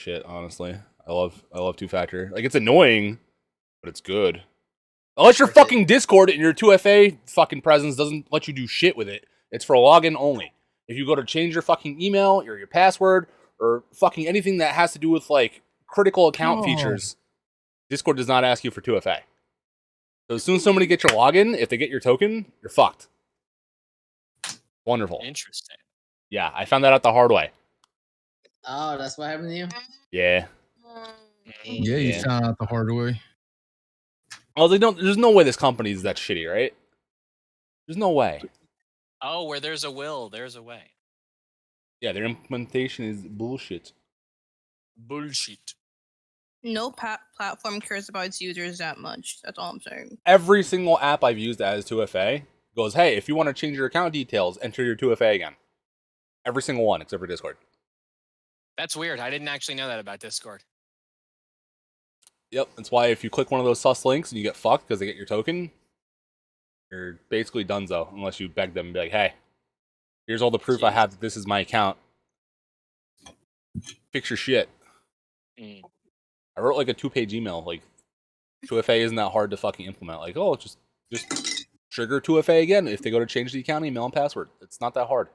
shit. Honestly, I love two-factor. Like, it's annoying, but it's good. Unless your fucking Discord and your 2FA fucking presence doesn't let you do shit with it. It's for login only. If you go to change your fucking email or your password or fucking anything that has to do with like critical account features, Discord does not ask you for 2FA. So as soon as somebody gets your login, if they get your token, you're fucked. Wonderful. Interesting. Yeah, I found that out the hard way. Oh, that's what happened to you? Yeah. Yeah, you found out the hard way. I was like, no, there's no way this company is that shitty, right? There's no way. Oh, where there's a will, there's a way. Yeah, their implementation is bullshit. Bullshit. No platform cares about its users that much. That's all I'm saying. Every single app I've used that has 2FA goes, hey, if you want to change your account details, enter your 2FA again. Every single one, except for Discord. That's weird. I didn't actually know that about Discord. Yep, that's why if you click one of those sus links and you get fucked because they get your token, you're basically donezo, unless you beg them and be like, hey, here's all the proof I have that this is my account. Fix your shit. I wrote like a 2-page email, like 2FA isn't that hard to fucking implement. Like, oh, just trigger 2FA again if they go to change the account email and password. It's not that hard.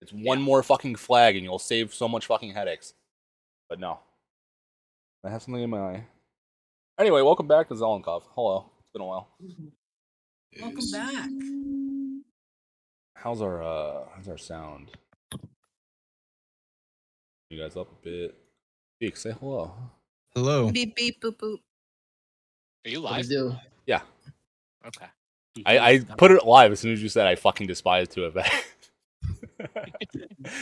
It's one more fucking flag and you'll save so much fucking headaches. But no. I have something in my eye. Anyway, welcome back to Zelenkov. Hello. It's been a while. Welcome back. How's our sound? You guys up a bit? Beak, say hello. Hello. Beep beep boop boop. Are you What live? do you do? Yeah. Okay. I put it live as soon as you said I fucking despise 2FA.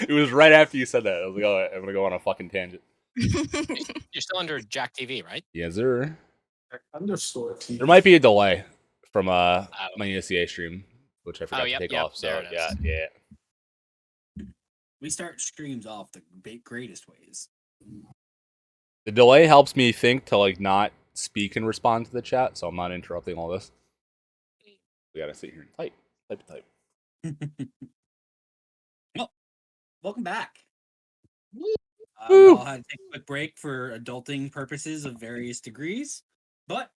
It was right after you said that. I was like, oh, I'm gonna go on a fucking tangent. You're still under Jack TV, right? Yes, sir. Underscore TV. There might be a delay from my ESCA stream, which I forgot to take off. So yeah. We start streams off the greatest ways. The delay helps me think to like not speak and respond to the chat, so I'm not interrupting all this. We gotta sit here and type. Well, welcome back. We all had to take a quick break for adulting purposes of various degrees, but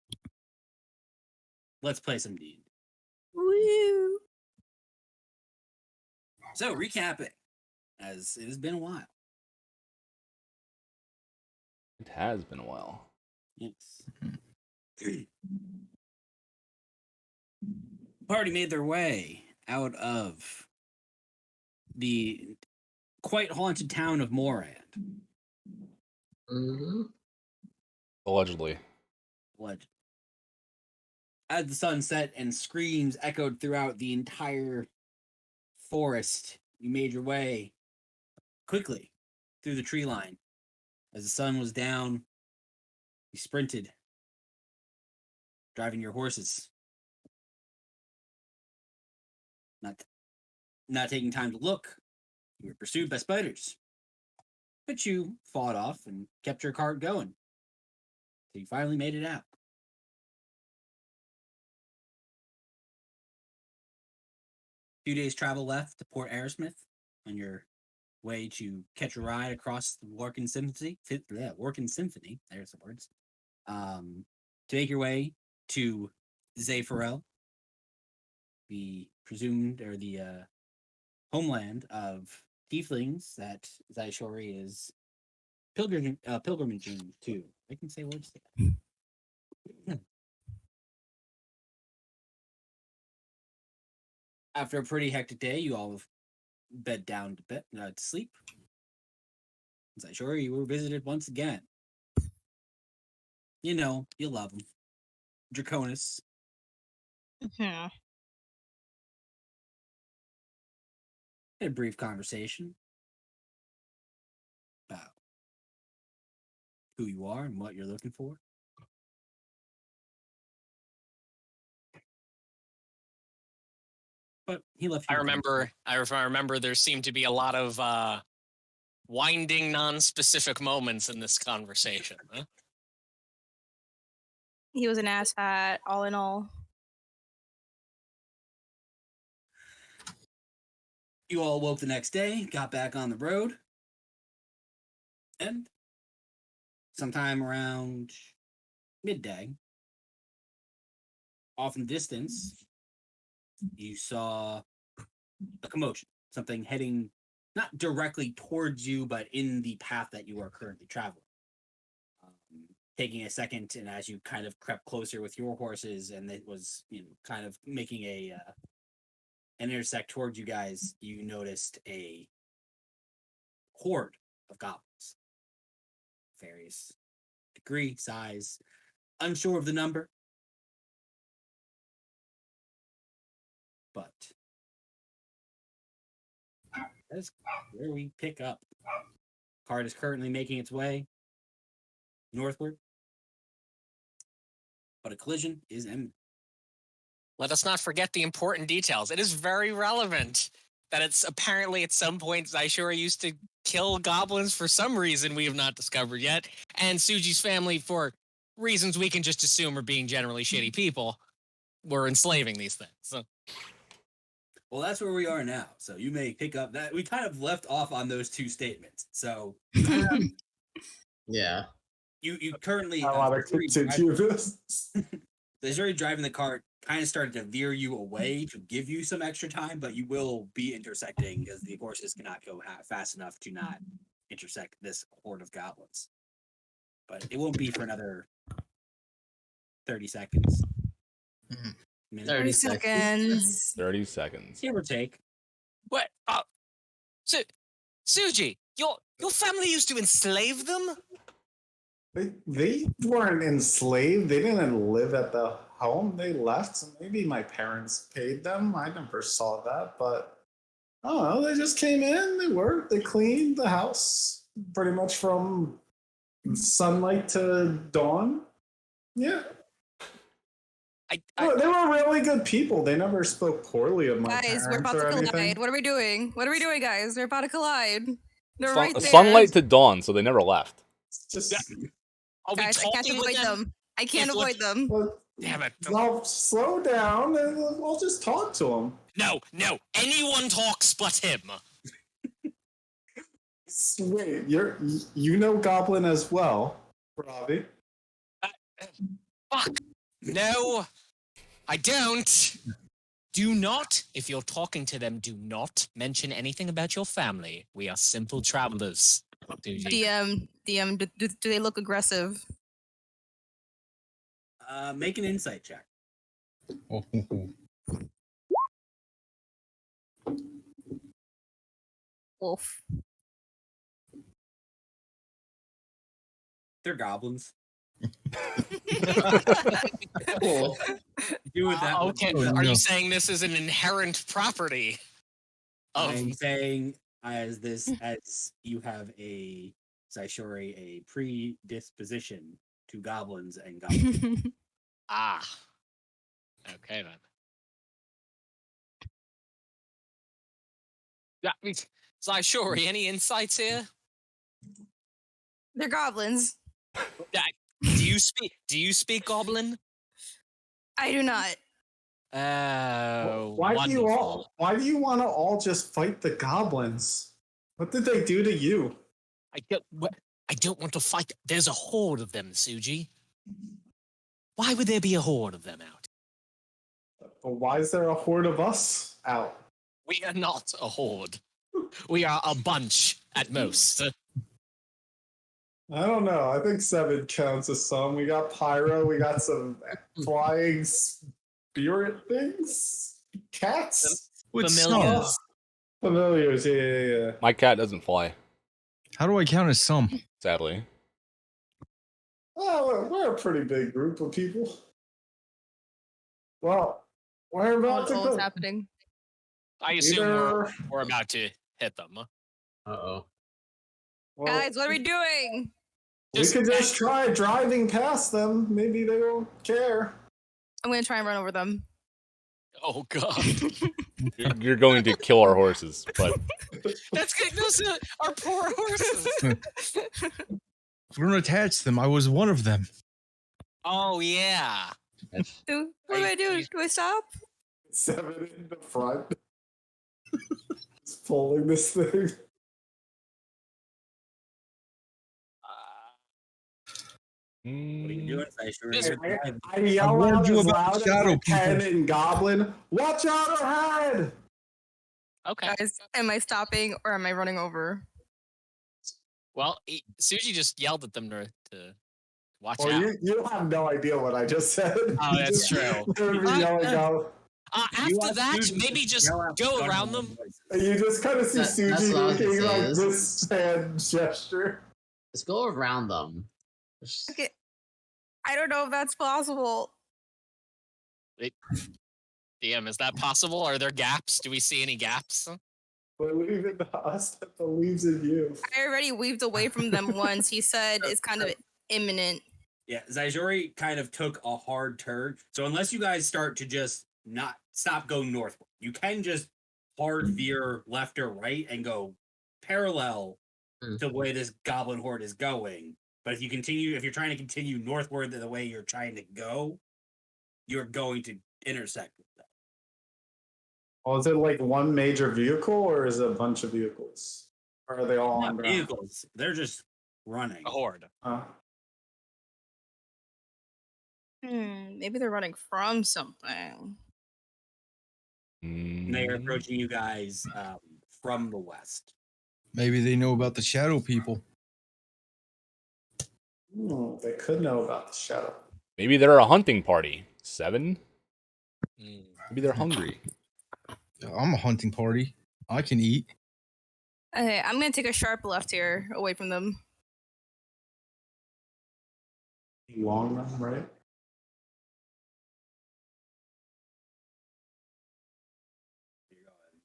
let's play some D&D. Woo. So, recapping, as it has been a while. It has been a while. Yes. Party made their way out of the quite haunted town of Morand. Mm-hmm. Allegedly. As the sun set and screams echoed throughout the entire forest, you made your way quickly through the tree line. As the sun was down, you sprinted, driving your horses. Not taking time to look, you were pursued by spiders. But you fought off and kept your cart going. So you finally made it out. A few days travel left to Port Aerosmith on your way to catch a ride across the Working Symphony. There's the words. To make your way to Zepharel, the presumed or the homeland of tieflings that Zaishori is pilgrimaging to. I can say words together. After a pretty hectic day, you all bed down to sleep. Zaishori, you were visited once again. You know, you love him. Draconis. Yeah. Had a brief conversation about who you are and what you're looking for. But he left you. I remember there seemed to be a lot of winding, non-specific moments in this conversation. Huh? He was an asshat, all in all. You all woke the next day, got back on the road, and sometime around midday, off in the distance, you saw a commotion. Something heading not directly towards you, but in the path that you are currently traveling. Taking a second, and as you kind of crept closer with your horses, and it was kind of making an intersect towards you guys, you noticed a horde of goblins, various degree, size, unsure of the number, but that's where we pick up. Cart is currently making its way northward, but a collision is imminent. Let us not forget the important details. It is very relevant that it's apparently at some point Zaishura used to kill goblins for some reason we have not discovered yet, and Suji's family, for reasons we can just assume are being generally shitty people, were enslaving these things. So. Well, that's where we are now. So you may pick up that we kind of left off on those two statements. So Yeah. you currently I want to continue this. There's already driving the cart kind of started to veer you away to give you some extra time, but you will be intersecting because the horses cannot go fast enough to not intersect this horde of goblins. But it won't be for another 30 seconds. Mhm. 30 seconds. 30 seconds. Give or take. What? Suji, your family used to enslave them? They weren't enslaved. They didn't live at the home. They left. So maybe my parents paid them. I never saw that, but I don't know. They just came in. They worked. They cleaned the house pretty much from sunlight to dawn. Yeah. Well, they were really good people. They never spoke poorly of my Guys, we're parents about or to collide. anything. What are we doing? What are we doing, guys? We're about to collide. They're right there. Sunlight to dawn, so they never left. It's just Are we Guys, I can't talking with avoid them. I can't Yes, avoid them. well, Damn it. I'll slow down and we'll just talk to them. No. Anyone talks but him. Wait, you know Goblin as well, Robbie. Fuck. No, I don't. Do not, if you're talking to them, do not mention anything about your family. We are simple travelers. DM, do they look aggressive? Make an insight check. Wolf. They're goblins. Cool. Do with that. Okay, Oh, are no. you saying this is an inherent property of... I'm saying as you have a Zaishori, a predisposition to goblins and goblins. Ah. Okay, then. Yeah, Zaishori, any insights here? They're goblins. Do you speak Goblin? I do not. Oh, Why do you wonderful. want to all just fight the goblins? What did they do to you? I don't want to fight. There's a horde of them, Suji. Why would there be a horde of them out? But why is there a horde of us out? We are not a horde. We are a bunch at most. I don't know. I think 7 counts as some. We got pyro. We got some flying spirit things. Cats. With Familiars. some. Familiars. Yeah. My cat doesn't fly, How do I count as some? sadly. Oh, we're a pretty big group of people. Well, we're about to What's go. happening? I assume we're about to hit them. Uh-oh. Well, Guys, what are we doing? we could just try driving past them. Maybe they won't care. I'm gonna try and run over them. Oh god. You're going to kill our horses, but That's good. Those are our poor horses. Don't attach them. I was one of them. Oh yeah. What do I do? Do I stop? 7 in the front. Just pulling this thing. What are you doing? I sure Just- I yell warned out you as about loud the as shadow I can people. in Goblin. Watch out ahead! Okay. Guys, am I stopping or am I running over? Well, Suji just yelled at them to watch Well, out. you have no idea what I just said. Oh, You that's just true. heard me yelling out. After that, maybe just go around them. You just kind of see That's Suji what I was gonna making say, like is- this hand gesture. Let's go around them. Okay. I don't know if that's possible. DM, is that possible? Are there gaps? Do we see any gaps? Believe in us that believes in you. I already weaved away from them once. He said it's kind of imminent. Yeah, Zaijori kind of took a hard turn. So unless you guys start to just not stop going northward, you can just hard veer left or right and go parallel to the way this goblin horde is going. But if you're trying to continue northward the way you're trying to go, you're going to intersect with them. Oh, is it like one major vehicle or is it a bunch of vehicles? Or are they all on Not ground? vehicles, they're just running. A horde. Maybe they're running from something. And they are approaching you guys from the west. Maybe they know about the shadow people. They could know about the shadow. Maybe they're a hunting party. 7? Mm. Maybe they're hungry. I'm a hunting party. I can eat. Okay, I'm gonna take a sharp left here, away from them. Long run, right? You're going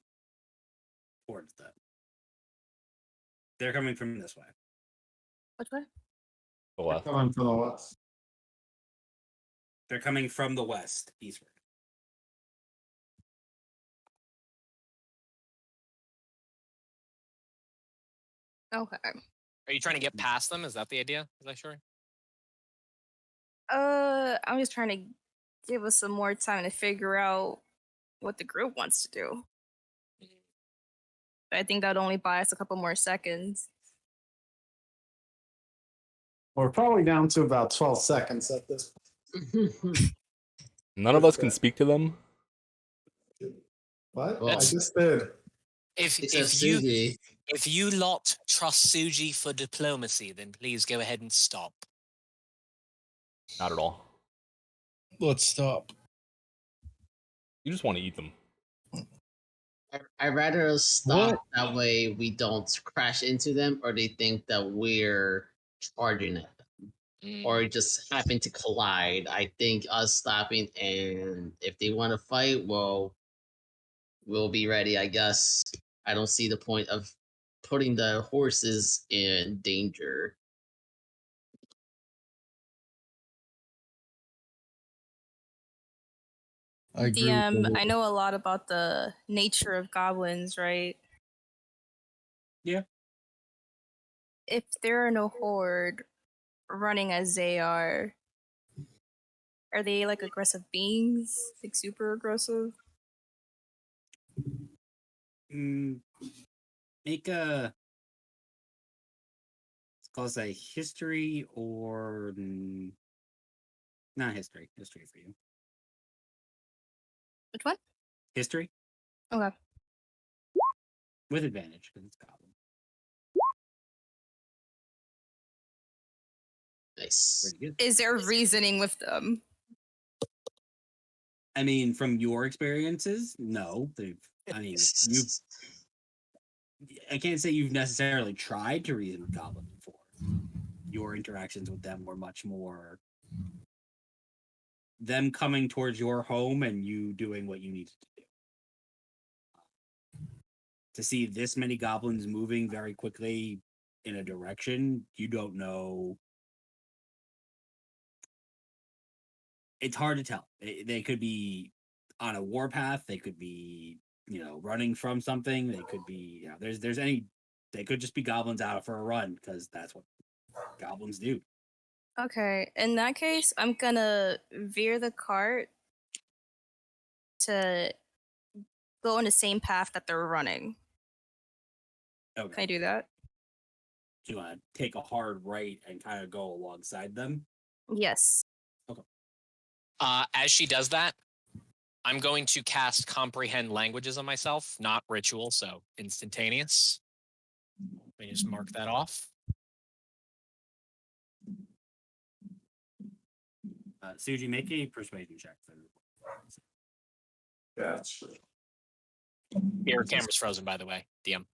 towards them. They're coming from this way. Which way? The left. Coming from the west. They're coming from the west, eastward. Okay. Are you trying to get past them? Is that the idea? Is that sure? I'm just trying to give us some more time to figure out what the group wants to do. I think that'd only buy us a couple more seconds. We're probably down to about 12 seconds at this point. None of us can speak to them. What? Well, I just did. If you lot trust Suji for diplomacy, then please go ahead and stop. Not at all. Let's stop. You just want to eat them. I'd rather us stop that way we don't crash into them or they think that we're charging at them. Or just happen to collide. I think us stopping and if they want to fight, well, we'll be ready, I guess. I don't see the point of putting the horses in danger. I agree. DM, I know a lot about the nature of goblins, right? Yeah. If there are no horde running as they are they like aggressive beings? Like super aggressive? Make a. Let's call this a history or. Not history. History for you. Which one? History? Okay. With advantage, because it's goblin. Nice. Pretty good. Is there reasoning with them? I mean, from your experiences, no. I can't say you've necessarily tried to reason with goblins before. Your interactions with them were much more them coming towards your home and you doing what you needed to do. To see this many goblins moving very quickly in a direction, you don't know. It's hard to tell. They could be on a warpath. They could be, running from something. They could be, they could just be goblins out for a run because that's what goblins do. Okay, in that case, I'm gonna veer the cart to go in the same path that they're running. Okay. Can I do that? Do you want to take a hard right and kind of go alongside them? Yes. As she does that, I'm going to cast Comprehend Languages on myself, not Ritual, so instantaneous. Let me just mark that off. Suji, make a persuasion check. Gotcha. Your camera's frozen, by the way, DM.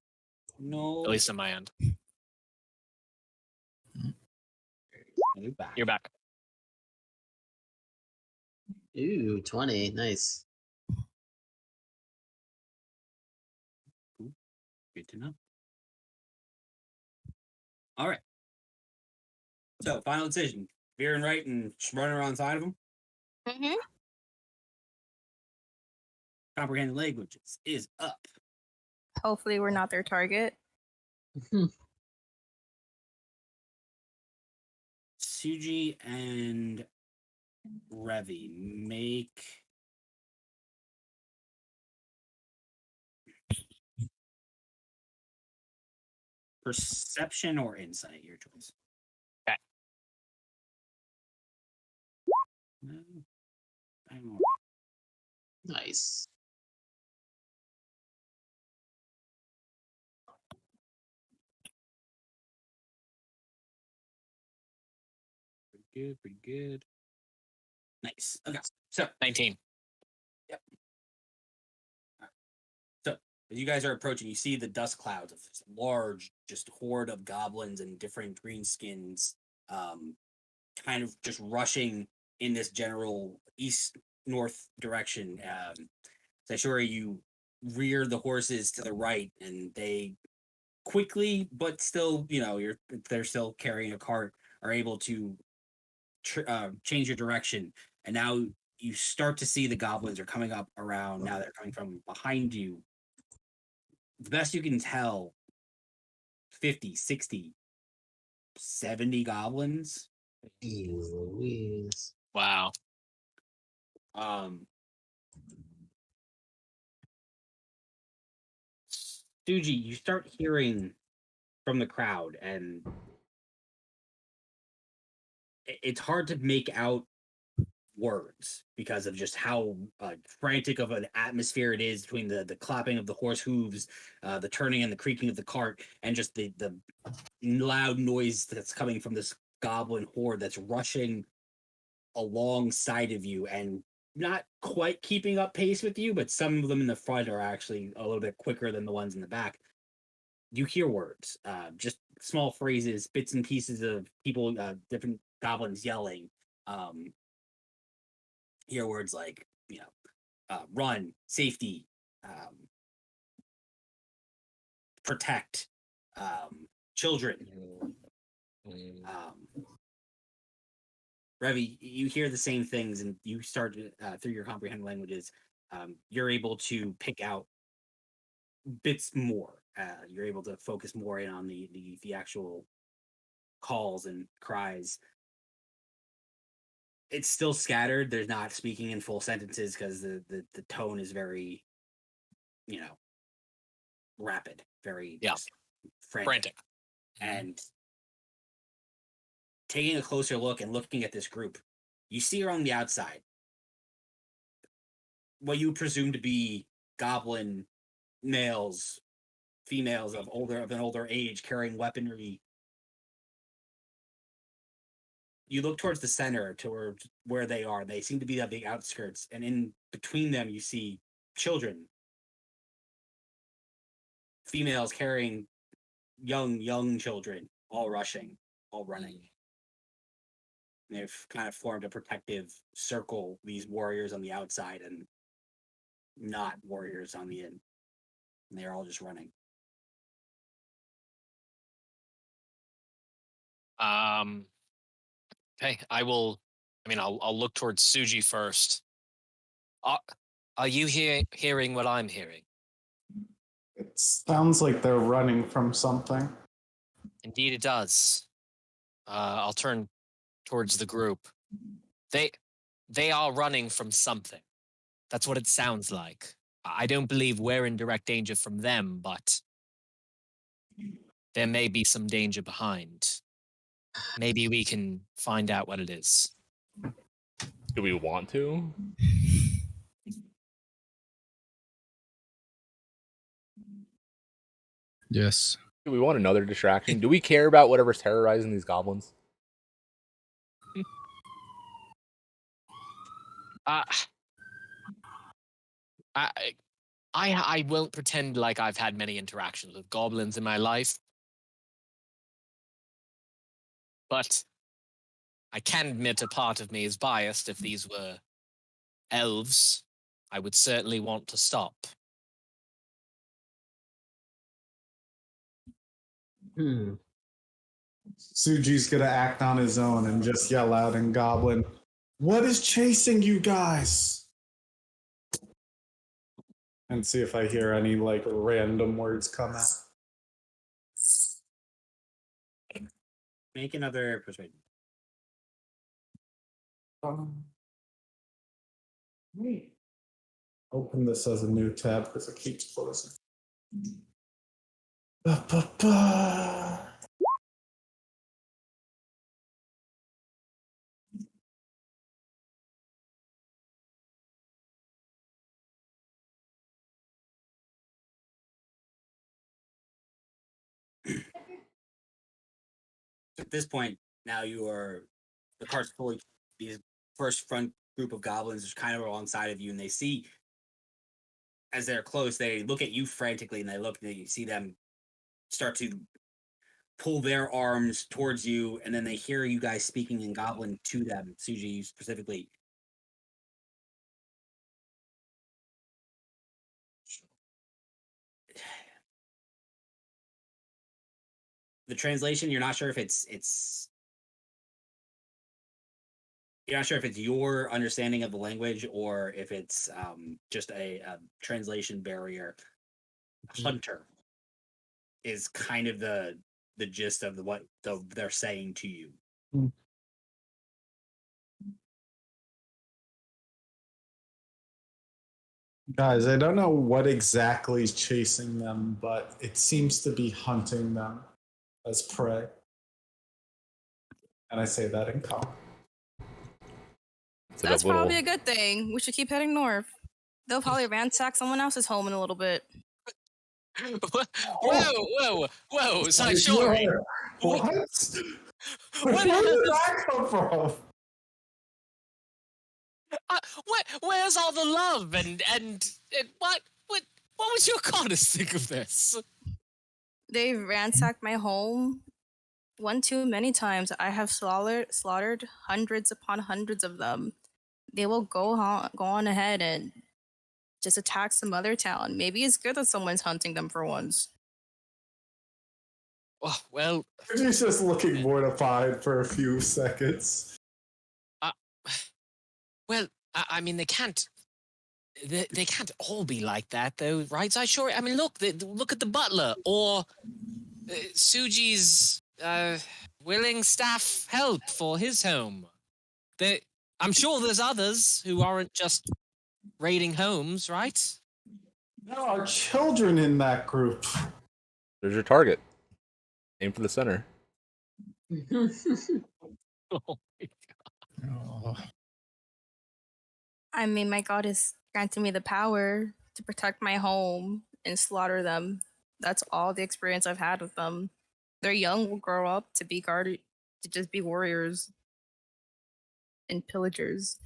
No. At least on my end. You're back. You're back. Ooh, 20. Nice. Good to know. All right. So, final decision. Veering right and running around the side of them. Mm-hmm. Comprehend languages is up. Hopefully, we're not their target. Suji and Revi make perception or insight, your choice. Okay. No. I don't know. Nice. Pretty good. Nice. Okay. So 19. So as you guys are approaching, you see the dust clouds of this large, just horde of goblins and different greenskins, kind of just rushing in this general east-north direction. Saishori, you rear the horses to the right, and they quickly, but still, they're still carrying a cart, are able to change your direction, and now you start to see the goblins are coming up around. Now they're coming from behind you. The best you can tell, 50, 60, 70 goblins. Louise. Wow. Suji, you start hearing from the crowd, and it's hard to make out words because of just how frantic of an atmosphere it is between the clapping of the horse hooves, the turning and the creaking of the cart, and just the loud noise that's coming from this goblin horde that's rushing alongside of you and not quite keeping up pace with you, but some of them in the front are actually a little bit quicker than the ones in the back. You hear words, just small phrases, bits and pieces of people, different goblins yelling. Hear words like, run, safety, protect, children. Revi, you hear the same things, and you start through your comprehend languages. You're able to pick out bits more. You're able to focus more in on the actual calls and cries. It's still scattered. They're not speaking in full sentences because the tone is very, rapid, very just frantic. And taking a closer look and looking at this group, you see around the outside what you presume to be goblin males, females of an older age carrying weaponry. You look towards the center, towards where they are. They seem to be at the outskirts, and in between them, you see children, females carrying young children, all rushing, all running. They've kind of formed a protective circle, these warriors on the outside and not warriors on the in. And they're all just running. Okay, I'll look towards Suji first. Are you hearing what I'm hearing? It sounds like they're running from something. Indeed it does. I'll turn towards the group. They are running from something. That's what it sounds like. I don't believe we're in direct danger from them, but there may be some danger behind. maybe we can find out what it is. Do we want to? Yes. Do we want another distraction? Do we care about whatever's terrorizing these goblins? Uh, I, I won't pretend like I've had many interactions with goblins in my life, but I can admit a part of me is biased. If these were elves, I would certainly want to stop. Suji's gonna act on his own and just yell out in Goblin, "What is chasing you guys?" And see if I hear any like random words come out. Make another persuasion. Open this as a new tab because it keeps closing. Ba-ba-ba. At this point, now the cart's fully. These first front group of goblins is kind of alongside of you, and they see as they're close, they look at you frantically, and you see them start to pull their arms towards you, and then they hear you guys speaking in Goblin to them, Suji specifically. The translation, you're not sure if it's you're not sure if it's your understanding of the language or if it's just a translation barrier. Hunter is kind of the gist of what they're saying to you. Guys, I don't know what exactly is chasing them, but it seems to be hunting them as prey. And I say that in common. It's like That's a little- probably a good thing. We should keep heading north. They'll probably ransack someone else's home in a little bit. Whoa! Saishori! What? Where did that come from? Where's all the love and what was your goddess think of this? They've ransacked my home one too many times. I have slaughtered hundreds upon hundreds of them. They will go on ahead and just attack some other town. Maybe it's good that someone's hunting them for once. Oh, well, He's just looking mortified for a few seconds. well, I mean, they can't all be like that, though, right? I mean, look at the butler or Suji's willing staff help for his home. I'm sure there's others who aren't just raiding homes, right? There are children in that group. There's your target. Aim for the center. Oh, Oh. I mean, my god has granted me the power to protect my home and slaughter them. That's all the experience I've had with them. They're young, will grow up to be guarded, to just be warriors and pillagers.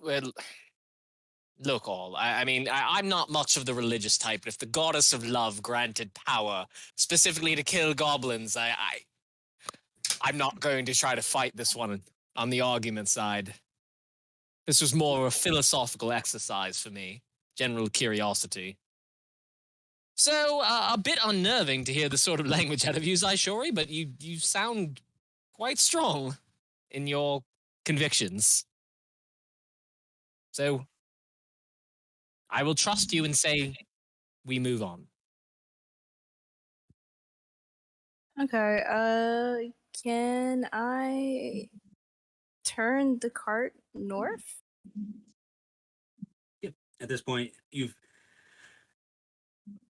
Well, look, I mean, I'm not much of the religious type, but if the goddess of love granted power specifically to kill goblins, I'm not going to try to fight this one on the argument side. This was more a philosophical exercise for me, general curiosity. So, a bit unnerving to hear the sort of language out of you, Zaishori, but you sound quite strong in your convictions. So, I will trust you and say we move on. Okay, can I turn the cart north? At this point,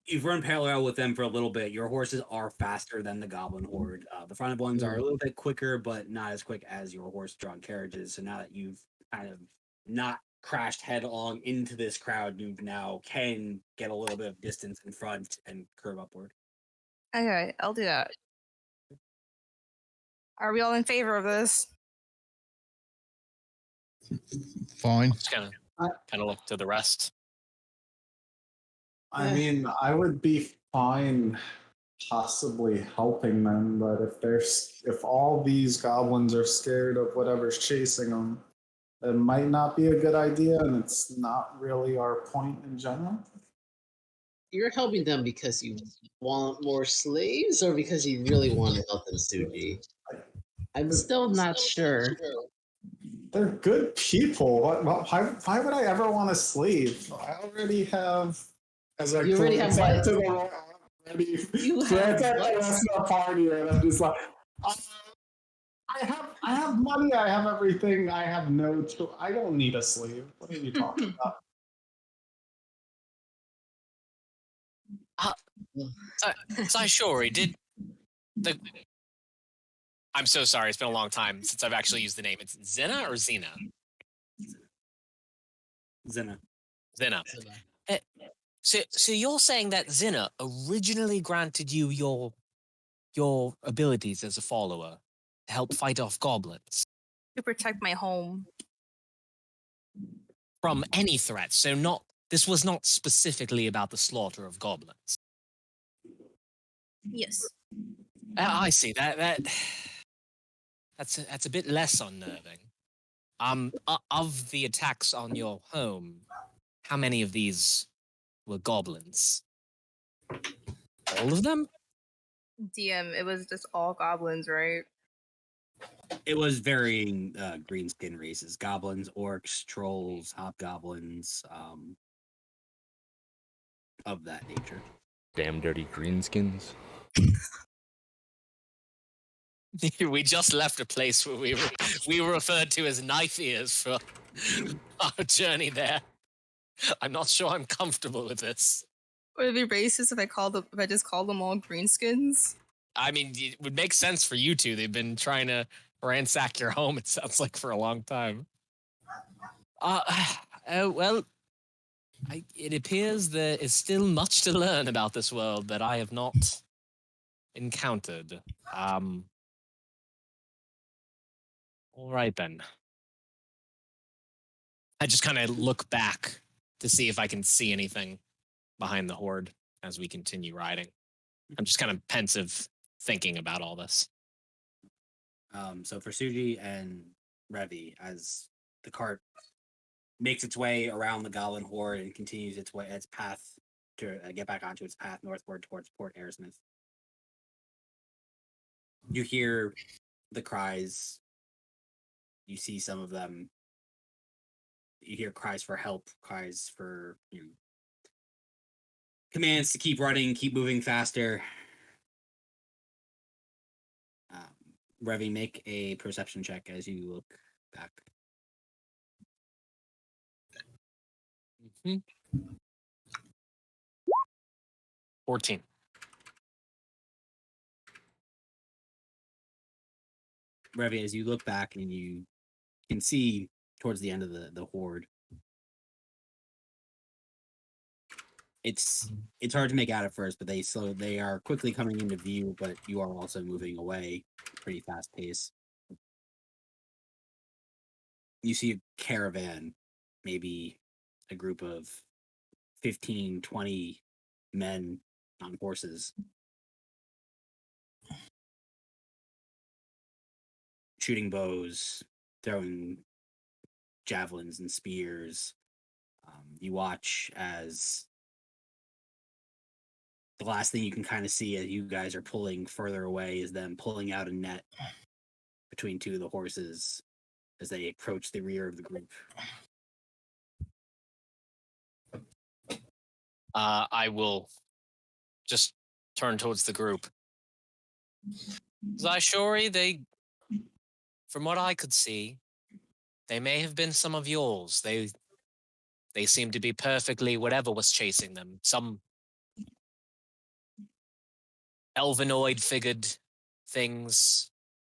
You've run parallel with them for a little bit. Your horses are faster than the goblin horde. The fronted ones are a little bit quicker, but not as quick as your horse-drawn carriages. So now that you've kind of not crashed headlong into this crowd, you now can get a little bit of distance in front and curve upward. Okay, I'll do that. Are we all in favor of this? Fine. Just kind of look to the rest. I mean, I would be fine possibly helping them, but if all these goblins are scared of whatever's chasing them, it might not be a good idea, and it's not really our point in general. You're helping them because you want more slaves, or because you really want to help them, Suji? I'm still not sure. They're good people. Why would I ever want a slave? I already have. As I You already have what? to the already. You So have that's at what? the rest of the party, and I'm just like, I have money. I have everything. I have no. I don't need a slave. What are you talking about? Saishori, did the... I'm so sorry, it's been a long time since I've actually used the name. It's Zena or Xena? Zena. Zena. So you're saying that Zena originally granted you your abilities as a follower to help fight off goblins To protect my home. from any threat. So this was not specifically about the slaughter of goblins. Yes. I see. That's a bit less unnerving. Of the attacks on your home, how many of these were goblins? All of them? DM, it was just all goblins, right? It was varying greenskin races: goblins, orcs, trolls, hobgoblins, of that nature. Damn dirty greenskins. We just left a place where we were referred to as knife ears for our journey there. I'm not sure I'm comfortable with this. Would it be racist if I just called them all greenskins? I mean, it would make sense for you two. They've been trying to ransack your home, it sounds like, for a long time. Well, it appears there is still much to learn about this world that I have not encountered. All right, then. I just kind of look back to see if I can see anything behind the horde as we continue riding. I'm just kind of pensive thinking about all this. So for Suji and Revi, as the cart makes its way around the goblin horde and continues its path to get back onto its path northward towards Port Aersmith, you hear the cries. You see some of them. You hear cries for help, cries for commands to keep running, keep moving faster. Revi, make a perception check as you look back. 14. Revi, as you look back and you can see towards the end of the horde, it's hard to make out at first, but they are quickly coming into view, but you are also moving away pretty fast pace. You see a caravan, maybe a group of 15, 20 men on horses, shooting bows, throwing javelins and spears. You watch as the last thing you can kind of see as you guys are pulling further away is them pulling out a net between two of the horses as they approach the rear of the group. I will just turn towards the group. Zaishori, from what I could see, they may have been some of yours. They seem to be perfectly whatever was chasing them. Some elvenoid figured things,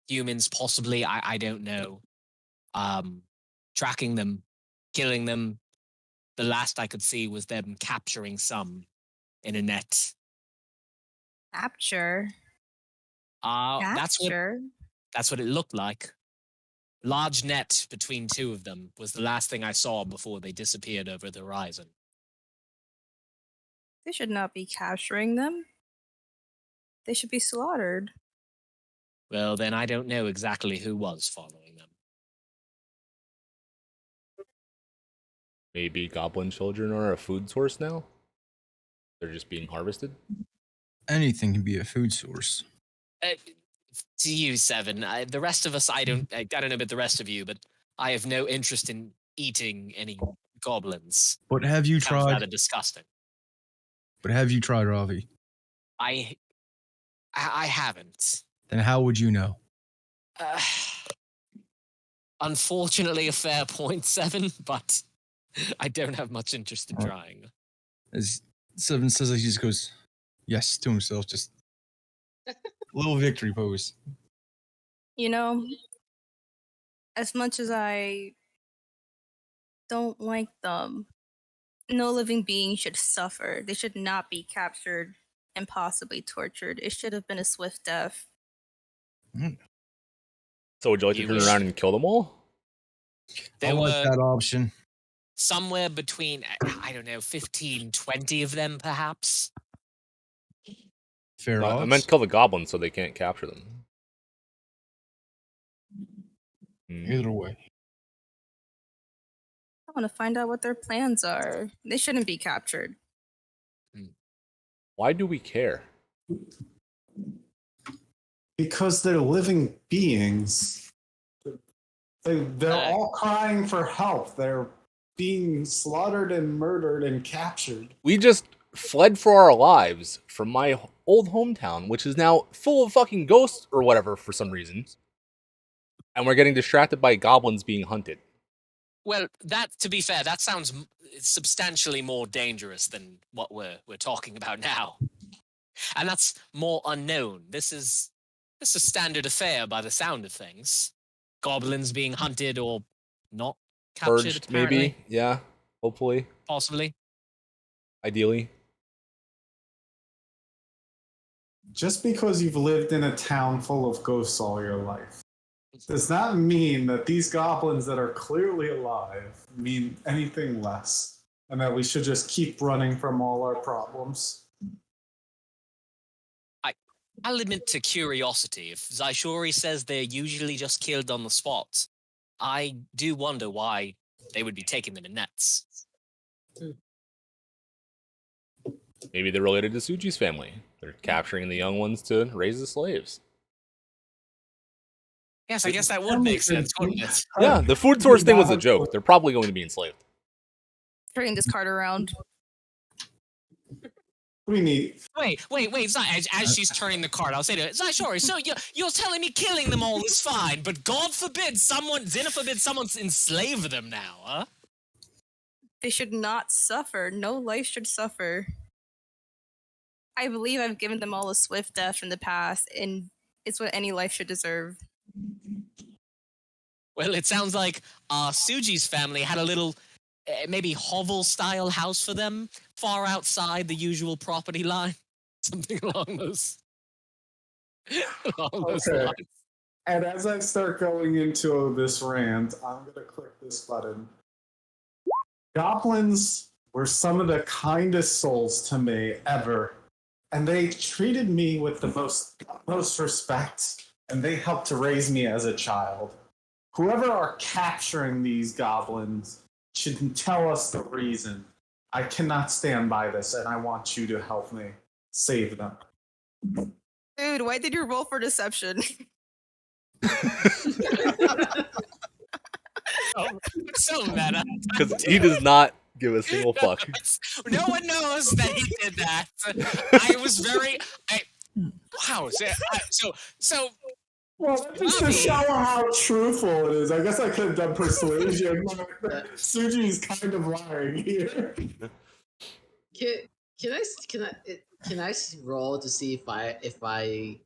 humans possibly, I don't know. Tracking them, killing them. The last I could see was them capturing some in a net. Capture. That's Capture. what it looked like. Large net between two of them was the last thing I saw before they disappeared over the horizon. They should not be capturing them. They should be slaughtered. Well, then I don't know exactly who was following them. Maybe goblin children are a food source now? They're just being harvested? Anything can be a food source. To you, Seven. The rest of us, I don't know about the rest of you, but I have no interest in eating any goblins. But have you Sounds tried? rather disgusting. But have you tried, Ravi? I haven't. Then how would you know? Unfortunately, a fair point, Seven, but I don't have much interest in trying. As Seven says, he just goes, yes, to himself, just a little victory pose. You know, as much as I don't like them, no living being should suffer. They should not be captured and possibly tortured. It should have been a swift death. So would you like to You turn wish- around and kill them all? There I like were that option. somewhere between, I don't know, 15, 20 of them, perhaps. Fair I odds. meant kill the goblins so they can't capture them. Either way. I want to find out what their plans are. They shouldn't be captured. Why do we care? Because they're living beings. They're all crying for help. They're being slaughtered and murdered and captured. We just fled for our lives from my old hometown, which is now full of fucking ghosts or whatever for some reason. And we're getting distracted by goblins being hunted. Well, that, to be fair, that sounds substantially more dangerous than what we're talking about now. And that's more unknown. This is a standard affair by the sound of things. Goblins being hunted or not captured, Purged, apparently. maybe? Yeah, hopefully. Possibly. Ideally. Just because you've lived in a town full of ghosts all your life does not mean that these goblins that are clearly alive mean anything less, and that we should just keep running from all our problems. I'll admit to curiosity. If Zaishori says they're usually just killed on the spot, I do wonder why they would be taking them in nets. Maybe they're related to Suji's family. They're capturing the young ones to raise the slaves. Yes, I guess that would make sense, wouldn't it? Yeah, the food source thing was a joke. They're probably going to be enslaved. Turning this card around. We need. Wait, Zai, as she's turning the card, I'll say to her, Zaishori, so you're telling me killing them all is fine, but God forbid Zena forbid someone enslave them now, huh? They should not suffer. No life should suffer. I believe I've given them all a swift death in the past, and it's what any life should deserve. Well, it sounds like Suji's family had a little, maybe hovel-style house for them, far outside the usual property line. Something along those Okay. lines. And as I start going into this rant, I'm going to click this button. Goblins were some of the kindest souls to me ever. And they treated me with the most respect. And they helped to raise me as a child. Whoever are capturing these goblins should tell us the reason. I cannot stand by this, and I want you to help me save them. Dude, why did you roll for deception? So meta. Because he does not give a single fuck. No one knows that he did that. Wow. So Well, that's just to show how truthful it is. I guess I could have done persuasion. Suji's kind of lying here. Can I roll to see if I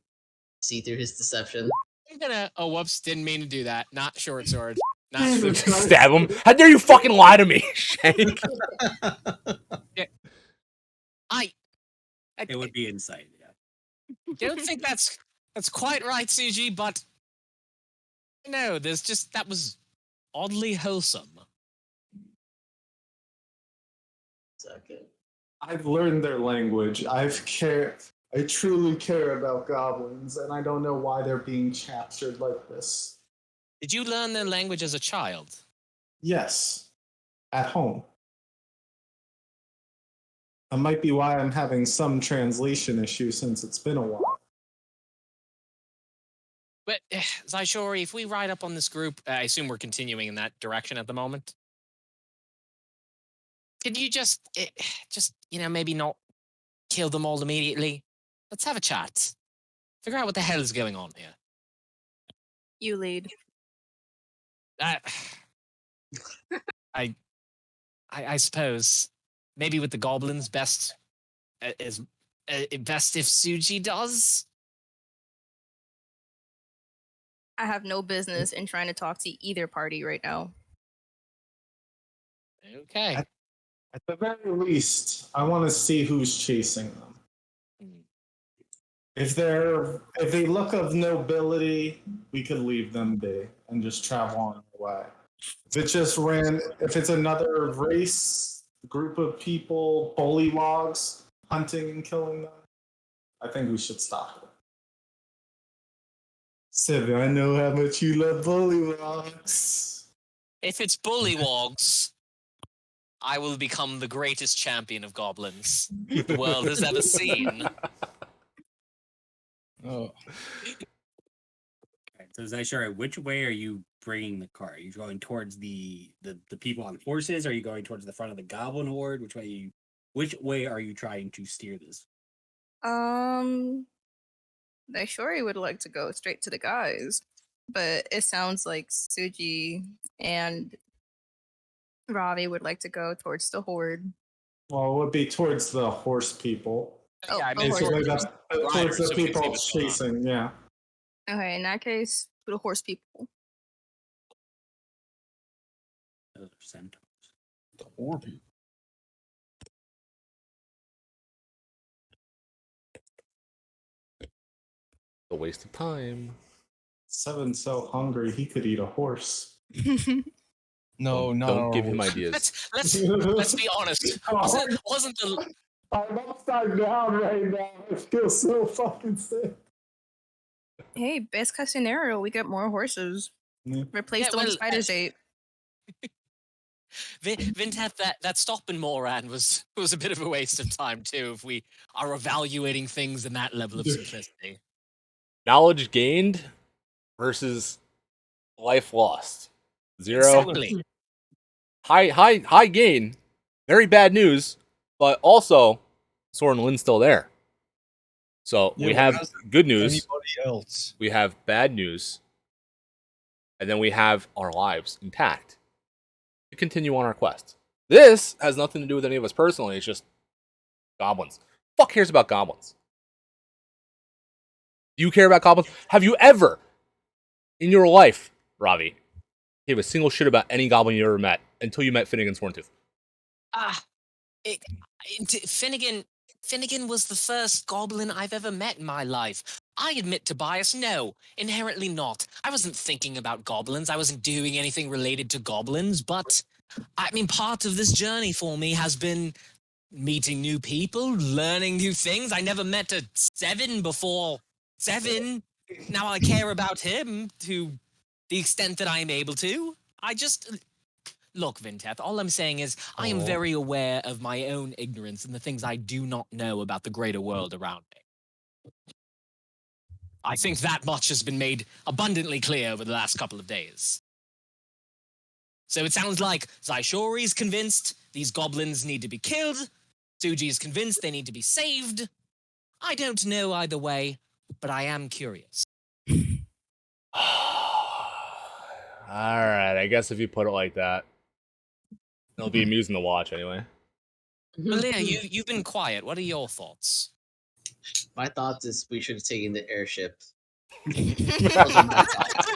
see through his deception? I'm gonna. Oh, whoops! Didn't mean to do that. Not short sword. Not Jesus short. Christ. Stab him. How dare you fucking lie to me, Shank? I It would be insight. Yeah. don't think that's quite right, Suji. But no, that was oddly wholesome. Second. I've learned their language. I truly care about goblins, and I don't know why they're being captured like this. Did you learn their language as a child? Yes, at home. That might be why I'm having some translation issue since it's been a while. But Zaishori, if we ride up on this group, I assume we're continuing in that direction at the moment. Could you just maybe not kill them all immediately? Let's have a chat. Figure out what the hell is going on here. You lead. I suppose maybe with the goblins, best if Suji does. I have no business in trying to talk to either party right now. Okay. At the very least, I want to see who's chasing them. If they look of nobility, we could leave them be and just travel on our way. If it's another race, group of people, bullywogs, hunting and killing them, I think we should stop it. Seven, I know how much you love bullywogs. If it's bullywogs, I will become the greatest champion of goblins the world has ever seen. Oh, Okay, so Zaishara, which way are you bringing the car? Are you going towards the people on horses? Are you going towards the front of the goblin horde? Which way are you trying to steer this? I sure he would like to go straight to the guys, but it sounds like Suji and Ravi would like to go towards the horde. Well, it would be towards the horse people. Oh, Yeah, I the mean, horse Basically, horse- that's towards riders, the so we can see people what's going on. chasing, yeah. Okay, in that case, to the horse people. Those are centaurs. the orb. A waste of time. Seven's so hungry he could eat a horse. No, not Don't our give him horse. ideas. Let's be honest. Wasn't the I'm upside down right now. I feel so fucking sick. Hey, best case scenario, we get more horses. Yeah. Replace Yeah, the one well, spiders ate. Vintet, that stop in Moran was a bit of a waste of time too. If we are evaluating things in that level of simplicity. Knowledge gained versus life lost. 0. Exactly. High gain. Very bad news, but also Soren Lynn's still there. So Yeah, we but have how's good news. Anybody else? We have bad news. And then we have our lives intact to continue on our quest. This has nothing to do with any of us personally. It's just goblins. Fuck cares about goblins? Do you care about goblins? Have you ever, in your life, Ravi, gave a single shit about any goblin you ever met until you met Finnegan Sworntooth? Finnegan was the first goblin I've ever met in my life. I admit to bias, no, inherently not. I wasn't thinking about goblins. I wasn't doing anything related to goblins, but I mean, part of this journey for me has been meeting new people, learning new things. I never met a Seven before. Seven. Now I care about him to the extent that I am able to. Look, Vinteth, all I'm saying is I am very aware of my own ignorance and the things I do not know about the greater world around me. I think that much has been made abundantly clear over the last couple of days. So it sounds like Zaishori's convinced these goblins need to be killed. Suji's convinced they need to be saved. I don't know either way, but I am curious. Alright, I guess if you put it like that, it'll be amusing to watch anyway. Malia, you've been quiet. What are your thoughts? My thoughts is we should have taken the airship. Those are my thoughts.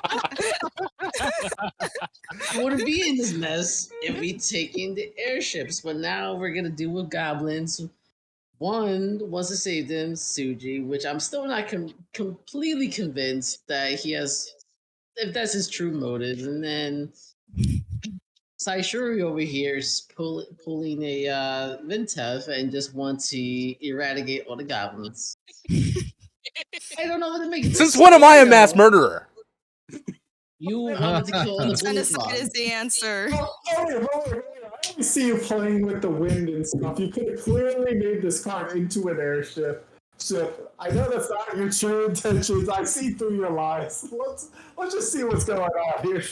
We wouldn't be in this mess if we taken the airships, but now we're gonna deal with goblins. One wants to save them, Suji, which I'm still not completely convinced that he has, if that's his true motive. And then Saishuri over here is pulling a Vintef and just wants to eradicate all the goblins. I don't know what to make of this. Since when am I a mass murderer? You wanted to kill all the bully Genocide is the answer. I see you playing with the wind and stuff. You could have clearly made this card into an airship. I know that's not your true intentions. I see through your lies. Let's just see what's going on here.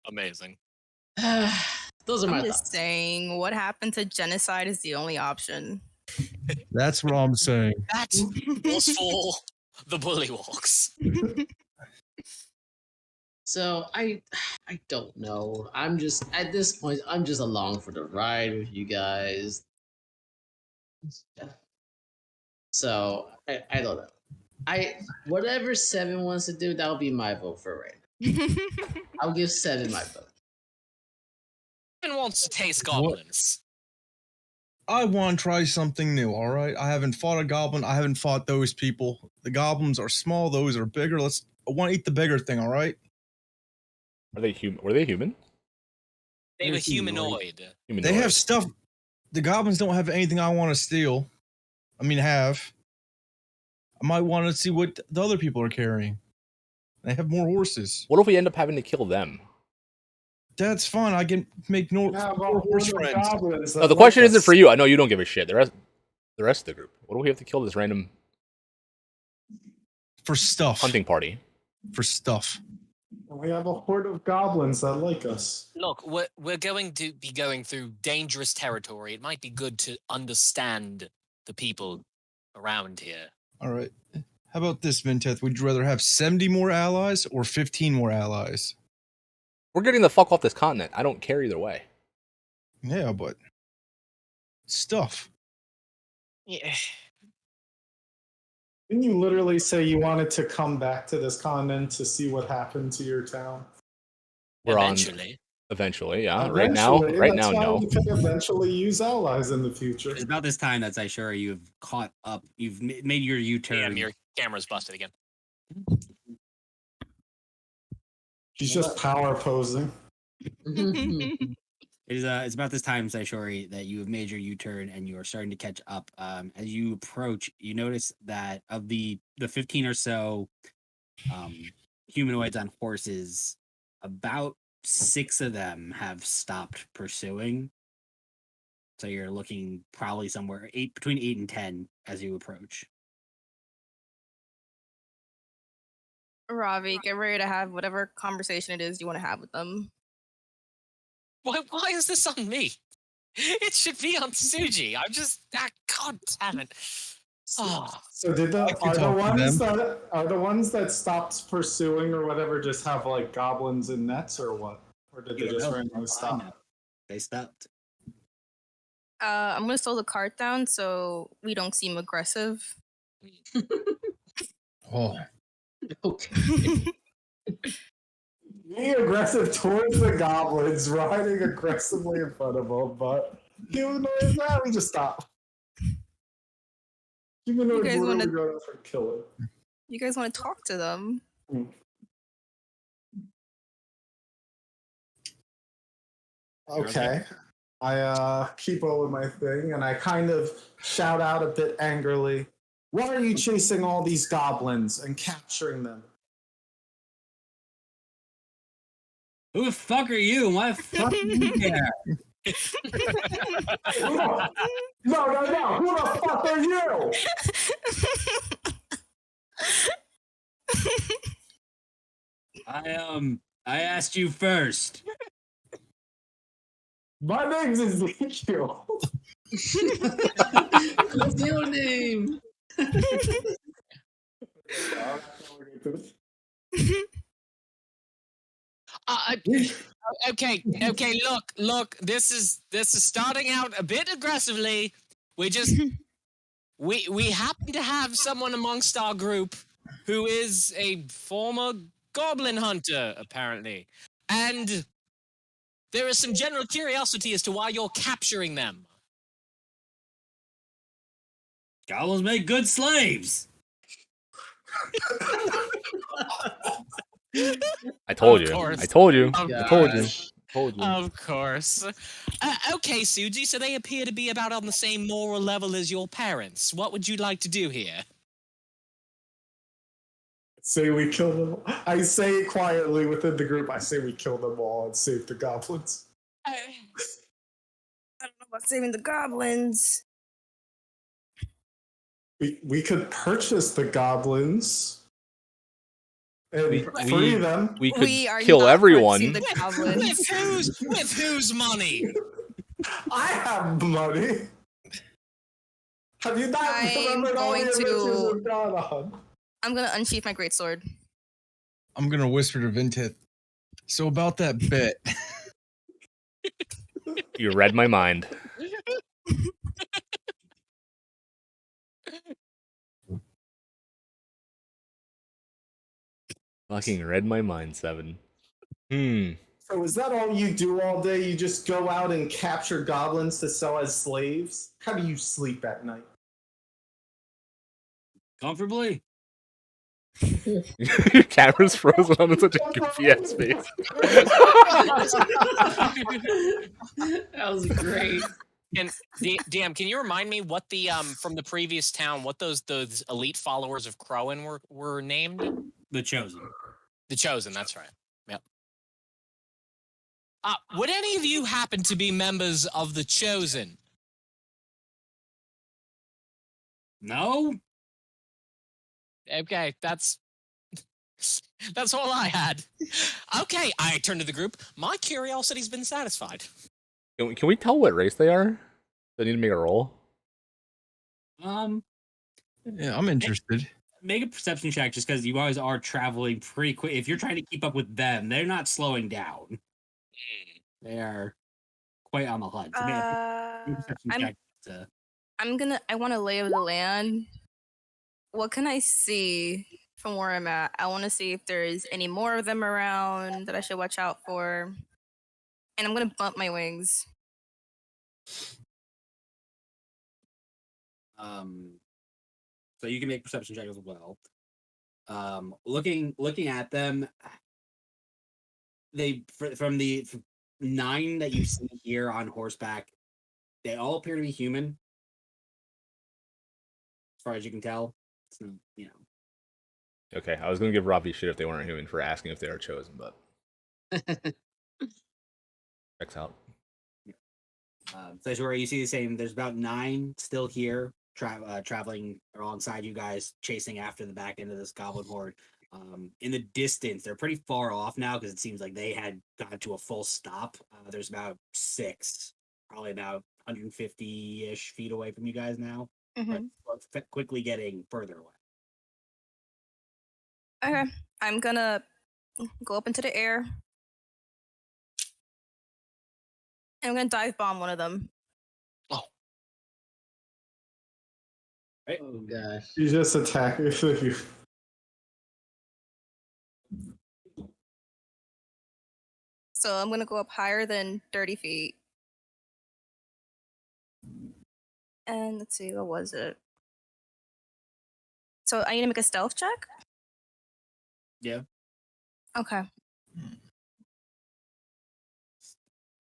Amazing. Those are my I'm just thoughts. saying, what happened to genocide is the only option. That's what I'm saying. That was for the bullywalks. So I don't know. I'm just at this point. I'm just along for the ride with you guys. So I don't know. Whatever Seven wants to do, that'll be my vote for right. I'll give Seven my vote. Seven wants to taste goblins. I want to try something new, all right? I haven't fought a goblin. I haven't fought those people. The goblins are small. Those are bigger. I want to eat the bigger thing, all right? Are they human? Were they human? They were humanoid. They have stuff. The goblins don't have anything I want to steal. Have. I might want to see what the other people are carrying. They have more horses. What if we end up having to kill them? That's fun. I can make more horse friends. No, the question isn't for you. I know you don't give a shit. The rest of the group. What do we have to kill this random for stuff hunting party? For stuff. We have a horde of goblins that like us. Look, we're going to be going through dangerous territory. It might be good to understand the people around here. All right. How about this, Vinteth? Would you rather have 70 more allies or 15 more allies? We're getting the fuck off this continent. I don't care either way. Yeah, but stuff. Yeah. Didn't you literally say you wanted to come back to this continent to see what happened to your town? Eventually, yeah. Right now, no. We can eventually use allies in the future. It's about this time that Saishura, you've caught up. You've made your U-turn. Damn, your camera's busted again. She's just power posing. It's about this time, Saishori, that you have made your U-turn and you are starting to catch up. As you approach, you notice that of the 15 or so humanoids on horses, about 6 of them have stopped pursuing. So you're looking probably somewhere between 8 and 10 as you approach. Ravi, get ready to have whatever conversation it is you want to have with them. Why is this on me? It should be on Suji. I'm just god damn it. So are the ones that stopped pursuing or whatever just have like goblins and nets or what? Or did they just randomly stop? They stopped. I'm gonna slow the cart down so we don't seem aggressive. Oh. Okay. Being aggressive towards the goblins, riding aggressively in front of them, but humanoids, we just stop. Humanoids, guys wanna- go for killing. You guys want to talk to them? Okay. I keep on with my thing, and I kind of shout out a bit angrily, "Why are you chasing all these goblins and capturing them?" Who the fuck are you? Why the fuck are you there? No. Who the fuck are you? I asked you first. My name's Ezekiel. What's your name? Okay. Look. This is starting out a bit aggressively. We happen to have someone amongst our group who is a former goblin hunter, apparently, and there is some general curiosity as to why you're capturing them. Goblins make good slaves. I told Of you. course. I told you. Of I told you. Gosh. Told you. Of course. Okay, Suji, so they appear to be about on the same moral level as your parents. What would you like to do here? Say we kill them. I say it quietly within the group. I say we kill them all and save the goblins. I don't know about saving the goblins. We could purchase the goblins and free them. We could We are kill not everyone. purchasing the goblins. With whose money? I have money. Have you not I'm remembered all the going adventures to- we've gone on? I'm gonna unsheath my greatsword. I'm gonna whisper to Vintet. So about that bet. You read my mind. Fucking read my mind, Seven. So is that all you do all day? You just go out and capture goblins to sell as slaves? How do you sleep at night? Comfortably. Your camera's frozen on such a goofy ass face. That was great. And DM, can you remind me what the from the previous town, what those elite followers of Crowan were named? The Chosen. The Chosen, that's right. Yep. Would any of you happen to be members of the Chosen? No? Okay, that's all I had. Okay, I turn to the group. My curiosity's been satisfied. Can we tell what race they are? They need to make a roll. Yeah, I'm interested. Make a perception check just because you guys are traveling pretty quick. If you're trying to keep up with them, they're not slowing down. They are quite on the hunt. So make a perception check to- I want to lay of the land. What can I see from where I'm at? I want to see if there's any more of them around that I should watch out for. And I'm gonna bump my wings. So you can make perception check as well. Looking at them, from the 9 that you see here on horseback, they all appear to be human, as far as you can tell. It's not, Okay, I was gonna give Robbie shit if they weren't human for asking if they are chosen, but checks out. So where you see the same. There's about 9 still here, traveling alongside you guys, chasing after the back end of this goblin horde. In the distance, they're pretty far off now because it seems like they had gotten to a full stop. There's about 6, probably about 150-ish feet away from you guys now, but quickly getting further away. Okay, I'm gonna go up into the air. And I'm gonna dive bomb one of them. Oh gosh. You just attack you. So I'm gonna go up higher than 30 feet. And let's see, what was it? So I need to make a stealth check? Yeah. Okay.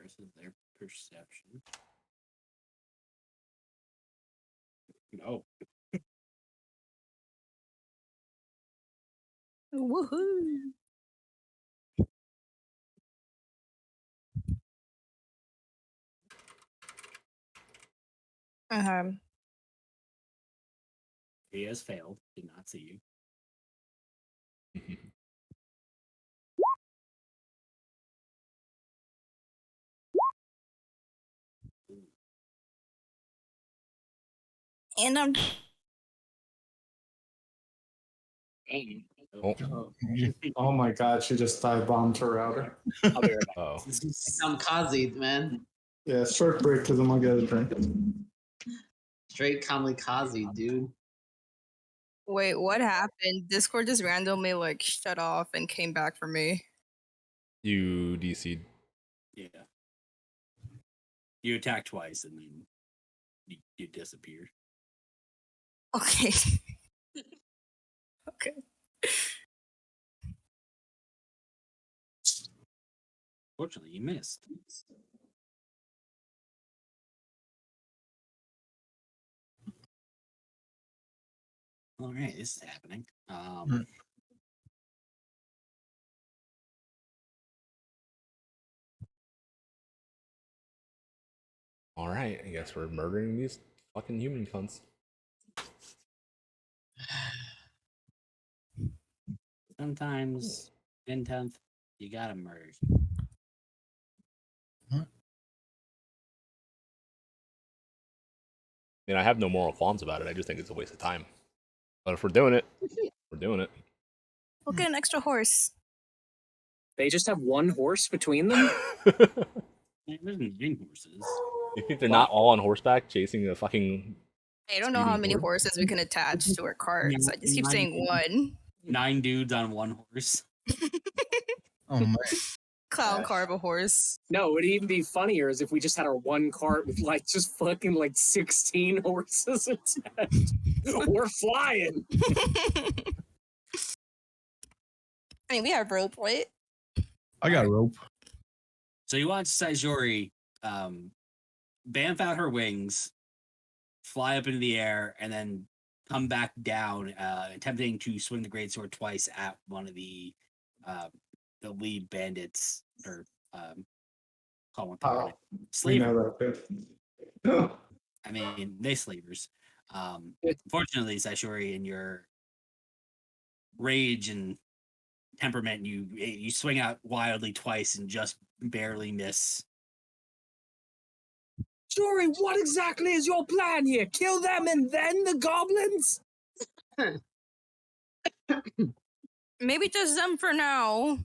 Versus their perception. No. Woohoo! He has failed. Did not see you. And I'm Oh. Oh my god, she just dive bombed her router. I'll be right back. Oh. I'm Kazi, man. Yeah, short break because I'm gonna get a drink. Straight kamikaze, dude. Wait, what happened? Discord just randomly like shut off and came back for me. You DC'd. Yeah. You attack twice and then you disappear. Okay. Okay. Fortunately, you missed. All right, this is happening. All right, I guess we're murdering these fucking human cunts. Sometimes in 10th, you gotta murder. I mean, I have no moral qualms about it. I just think it's a waste of time. But if we're doing it, we're doing it. We'll get an extra horse. They just have one horse between them? There's 9 horses. You think they're not all on horseback chasing a fucking... I don't know how Speeding many horse. horses we can attach to our carts. I just keep saying one. 9 dudes on 1 horse. Oh man. Clown car of a horse. No, it would even be funnier is if we just had our one cart with like just fucking like 16 horses attached. We're flying. I mean, we have rope, right? I got a rope. So you watch Saizori bamf out her wings, fly up into the air, and then come back down, attempting to swing the greatsword twice at one of the lead bandits, or call one Oh, we slavers. know that bit. I mean, they slavers. Fortunately, Saishori, in your rage and temperament, you swing out wildly twice and just barely miss. Jory, what exactly is your plan here? Kill them and then the goblins? Maybe just them for now.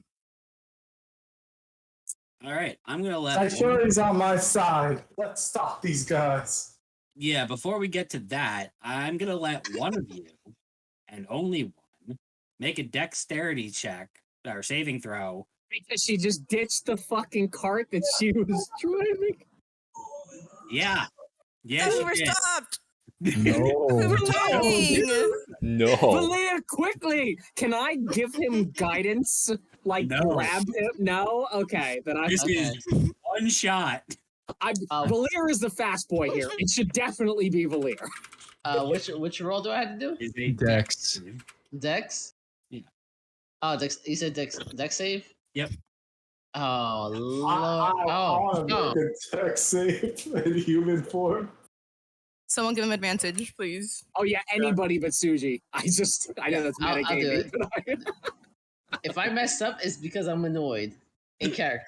All right, I'm gonna let. Saishori's on my side. Let's stop these guys. Yeah, before we get to that, I'm gonna let one of you, and only one, make a dexterity check or saving throw. Because she just ditched the fucking cart that she was driving. Yeah, yeah, we she were did. stopped. No. We were lagging. No. Valir, quickly! Can I give him guidance? Like, No. grab him? No? Okay, then I... This is one shot. Valir is the fast boy here. It should definitely be Valir. Which roll do I have to do? Is a Dex. Dex? Yeah. Oh, Dex. You said Dex save? Yep. Oh, Lord. I want Oh, to make a tech save in human form. Someone give him advantage, please. Oh yeah, anybody but Suji. I know that's I'll do metagaming. it. But if I messed up, it's because I'm annoyed. In character.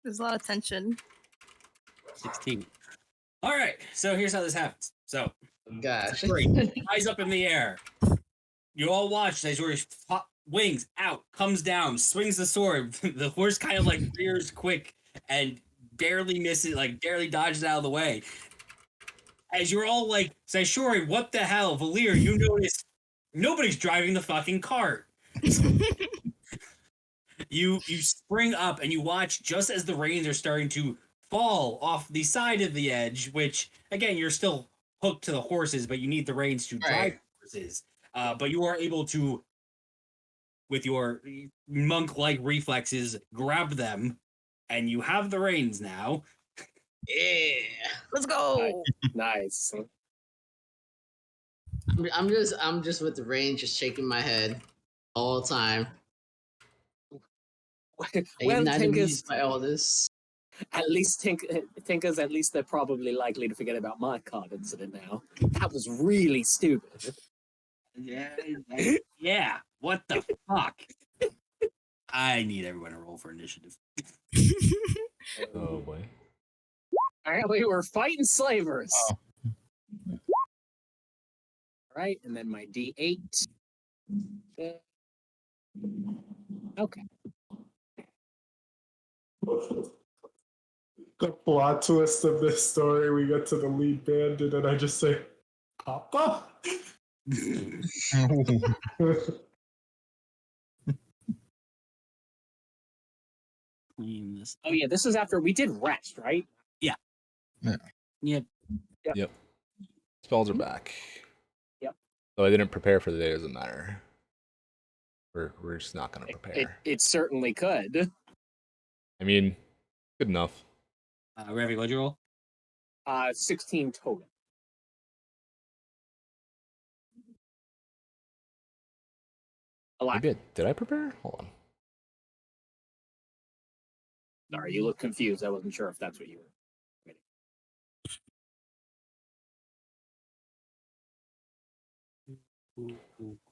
There's a lot of tension. 16. All right, so here's how this happens. So, Gosh. eyes up in the air. You all watch as your wings out, comes down, swings the sword. The horse kind of like rears quick and barely misses, like barely dodges out of the way. As you're all like, Saishori, what the hell? Valir, you notice nobody's driving the fucking cart. You spring up and you watch just as the reins are starting to fall off the side of the edge, which again you're still hooked to the horses, but you need the reins to drive the horses. But you are able to, with your monk-like reflexes, grab them, and you have the reins now. Yeah. Let's go. nice. I'm just with the range, just shaking my head all the time. Well, Not Tinker's, my eldest. at least Tinker's, at least they're probably likely to forget about my card incident now. That was really stupid. Yeah. What the fuck? I need everyone to roll for initiative. Oh boy. Apparently, we're fighting slavers. Oh. All right, and then my D8. Okay. The plot twist of this story, we get to the lead bandit, and I just say, Papa? Clean this. Oh yeah, this is after we did rest, right? Yep. Yep. Spells are back. Yep. So I didn't prepare for the day. Doesn't matter. We're just not gonna prepare. It certainly could. I mean, good enough. Ravi, what'd you roll? 16 total. Maybe did I prepare? Hold on. Sorry, you look confused. I wasn't sure if that's what you were.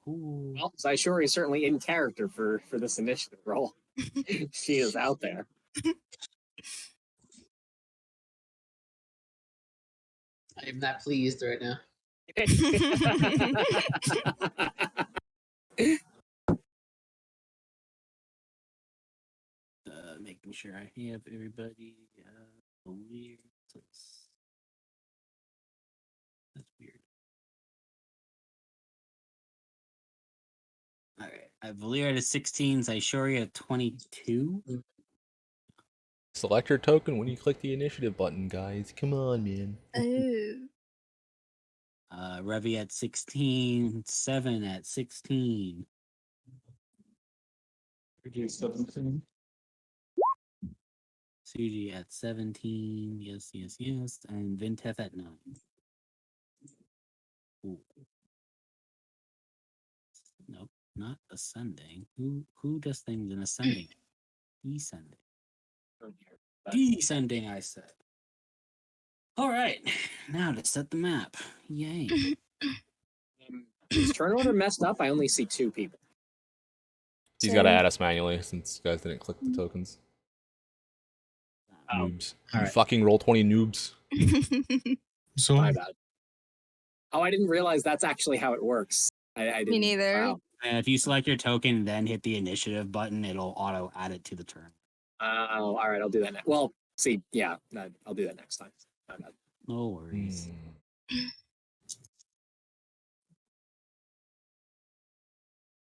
Cool. Well, Zaishori is certainly in character for this initiative roll. She is out there. I am not pleased right now. Making sure I have everybody. Weird. That's weird. All right. I have Valyria at 16, Zaishori at 22. Select your token when you click the initiative button, guys. Come on, man. Oh. Revi at 16, 7 at 16. 17. Suji at 17. Yes. And Vintef at 9. Ooh. Nope, not ascending. Who does things in ascending? Descending. Descending, I said. All right, now to set the map. Yay. Is turn order messed up? I only see 2 people. He's got to add us manually since you guys didn't click the tokens. Noobs. You Alright. fucking roll 20 noobs. So My bad. Oh, I didn't realize that's actually how it works. I didn't. Me neither. Wow. And if you select your token, then hit the initiative button, it'll auto add it to the turn. Oh, all right. I'll do that next. Well, see, yeah, I'll do that next time. My bad. No worries.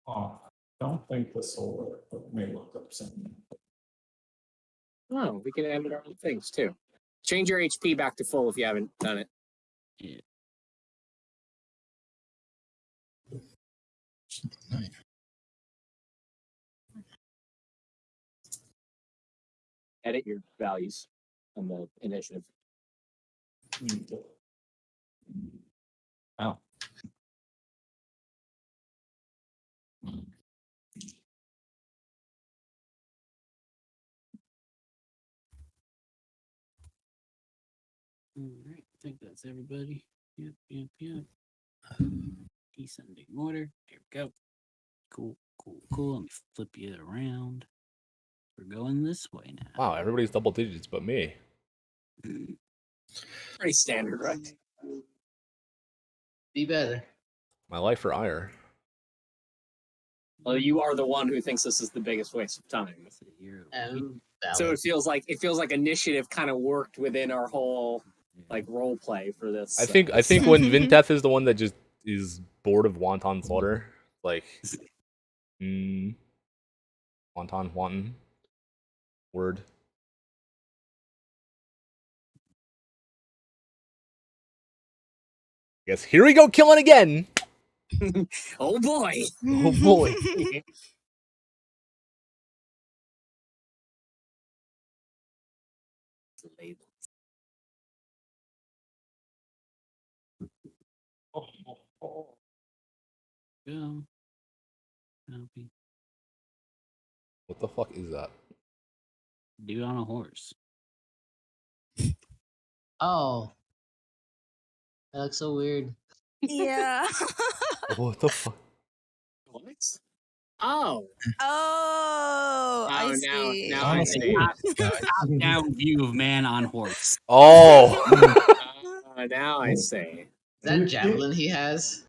Oh, I don't think this will work, but may look up something. Oh, we can edit our own things too. Change your HP back to full if you haven't done it. Yeah. Edit your values on the initiative. Oh. All right, I think that's everybody. Yep. Descending order. Here we go. Cool. Let me flip you around. We're going this way now. Wow, everybody's double digits but me. Pretty standard, right? Be better. My life for ire. Well, you are the one who thinks this is the biggest waste of time. So it feels like initiative kind of worked within our whole like role play for this. I think when Vintef is the one that just is bored of wonton slaughter, like wonton word. Yes, here we go, killing again. Oh boy! Oh boy! Go. Copy. What the fuck is that? Dude on a horse. Oh. That looks so weird. Yeah. What the fuck? What? Oh. Oh, I see. Now I see. Top-down view of man on horse. Oh. Now I see. Is that javelin he has?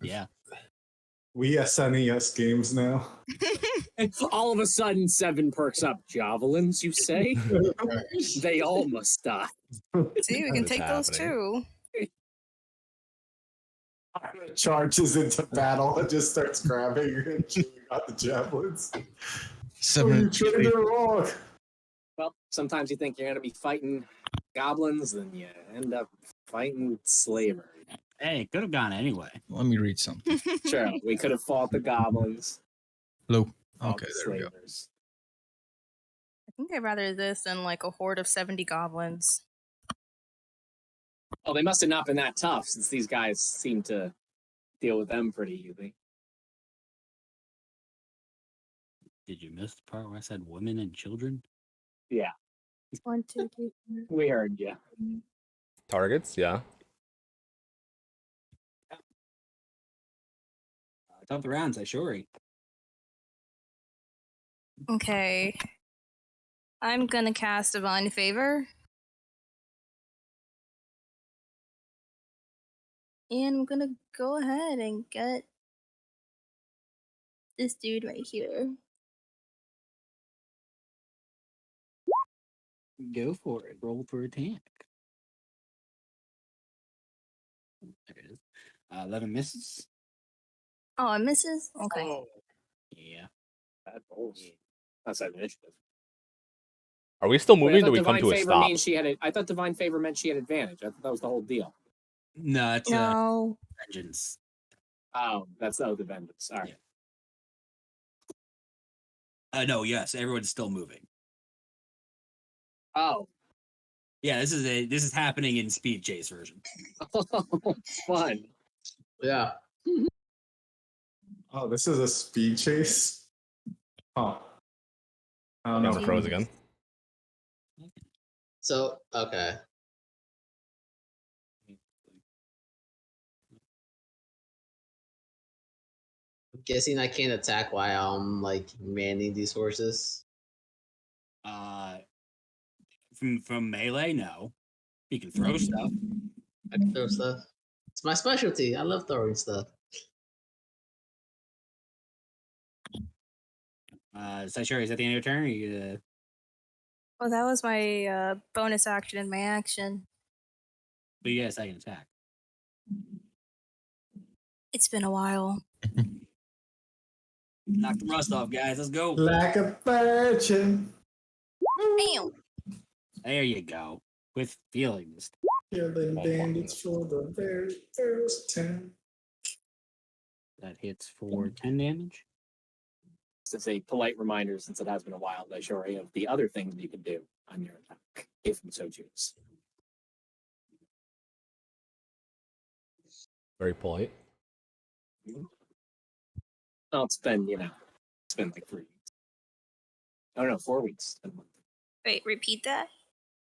Yeah. We SNES games now. All of a sudden, 7 perks up. Javelins, you say? They all must die. See, we can take those too. Charges into battle and just starts grabbing and chewing out the javelins. Seven. You trained it wrong. Well, sometimes you think you're going to be fighting goblins, then you end up fighting slavers. Hey, it could have gone anyway. Let me read something. Sure, we could have fought the goblins. Hello. fought Okay, the there we go. slavers. I think I'd rather this than like a horde of 70 goblins. Oh, they must have not been that tough, since these guys seem to deal with them pretty easily. Did you miss the part where I said women and children? Yeah, 1, 2, 3, 4. we heard you. Targets, yeah. Top the rounds, I sure. Okay. I'm gonna cast Divine Favor. And I'm gonna go ahead and get this dude right here. Go for it. Roll for attack. There it is. 11 misses. Oh, it misses? Okay. Oh, Yeah. bad rolls. That's that initiative. Are we still Wait, I moving? thought Do we come divine to a favor stop? means she had I thought divine favor meant she had advantage. I thought that was the whole deal. No, it's No. vengeance. Oh, that's the vengeance. All right. No, yes, everyone's still moving. Oh, Yeah, this is happening in speed chase version. fun. Yeah. Oh, this is a speed chase? Oh. I don't Again, know. the pros again. So, okay. I'm guessing I can't attack while I'm like manning these horses. From melee, no. You can throw stuff. I can throw stuff. It's my specialty. I love throwing stuff. Saishari, is that the end of your turn? Or you, Well, that was my bonus action in my action. but you got a second attack. It's been a while. Knock the rust off, guys. Let's go. Like a virgin. Damn. There you go. With feelings. Killing bandits for the very first time. That hits for 10 damage. It's a polite reminder, since it has been a while, Daishori, of the other things you can do on your attack, if you so choose. Very polite. Well, it's been like 3 weeks. I don't know, 4 weeks. Wait, repeat that?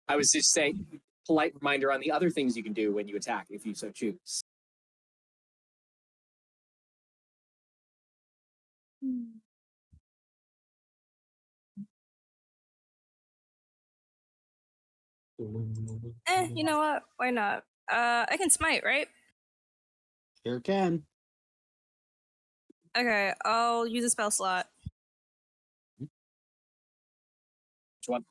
I was just saying, polite reminder on the other things you can do when you attack, if you so choose. You know what? Why not? I can smite, right? Sure can. Okay, I'll use a spell slot. Which one?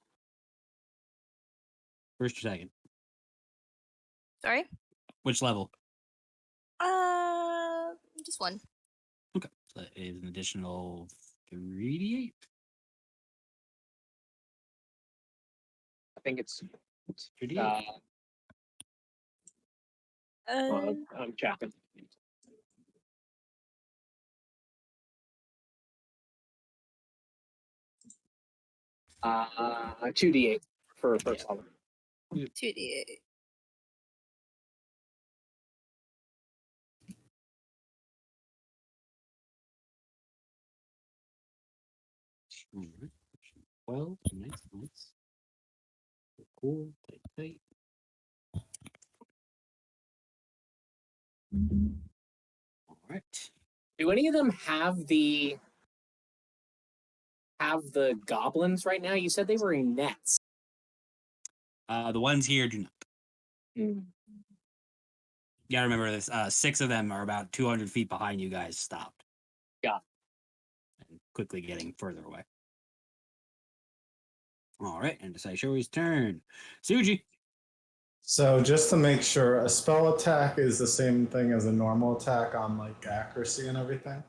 First or second? Sorry? Which level? Just one. Okay. So that is an additional 3d8. I think it's 3d8. I'm checking. 2d8 for first level. 2d8. All right. 12. Nice. Cool. Tight. All right. Do any of them have the goblins right now? You said they were in nets. The ones here do not. You gotta remember this. 6 of them are about 200 feet behind you guys. Stopped. Yeah. And quickly getting further away. All right, and it's Aishori's turn. Suji. So just to make sure, a spell attack is the same thing as a normal attack on like accuracy and everything.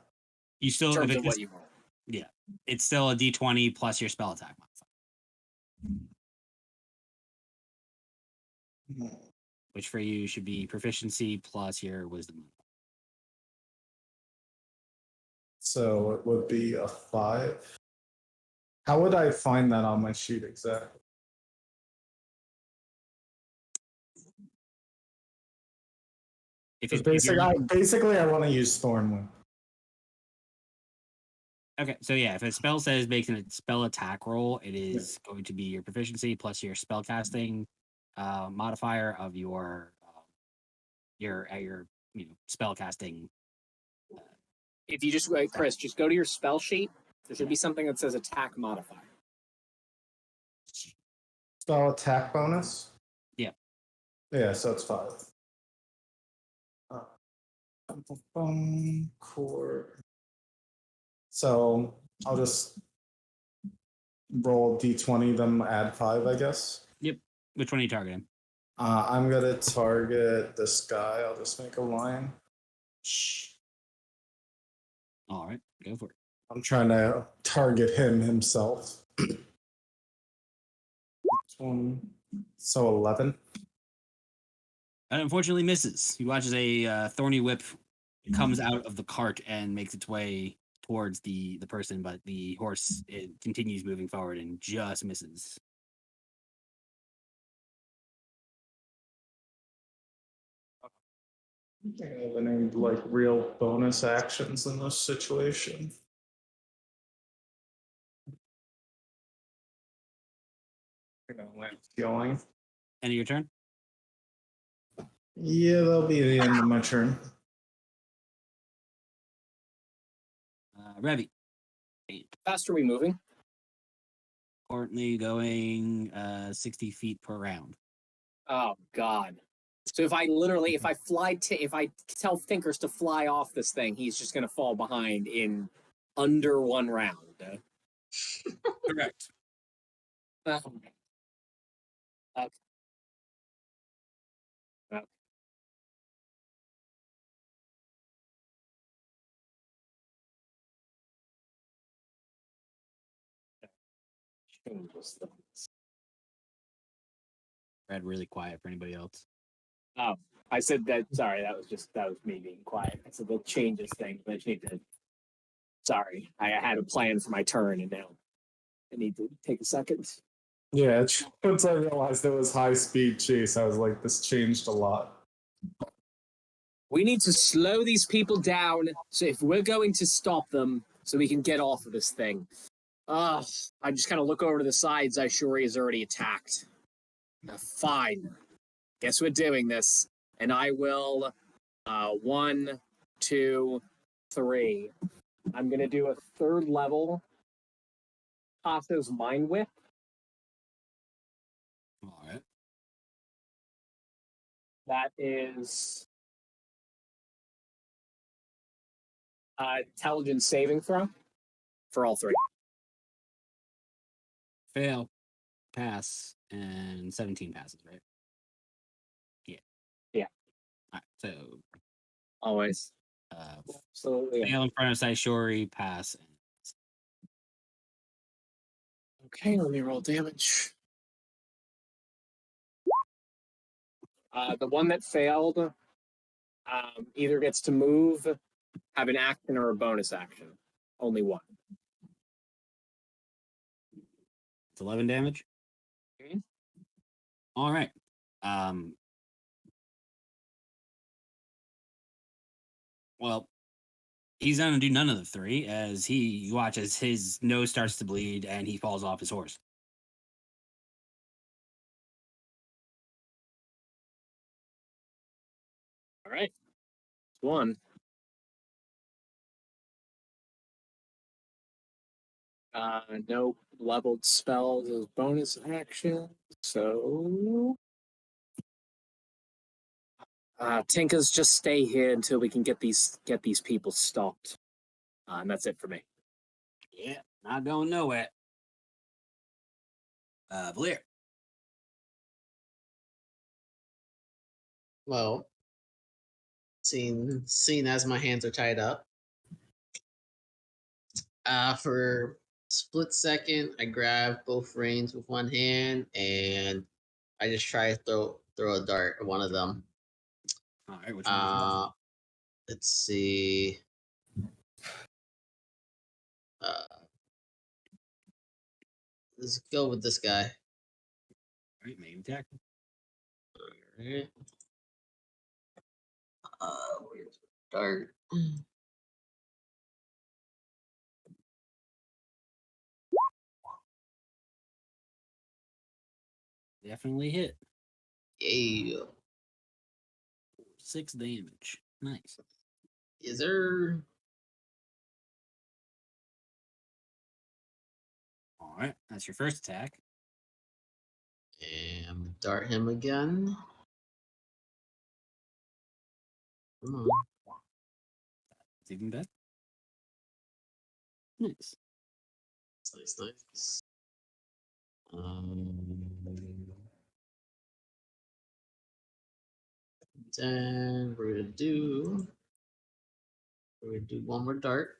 You still In if terms it's of what you roll. yeah, it's still a D20 plus your spell attack modifier, which for you should be proficiency plus your wisdom. So it would be a 5. How would I find that on my sheet exactly? If Basically, I want to use Thornwind. Okay, so yeah, if a spell says makes a spell attack roll, it is going to be your proficiency plus your spell casting modifier of your spell casting. If you just wait, Chris, just go to your spell sheet. There should be something that says attack modifier. Spell attack bonus? Yeah. Yeah, so it's 5. Core. So I'll just roll D20, then add 5, I guess. Yep. Which one are you targeting? I'm gonna target this guy. I'll just make a line. All right, go for it. I'm trying to target him himself. So 11. That unfortunately misses. He watches a thorny whip comes out of the cart and makes its way towards the person, but the horse continues moving forward and just misses. I have any like real bonus actions in this situation. Going. End of your turn? Yeah, that'll be the end of my turn. Revy. Fast are we moving? Currently going 60 feet per round. Oh God! So if I tell Thinkers to fly off this thing, he's just gonna fall behind in under 1 round. Correct. Okay. Read really quiet for anybody else. Oh, I said that. Sorry, that was me being quiet. I said the changes thing, but I need to. Sorry, I had a plan for my turn, and now I need to take a second. Yeah, once I realized it was high speed chase, I was like, this changed a lot. We need to slow these people down, so if we're going to stop them, so we can get off of this thing. I just kind of look over to the side. Zaishuri is already attacked. Fine. Guess we're doing this. And I will 1, 2, 3. I'm gonna do a 3rd level Tasso's Mind Whip. All right. That is intelligence saving throw for all 3. Fail, pass, and 17 passes, right? Yeah. Yeah. All right, so Always. Absolutely. Fail in front of Saishori, pass. Okay, let me roll damage. The one that failed either gets to move, have an action, or a bonus action. Only one. It's 11 damage. Mm-hmm. All right. Well, he's gonna do none of the 3 as he watches his nose starts to bleed and he falls off his horse. All right. one. No leveled spells as bonus action, so Tinka's just stay here until we can get these people stopped. And that's it for me. Yeah, not going nowhere. Blair. Well, seeing as my hands are tied up, for split second, I grab both reins with one hand and I just try to throw a dart at one of them. All right, which one? Let's see. Let's go with this guy. All right, main attack. Alright. Where's the dart? Definitely hit. Yeah. 6 damage. Nice. Is there? All right, that's your first attack. And dart him again. Come on. It's even better. Nice. Nice. Then we're gonna do one more dart.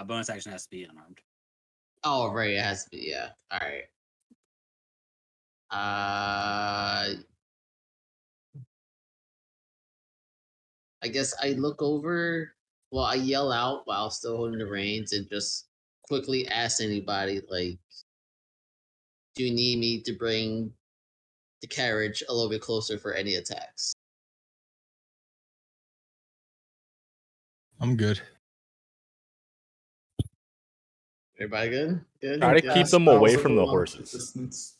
Bonus action has to be unarmed. Oh, right, it has to be, yeah. All right. I guess I look over. Well, I yell out while still holding the reins and just quickly ask anybody, like, do you need me to bring the carriage a little bit closer for any attacks? I'm good. Everybody good? Good. Try to Good. keep them away from the horses. Distance.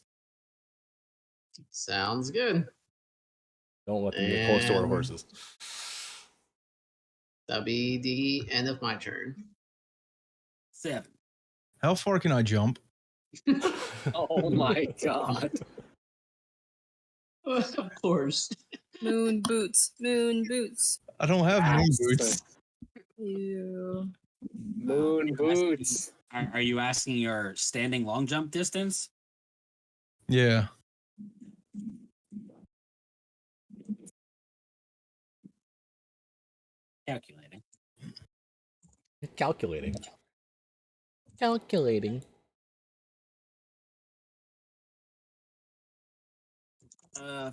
Sounds good. Don't let them get close to our horses. That'll be the end of my turn. 7. How far can I jump? Oh my god. Of course. Moon boots. Moon boots. I don't have moon boots. Ew. Moon boots. Are you asking your standing long jump distance? Yeah. Calculating. Calculating.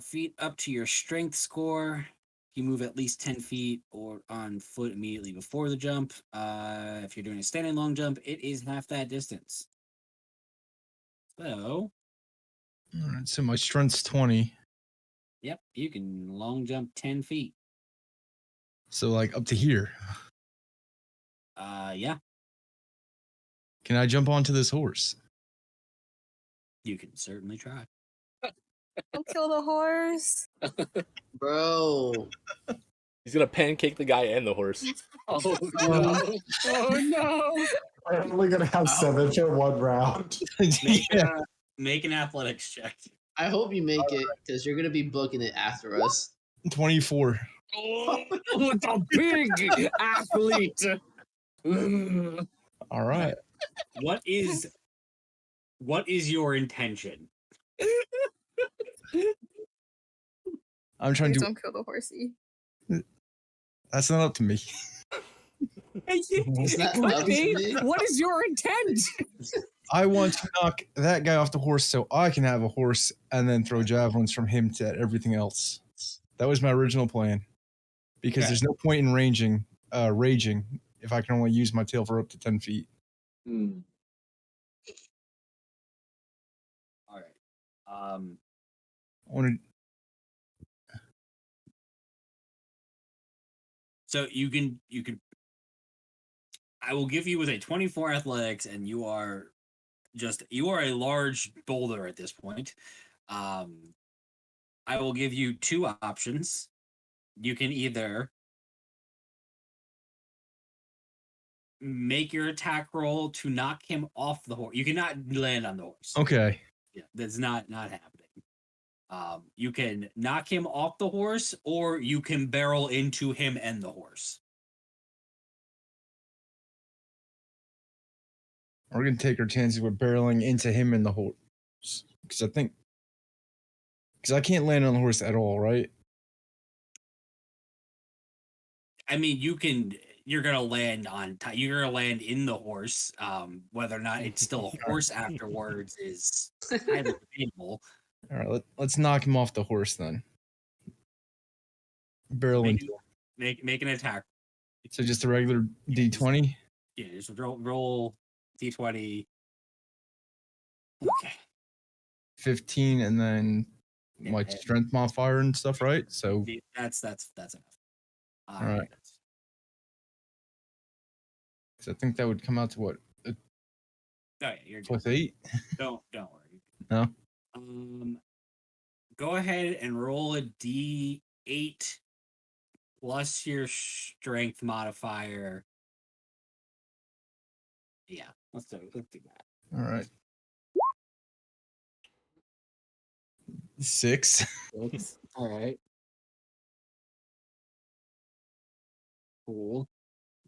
Feet up to your strength score. You move at least 10 feet or on foot immediately before the jump. If you're doing a standing long jump, it is half that distance. So, All right, so my strength's 20. yep, you can long jump 10 feet. So like up to here. Yeah, Can I jump onto this horse? you can certainly try. Don't kill the horse. Bro. He's gonna pancake the guy and the horse. Oh no. Oh no. I'm only gonna have 7 for 1 round. Make an athletics check. I hope you make it because you're gonna be booking it after us. 24. Oh, the big athlete. All right. What is your intention? I'm trying Please to. don't kill the horsey. That's not up to me. What is your intent? I want to knock that guy off the horse so I can have a horse and then throw javelins from him to everything else. That was my original plan. Because there's no point in raging if I can only use my tail for up to 10 feet. All right. I want So you can. I will give you with a 24 athletics, and you are a large boulder at this point. I will give you 2 options. you can either make your attack roll to knock him off the horse. You cannot land on the horse. Okay. Yeah, that's not happening. You can knock him off the horse, or you can barrel into him and the horse. We're gonna take our chances with barreling into him and the horse, because I can't land on the horse at all, right? I mean, you're gonna land you're gonna land in the horse. Whether or not it's still a horse afterwards is highly debatable. All right, let's knock him off the horse then. Barrel Make, into him. make an attack. So just a regular D20. Yeah, just roll d20. Okay. 15, and then my Yeah. strength modifier and stuff, right? So That's enough. All right. So I think that would come out to what? Oh yeah, you're good. Plus 8? Don't worry. No. Go ahead and roll a d8 plus your strength modifier. Yeah, let's do that. All right. 6. All right. Cool.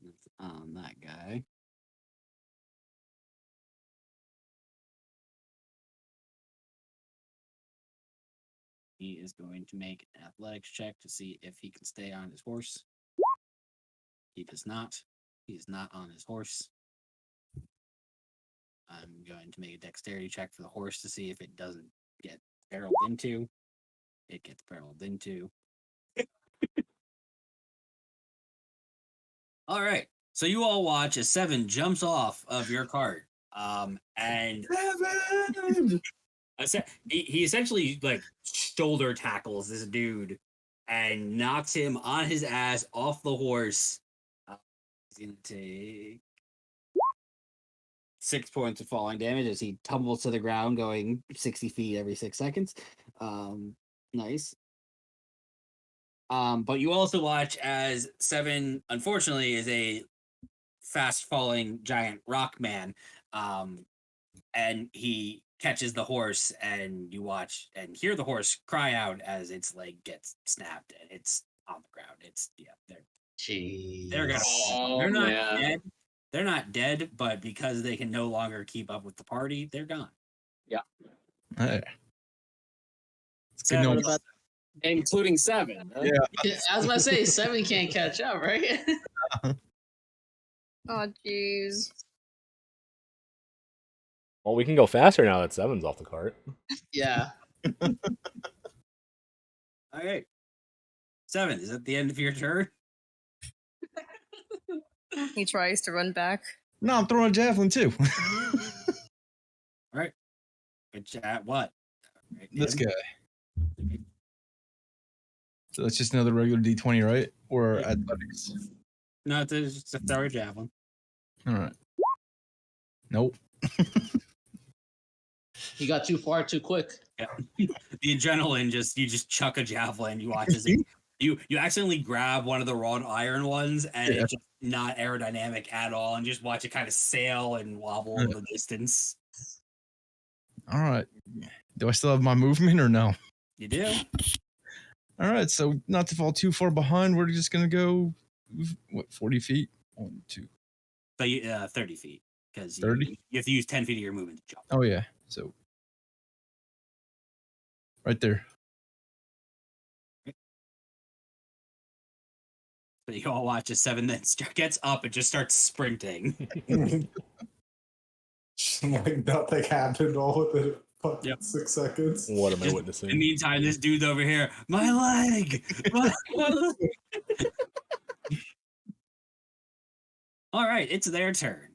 That's on that guy. He is going to make an athletics check to see if he can stay on his horse. He does not. He is not on his horse. I'm going to make a dexterity check for the horse to see if it doesn't get barreled into. It gets barreled into. All right. So you all watch as Seven jumps off of your cart. And he essentially like shoulder tackles this dude and knocks him on his ass off the horse. He's gonna take 6 points of falling damage as he tumbles to the ground, going 60 feet every 6 seconds. Nice. But you also watch as Seven, unfortunately, is a fast falling giant rock man. And he catches the horse, and you watch and hear the horse cry out as its leg gets snapped and it's on the ground. They're gonna fall. They're not dead. They're not dead, but because they can no longer keep up with the party, they're gone. Hey. It's good What knowing. about including Seven? Huh? Yeah. I was about to say 7 can't catch up, right? Oh, jeez. Well, we can go faster now that 7's off the cart. Yeah. All right. 7, is that the end of your turn? He tries to run back. No, I'm throwing a javelin too. All right. Good chat. What? Right, This him? guy. So that's just another regular D20, right? Or athletics. No, it's just a throw a javelin. All right. Nope. He got too far too quick. Yeah. The adrenaline you just chuck a javelin. You watch as you accidentally grab one of the wrought iron ones, and it's just not aerodynamic at all, and just watch it kind of sail and wobble in the distance. All right. Do I still have my movement or no? You do. All right. So not to fall too far behind, we're just gonna go 40 feet? 1, 2. So you 30 feet because 30? You have to use 10 feet of your movement to jump. Oh yeah. So right there. So you all watch as 7 then gets up and just starts sprinting. Like nothing happened all within fucking 6 seconds. What am I In the witnessing? meantime, this dude's over here. My leg. My leg. All right, it's their turn.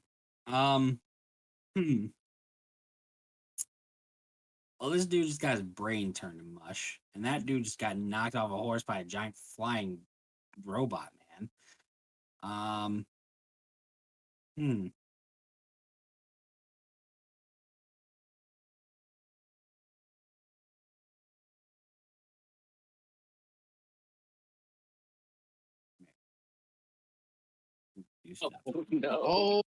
Well, this dude just got his brain turned to mush, and that dude just got knocked off a horse by a giant flying robot man. You step. Oh,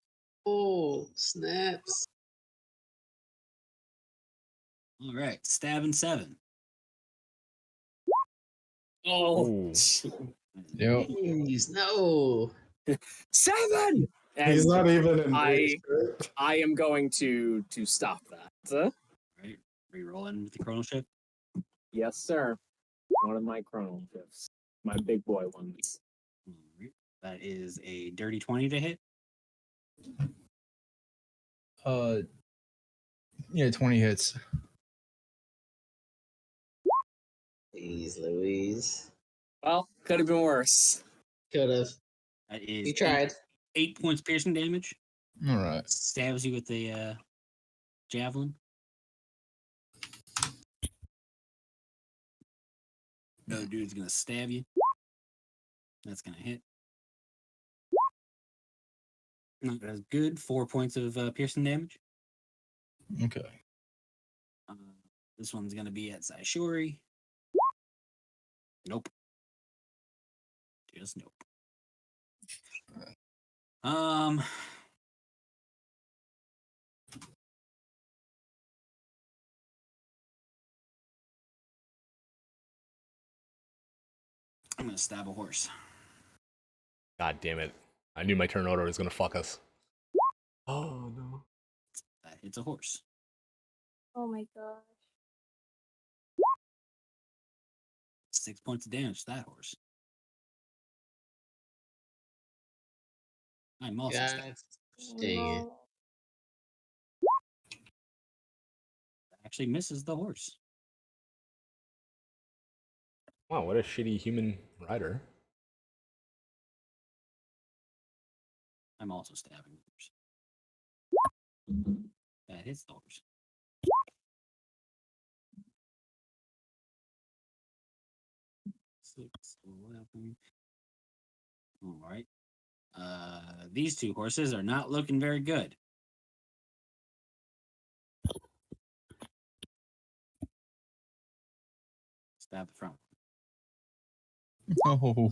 no. Snaps. All right, stabbing 7. Oh, Ooh. Yep. Jeez, no. 7. He's And not even in I- rage, right? I am going to stop that. Right, re-rolling with the chrono shift. Yes, sir. One of my chrono shifts, my big boy ones. All right. That is a dirty 20 to hit. Yeah, 20 hits. Jeez, Louise. Well, could have been worse. Could have. That is You tried. 8 points piercing damage. All right. Stabs you with the javelin. No dude's gonna stab you. That's gonna hit. Not as good. 4 points of piercing damage. Okay. This one's gonna be at Saishori. Nope. Just nope. I'm gonna stab a horse. God damn it. I knew my turn order was gonna fuck us. Oh no. That hits a horse. Oh my gosh. 6 points of damage to that horse. I'm also God stabbed. dang it. No. Actually misses the horse. Wow, what a shitty human rider. I'm also stabbing the horse. That hits the horse. Six, 11. All right. These two horses are not looking very good. Stab the front. Oh.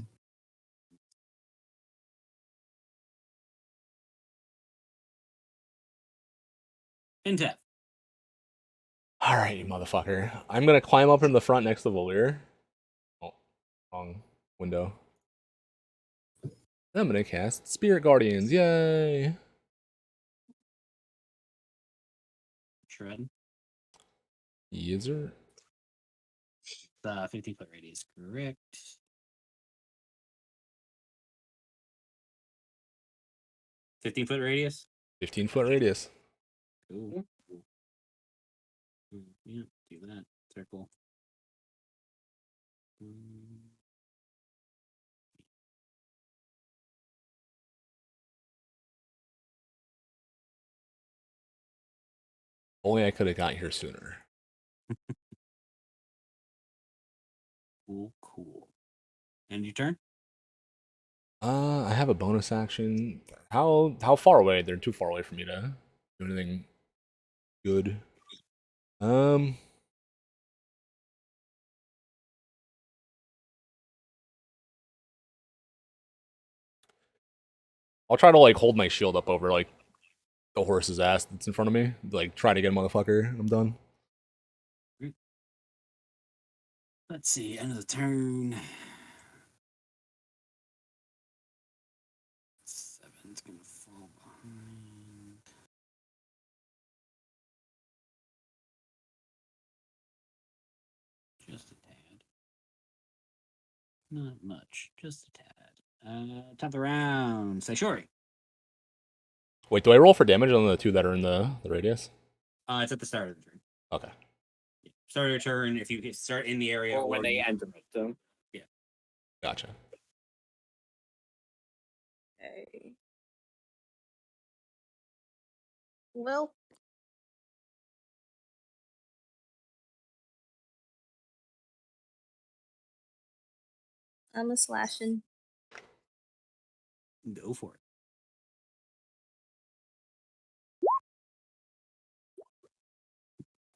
Intep. Alright, you motherfucker. I'm gonna climb up in the front next to Valir. Oh, wrong window. I'm gonna cast Spirit Guardians. Yay! Shred. User. 15-foot radius, correct. $15-foot radius? 15-foot radius. Cool. Yeah, do that. Circle. Only I could have got here sooner. Cool. And your turn? I have a bonus action. How far away? They're too far away for me to do anything good. I'll try to like hold my shield up over like the horse's ass that's in front of me. Like try to get a motherfucker. I'm done. Let's see, end of the turn. 7's gonna fall behind. Just a tad. Not much, just a tad. Top of the round. Saishori. Wait, do I roll for damage on the two that are in the radius? It's at the start of the turn. Okay. Start of your turn if you start in the area Or when they you- enter it. So. Gotcha. Okay. Well. I'm a slashing. Go for it.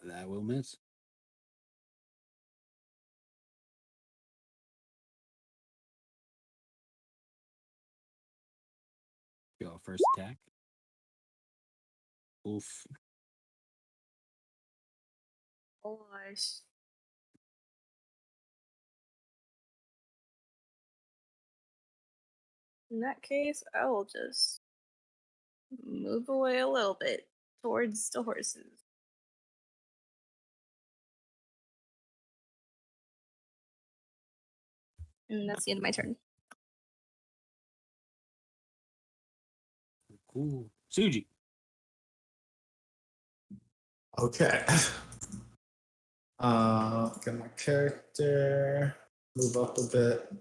That will miss. Go first attack. Oof. Oh gosh. In that case, I will just move away a little bit towards the horses. And that's the end of my turn. Cool. Suji. Okay. Get my character, move up a bit.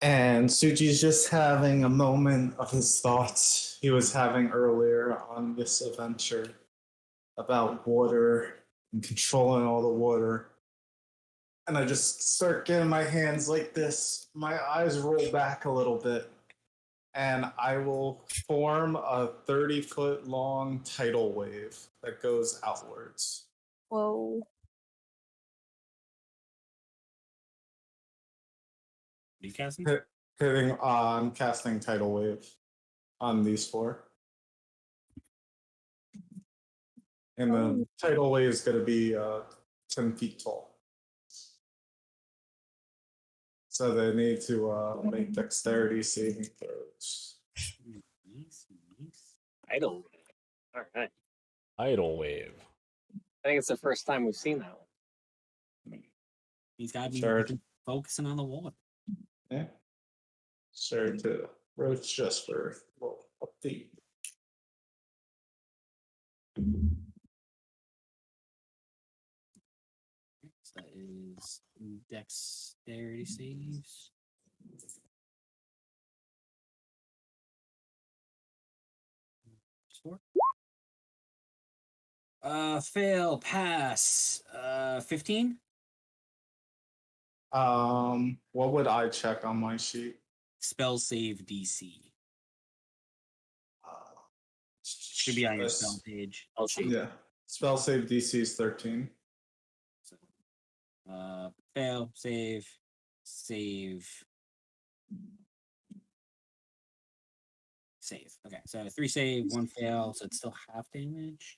And Suji's just having a moment of his thoughts he was having earlier on this adventure about water and controlling all the water. And I just start getting my hands like this. My eyes roll back a little bit. And I will form a 30-foot long tidal wave that goes outwards. Whoa. You casting? I'm casting tidal wave on these four. And the tidal wave is going to be 10 feet tall. So they need to make dexterity saving throws. Nice. Idle. All right. Tidal wave. I think it's the first time we've seen that one. He's got to be Sure. focusing on the water. Yeah. Sure to Roach just for a little update. So that is dexterity saves. Four. Fail, pass. 15. What would I check on my sheet? Spell save DC. Should be on your spell page. I'll shoot. Yeah. Spell save DC is 13. So, fail, save. Okay, so 3 save, 1 fail, so it's still half damage.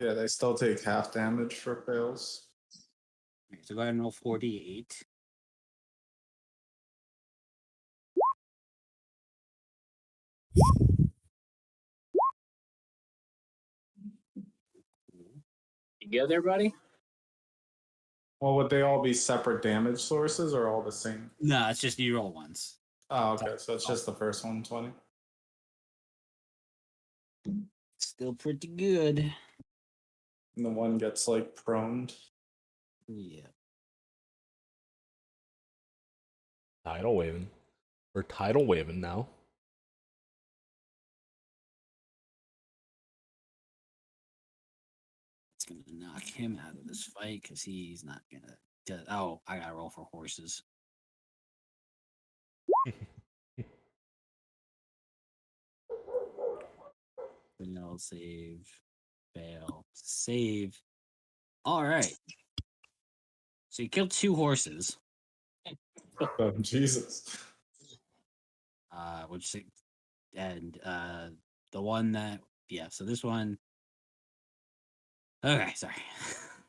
Yeah, they still take half damage for fails. Okay, so go ahead and roll 4d8. You good there, buddy? Well, would they all be separate damage sources or all the same? No, it's just you roll once. Oh, okay. So it's just the first one, 20. Still pretty good. And the one gets like proned. Yeah. Tidal waving. We're tidal waving now. It's gonna knock him out of this fight because he's not gonna. Oh, I gotta roll for horses. Fail, save, fail, save. All right. So you killed 2 horses. Oh, Jesus. The one that so this one. Okay, sorry.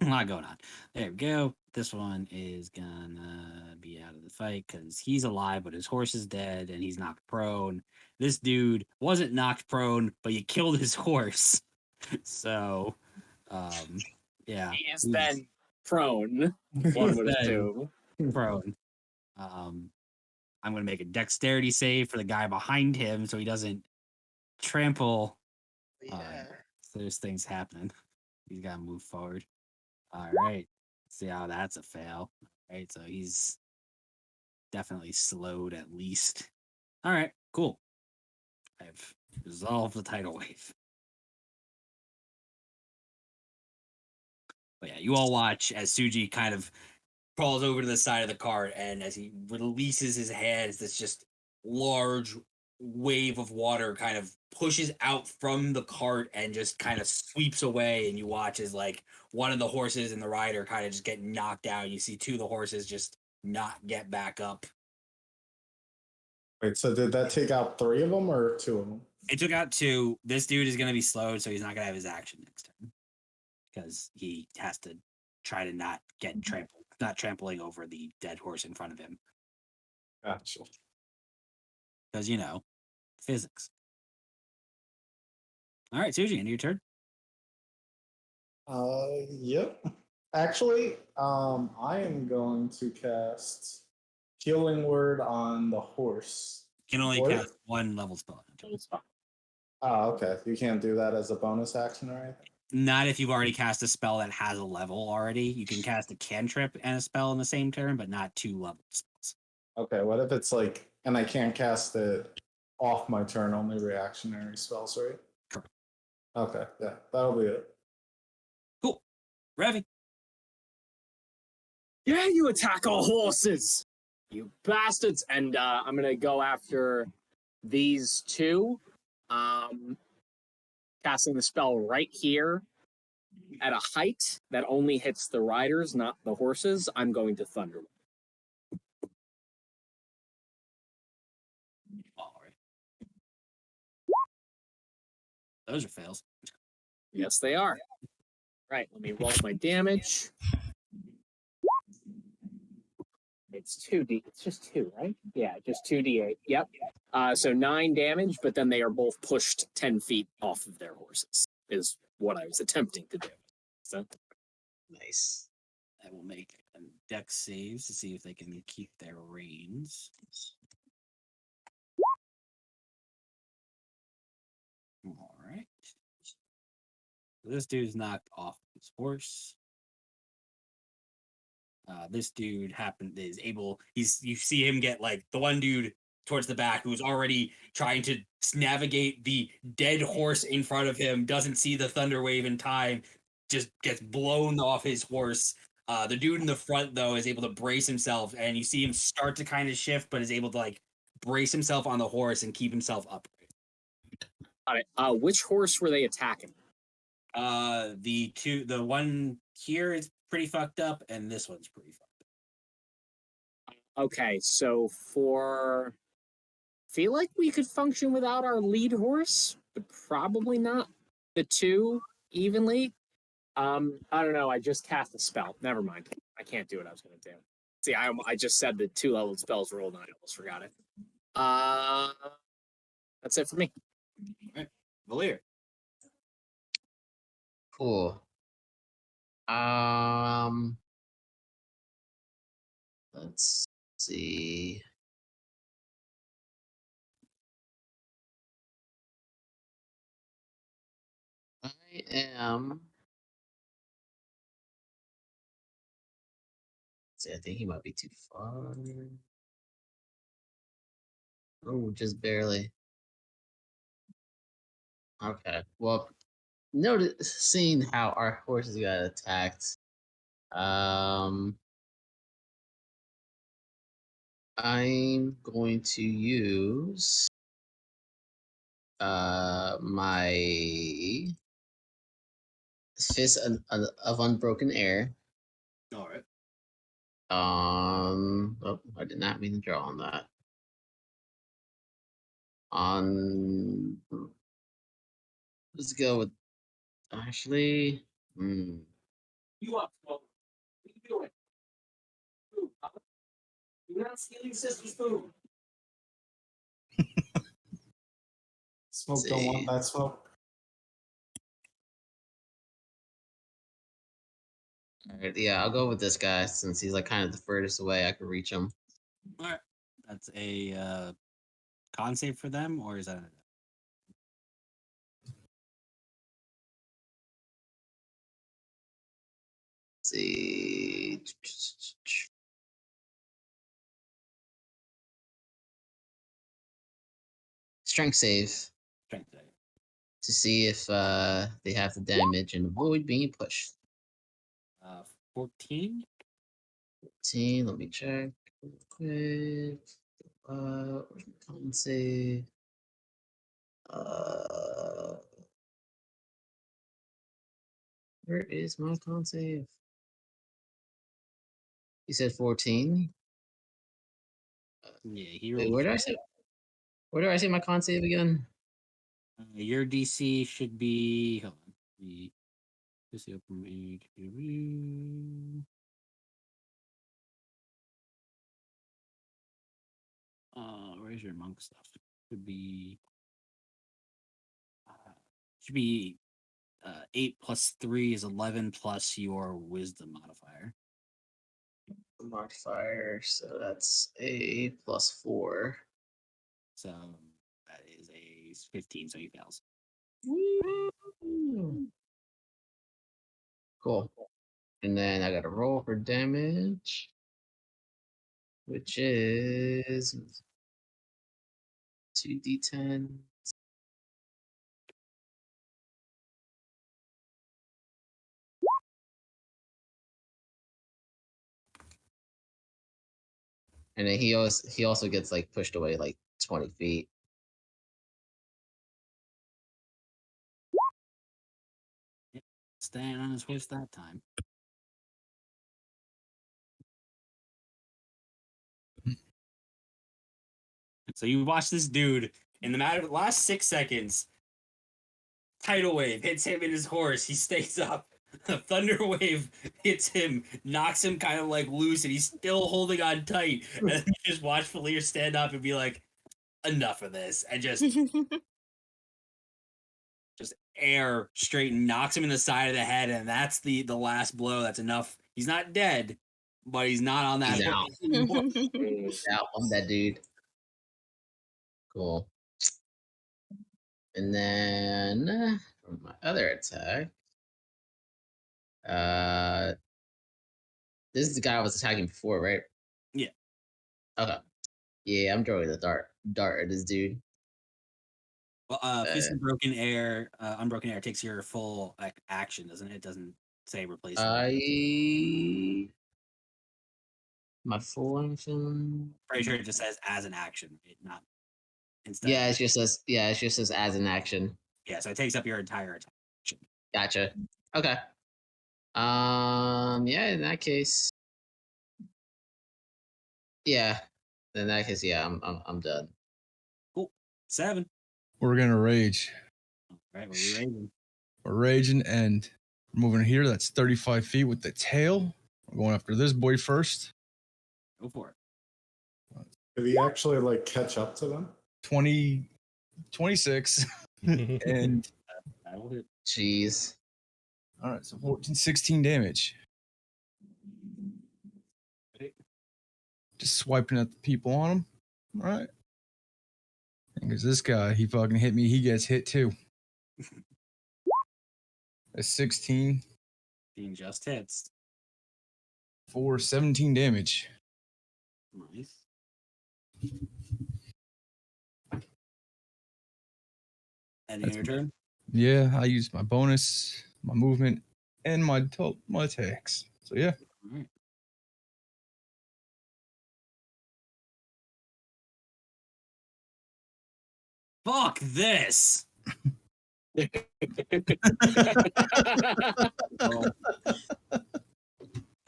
A lot going on. There we go. This one is gonna be out of the fight because he's alive, but his horse is dead and he's knocked prone. This dude wasn't knocked prone, but you killed his horse. So, yeah. He is then prone. One would assume. Prone. I'm gonna make a dexterity save for the guy behind him so he doesn't trample. Yeah. So there's things happening. He's gotta move forward. All right. See how that's a fail. All right, so he's definitely slowed at least. All right, cool. I've resolved the tidal wave. But yeah, you all watch as Suji kind of crawls over to the side of the cart, and as he releases his hands, this just large wave of water kind of pushes out from the cart and just kind of sweeps away. And you watch as like one of the horses and the rider kind of just get knocked out. You see 2 of the horses just not get back up. Wait, so did that take out 3 of them or 2 of them? It took out 2. This dude is going to be slowed, so he's not going to have his action next turn because he has to try to not get not trampling over the dead horse in front of him. Gotcha. Because physics. All right, Suji, end of your turn. Yep. Actually, I am going to cast Healing Word on the horse. You can only What? cast 1 level spell. Oh, okay. You can't do that as a bonus action or anything? Not if you've already cast a spell that has a level already. You can cast a cantrip and a spell in the same turn, but not 2 level spells. Okay, what if it's like, and I can't cast it off my turn, only reactionary spells, right? Correct. Okay, yeah, that'll be it. Cool. Revi. Yeah, you attack our horses, you bastards! And I'm gonna go after these 2. Casting the spell right here at a height that only hits the riders, not the horses. I'm going to Thunder. All right. Those are fails. Yes, they are. Right, let me roll my damage. It's 2D. It's just 2, right? Yeah, just 2d8. Yep. So 9 damage, but then they are both pushed 10 feet off of their horses, is what I was attempting to do. So Nice. I will make a dex saves to see if they can keep their reins. All right. This dude's knocked off his horse. This dude you see him get like the one dude towards the back who's already trying to navigate the dead horse in front of him, doesn't see the thunder wave in time, just gets blown off his horse. The dude in the front, though, is able to brace himself, and you see him start to kind of shift, but is able to brace himself on the horse and keep himself upright. all right, which horse were they attacking? The one here is pretty fucked up, and this one's pretty fucked up. Okay, so feel like we could function without our lead horse, but probably not the 2 evenly. I don't know. I just cast a spell. Never mind. I can't do what I was going to do. See, I just said the 2 level spells rolled, and I almost forgot it. That's it for me. All right, Valir. Cool. Let's see. I am. See, I think he might be too far. Oh, just barely. Okay. Well, seeing how our horses got attacked, I'm going to use my Fist of Unbroken Air. All right. Oh, I did not mean to draw on that. Let's go with actually. You up, Smoke? What are you doing? Food, huh? You're not stealing sister's food. Smoke don't want that smoke. Alright, yeah, I'll go with this guy since he's kind of the furthest away I could reach him. All right. That's a con save for them, or is that? Let's see. Strength save. Strength save. To see if they have the damage and avoid being pushed. 14. 14. Let me check real quick. Where's my con save? Where is my con save? You said 14. Yeah, he Wait, rolled. where did I say? Where do I see my con save again? Your DC should be. Hold on. Just open page. Where's your monk stuff? Should be. Should be 8 plus 3 is 11 plus your wisdom modifier. Modifier, so that's a +4. So that is a 15, so he fails. Cool. And then I got to roll for damage, which is 2d10. And then he also gets like pushed away like 20 feet. Staying on his horse that time. So you watch this dude in the matter of the last 6 seconds. Tidal wave hits him and his horse. He stays up. A thunder wave hits him, knocks him kind of like loose, and he's still holding on tight. And then you just watch Falir stand up and be like, "Enough of this," and just air straight and knocks him in the side of the head, and that's the last blow. That's enough. He's not dead, but he's not on that. He's out. He's out on that dude. Cool. And then for my other attack, this is the guy I was attacking before, right? Yeah. Okay. Yeah, I'm throwing the dart at this dude. Well, Fist of Broken Air, Unbroken Air takes your full action, doesn't it? It doesn't say replace. My full action. Pretty sure it just says as an action, not instead. Yeah, it just says as an action. Yeah, so it takes up your entire attack. Gotcha. Okay. Yeah, in that case. Yeah. In that case, yeah, I'm done. Cool. 7. We're gonna rage. All right, what are we raging? We're raging, and we're moving here. That's 35 feet with the tail. We're going after this boy first. Go for it. Did he actually like catch up to them? 26. And That'll hit. Jeez. all right, so 14, 16 damage. Just swiping at the people on him. All right. Because this guy, he fucking hit me. He gets hit too. A 16 Being just hits. for 17 damage. Nice. And That's your turn? Yeah, I used my bonus, my movement, and my attacks. So yeah. All right. Fuck this. They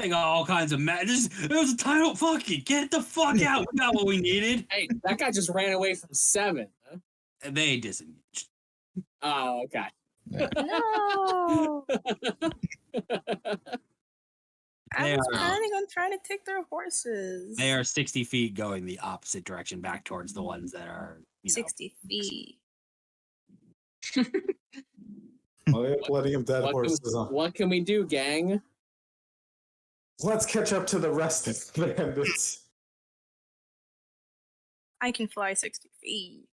got all kinds of madness. It was a title. Fuck it. Get the fuck out. We got what we needed. Hey, that guy just ran away from 7. Huh? And they disengaged. Oh, okay. No. I They was are- planning on trying to take their horses. They are 60 feet going the opposite direction, back towards the ones that are, 60 feet. Well, they have plenty of dead horses on. What can we do, gang? Let's catch up to the rest of the bandits. I can fly 60 feet.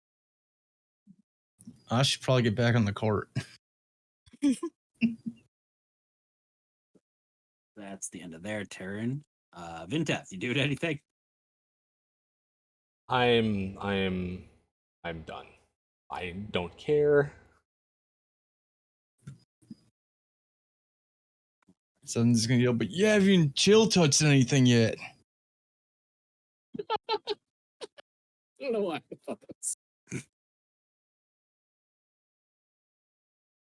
I should probably get back on the cart. That's the end of their turn. Vinteth, you doing anything? I'm done. I don't care. Someone's gonna yell, but you haven't even chill touched anything yet. I don't know why I thought that was...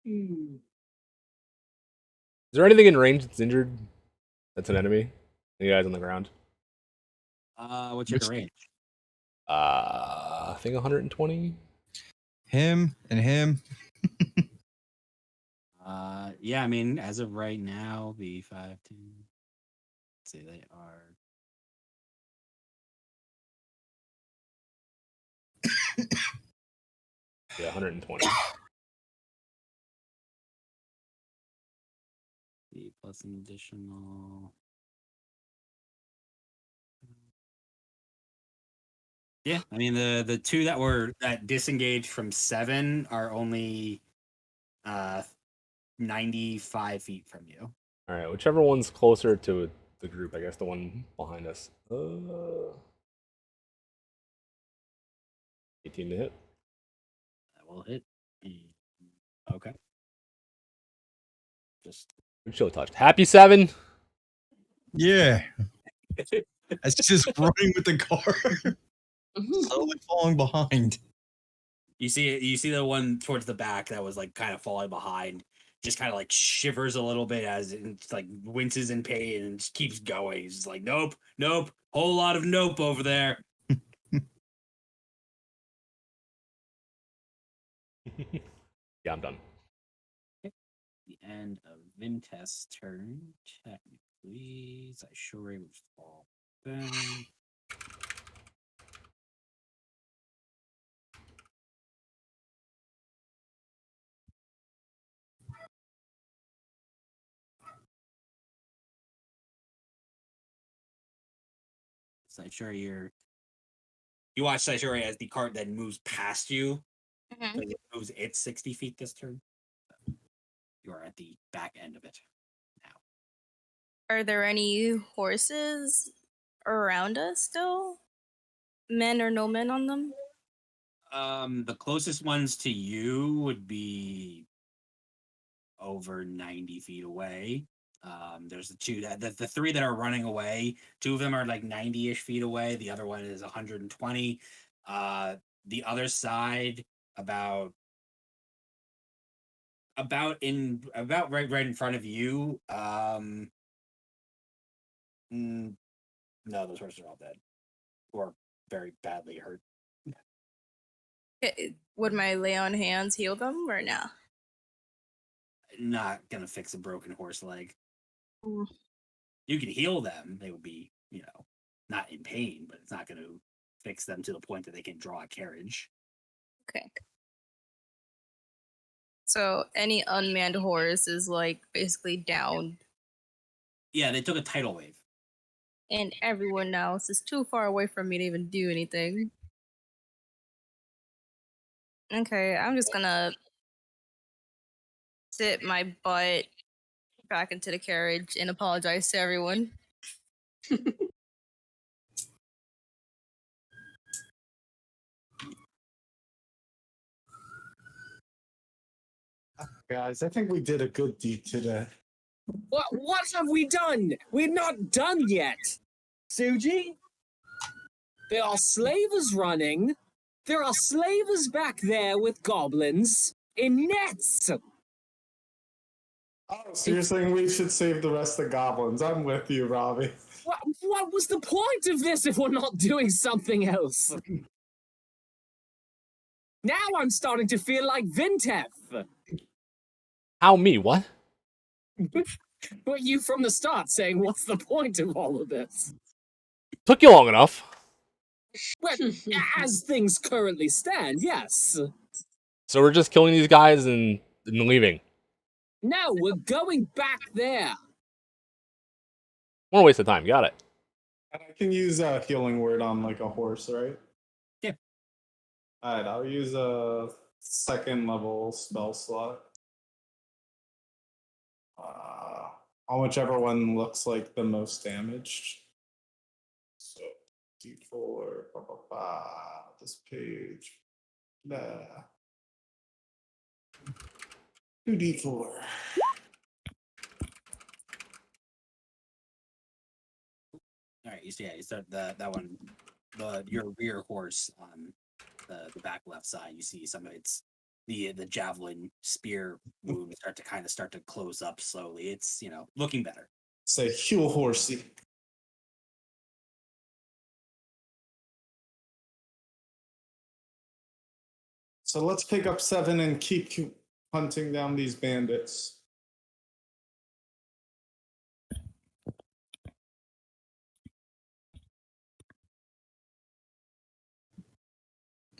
Is there anything in range that's injured? That's an enemy? Any guys on the ground? What's your range? I think 120. Him and him. Yeah, I mean, as of right now, the 5, 10. Let's see, they are. Yeah, 120. The plus an additional. Yeah, I mean the two that disengaged from 7 are only 95 feet from you. All right, whichever one's closer to the group, I guess the one behind us. 18 to hit. That will hit. Okay. Just Chill touched. Happy 7. Yeah. It's just running with the car. Slowly falling behind. you see the one towards the back that was like kind of falling behind, just kind of like shivers a little bit as it's like winces in pain and just keeps going. He's just like, nope, whole lot of nope over there. Yeah, I'm done. The end of Vintest's turn. Technically, Saishori would fall back. Saishori, you watch Saishori as the cart then moves past you. Mhm. Like it moves its 60 feet this turn. You are at the back end of it now. Are there any horses around us still? Men or no men on them? The closest ones to you would be over 90 feet away. There's the two that the 3 that are running away. 2 of them are like 90-ish feet away. The other one is 120. The other side about right in front of you. No, those horses are all dead or very badly hurt. Would my lay on hands heal them or no? Not gonna fix a broken horse leg. Mm. You can heal them. They would be, not in pain, but it's not gonna fix them to the point that they can draw a carriage. Okay. So any unmanned horse is like basically down, Yeah, they took a tidal wave. and everyone else is too far away from me to even do anything. Okay, I'm just gonna sit my butt back into the carriage and apologize to everyone. Guys, I think we did a good deed today. What have we done? We're not done yet. Suji? There are slavers running. There are slavers back there with goblins in nets. Oh, so you're saying we should save the rest of the goblins? I'm with you, Robbie. What was the point of this if we're not doing something else? Now I'm starting to feel like Vintef. How me? What? But you from the start saying, what's the point of all of this? Took you long enough. Well, as things currently stand, yes. So we're just killing these guys and leaving. No, we're going back there. More waste of time. Got it. And I can use a healing word on like a horse, right? Yeah. Alright, I'll use a 2nd level spell slot. On whichever one looks like the most damaged. So D4, this page. 2D4. All right, you start that one, your rear horse on the back left side. You see some of its the javelin spear wounds start to close up slowly. It's looking better. Say heal horsey. So let's pick up 7 and keep hunting down these bandits.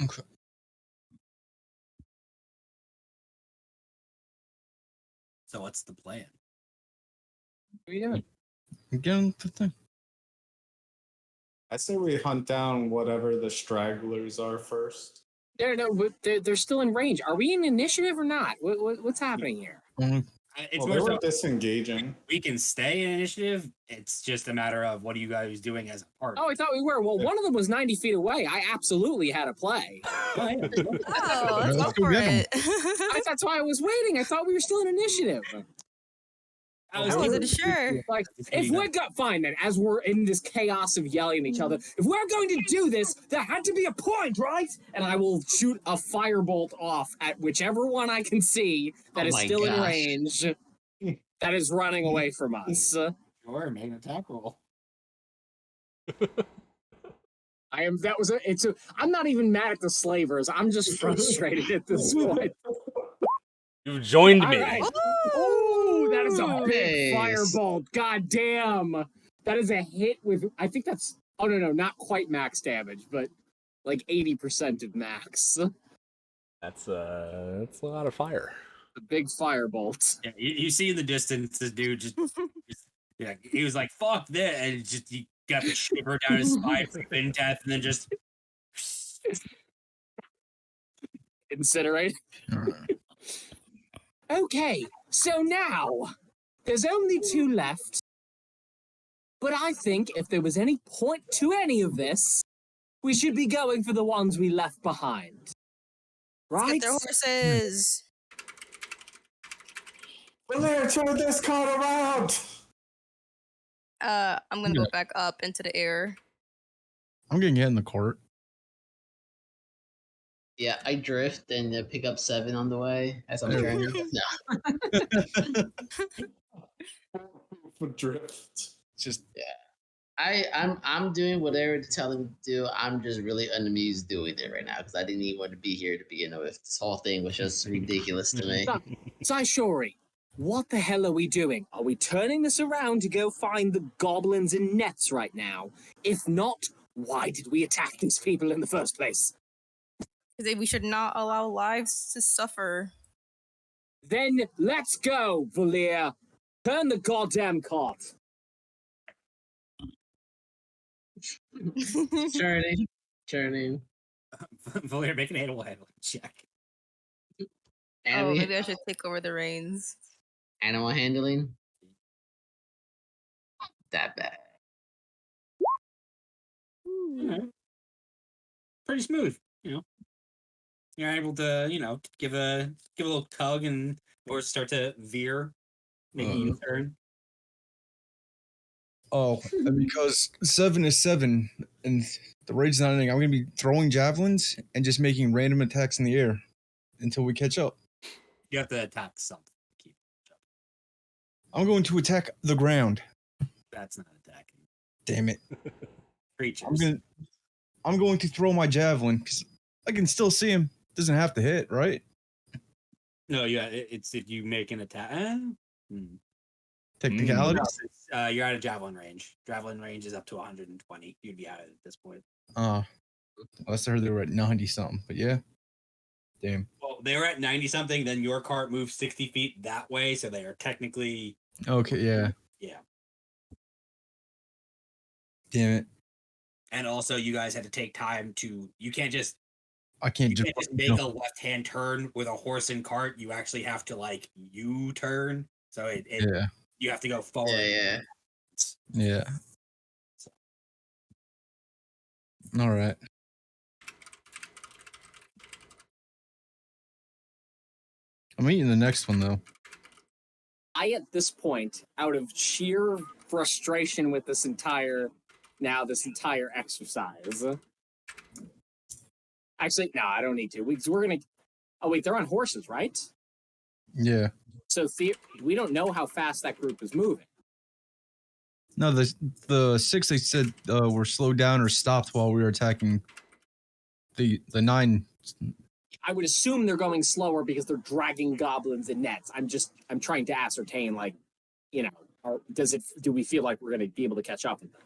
Okay. So what's the plan? What are you doing? Get on the thing. I say we hunt down whatever the stragglers are first. They're still in range. Are we in initiative or not? What's happening here? It's Well, more they were so disengaging. we can stay in initiative. It's just a matter of what are you guys doing as a party. Oh, I thought we were. Well, one of them was 90 feet away. I absolutely had a play. Oh, let's Let's go go for get 'em. it. That's why I was waiting. I thought we were still in initiative. I wasn't sure. Like, if we're fine then, as we're in this chaos of yelling at each other, if we're going to do this, there had to be a point, right? And I will shoot a firebolt off at whichever one I can see that Oh is my still in gosh. range, that is running away from us. Sure, make an attack roll. I'm not even mad at the slavers. I'm just frustrated at this point. You've joined All me. right. Oh, that is a big Nice. firebolt. God damn. That is a hit with, I think that's, oh no, not quite max damage, but like 80% of max. That's a lot of fire. A big firebolt. Yeah, you see in the distance this dude just yeah, he was like, fuck this, and just he got the shiver down his spine for death, and then just Incinerate. All right. Okay, so now there's only 2 left. But I think if there was any point to any of this, we should be going for the ones we left behind. Right? Get their horses. Blair, turn this card around! I'm gonna go back up into the air. I'm gonna get in the court. Yeah, I drift and pick up 7 on the way as I'm turning. No, Drift. Just I'm doing whatever they're telling me to do. I'm just really unamused doing it right now because I didn't even want to be here to begin with. This whole thing was just ridiculous to me. Saishori, what the hell are we doing? Are we turning this around to go find the goblins in nets right now? If not, why did we attack these people in the first place? Because we should not allow lives to suffer. Then let's go, Valir. Turn the goddamn cart. Turning. Valir, make an animal handling check. And Oh, we- maybe I should take over the reins. animal handling. That bad. Alright. Pretty smooth, You're able to, give a little tug and or start to veer, make a U-turn. oh, and because 7 is 7 and the raid's not ending, I'm gonna be throwing javelins and just making random attacks in the air until we catch up. You have to attack something. I'm going to attack the ground. That's not attacking. Damn it! Creatures. I'm going to throw my javelin because I can still see him. Doesn't have to hit, right? No, yeah, it's if you make an attack. Technicalities. You're out of javelin range. Javelin range is up to 120. You'd be out of it at this point. Unless I heard they were at 90 something, but yeah. Damn. Well, they were at 90 something. Then your cart moved 60 feet that way, so they are technically. Okay, yeah. Yeah. Damn it. And also, you guys had to take time to. You can't just I can't you just, can't just make a left-hand turn with a horse and cart. You actually have to U-turn. So yeah. You have to go forward. Yeah. Yeah. All right. I'm eating the next one though. I, at this point, out of sheer frustration with this entire exercise. Actually, no, I don't need to. We're gonna. Oh wait, they're on horses, right? Yeah. So we don't know how fast that group is moving. No, the 6 they said were slowed down or stopped while we were attacking the 9. I would assume they're going slower because they're dragging goblins in nets. I'm trying to ascertain, like, do we feel like we're going to be able to catch up with them?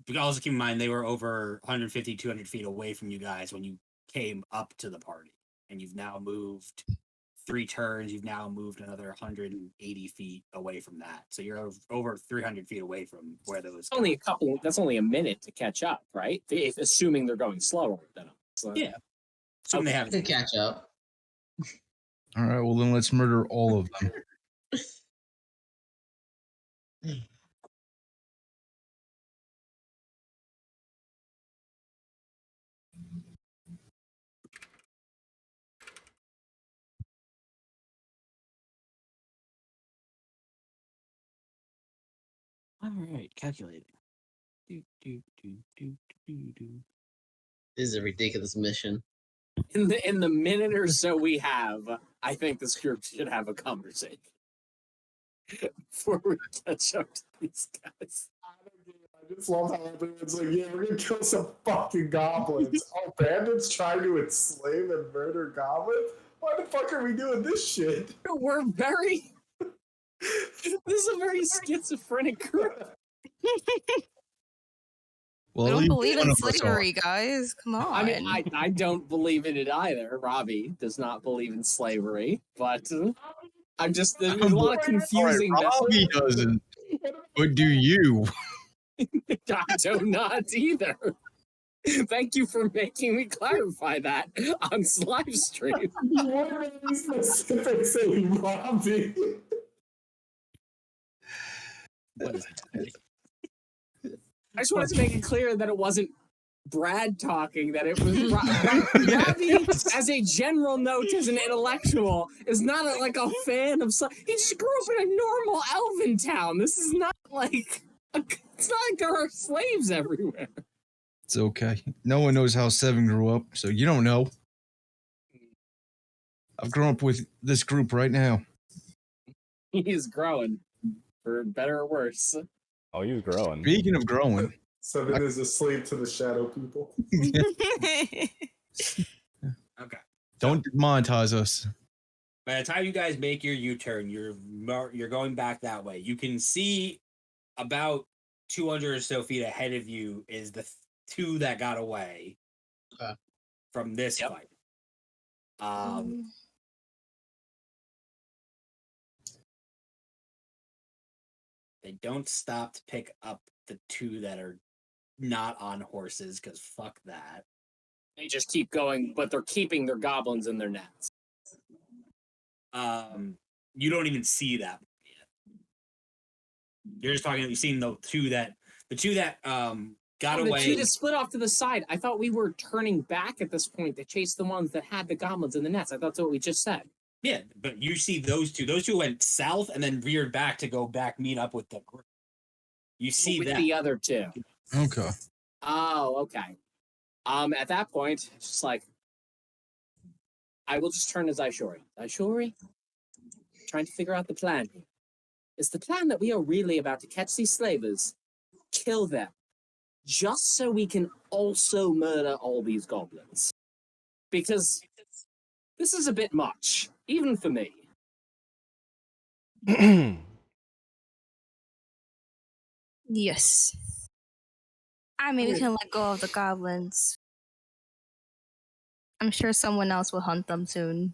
But also keep in mind, they were over 150, 200 feet away from you guys when you came up to the party. And you've now moved 3 turns. You've now moved another 180 feet away from that. So you're over 300 feet away from where those. That's only a minute to catch up, right? Assuming they're going slower than us. So. Yeah. Assuming they have to catch up. All right, well then let's murder all of them. All right, calculating. This is a ridiculous mission. In the minute or so we have, I think this group should have a conversation before we catch up to these guys. I just love how everyone's like, yeah, we're gonna kill some fucking goblins. Oh, bandits trying to enslave and murder goblins? Why the fuck are we doing this shit? We're very... This is a very schizophrenic group. Well, We at don't least believe one in of us are. slavery, guys. Come on. I mean, I don't believe in it either. Robbie does not believe in slavery, but I'm just there's a lot of confusing. All right, Robbie doesn't, but do you? I do not either. Thank you for making me clarify that on live stream. What are these specific saying, Robbie? What is that? I just wanted to make it clear that it wasn't Brad talking, that it was Robbie, as a general note, as an intellectual, is not like a fan of... He just grew up in a normal elven town. This is not like... It's not like there are slaves everywhere. It's okay. No one knows how Seven grew up, so you don't know. I've grown up with this group right now. He's growing, for better or worse. Oh, he was growing. Speaking of growing, Seven is a slave to the shadow people. Okay. don't monetize us. By the time you guys make your U-turn, you're going back that way. You can see about 200 or so feet ahead of you is the 2 that got away from this fight. They don't stop to pick up the 2 that are not on horses, because fuck that. They just keep going, but they're keeping their goblins in their nets. You don't even see that yet. You're just talking. You've seen the 2 that got away. The 2 that split off to the side. I thought we were turning back at this point to chase the ones that had the goblins in the nets. I thought that's what we just said. Yeah, but you see those 2. Those 2 went south and then veered back to go back meet up with the group. You see with that the other 2. Okay. Oh, okay. At that point, it's just like I will just turn to Zaishori. Zaishori, trying to figure out the plan. Is the plan that we are really about to catch these slavers, kill them, just so we can also murder all these goblins? Because this is a bit much, even for me. Yes. I mean, we can let go of the goblins. I'm sure someone else will hunt them soon.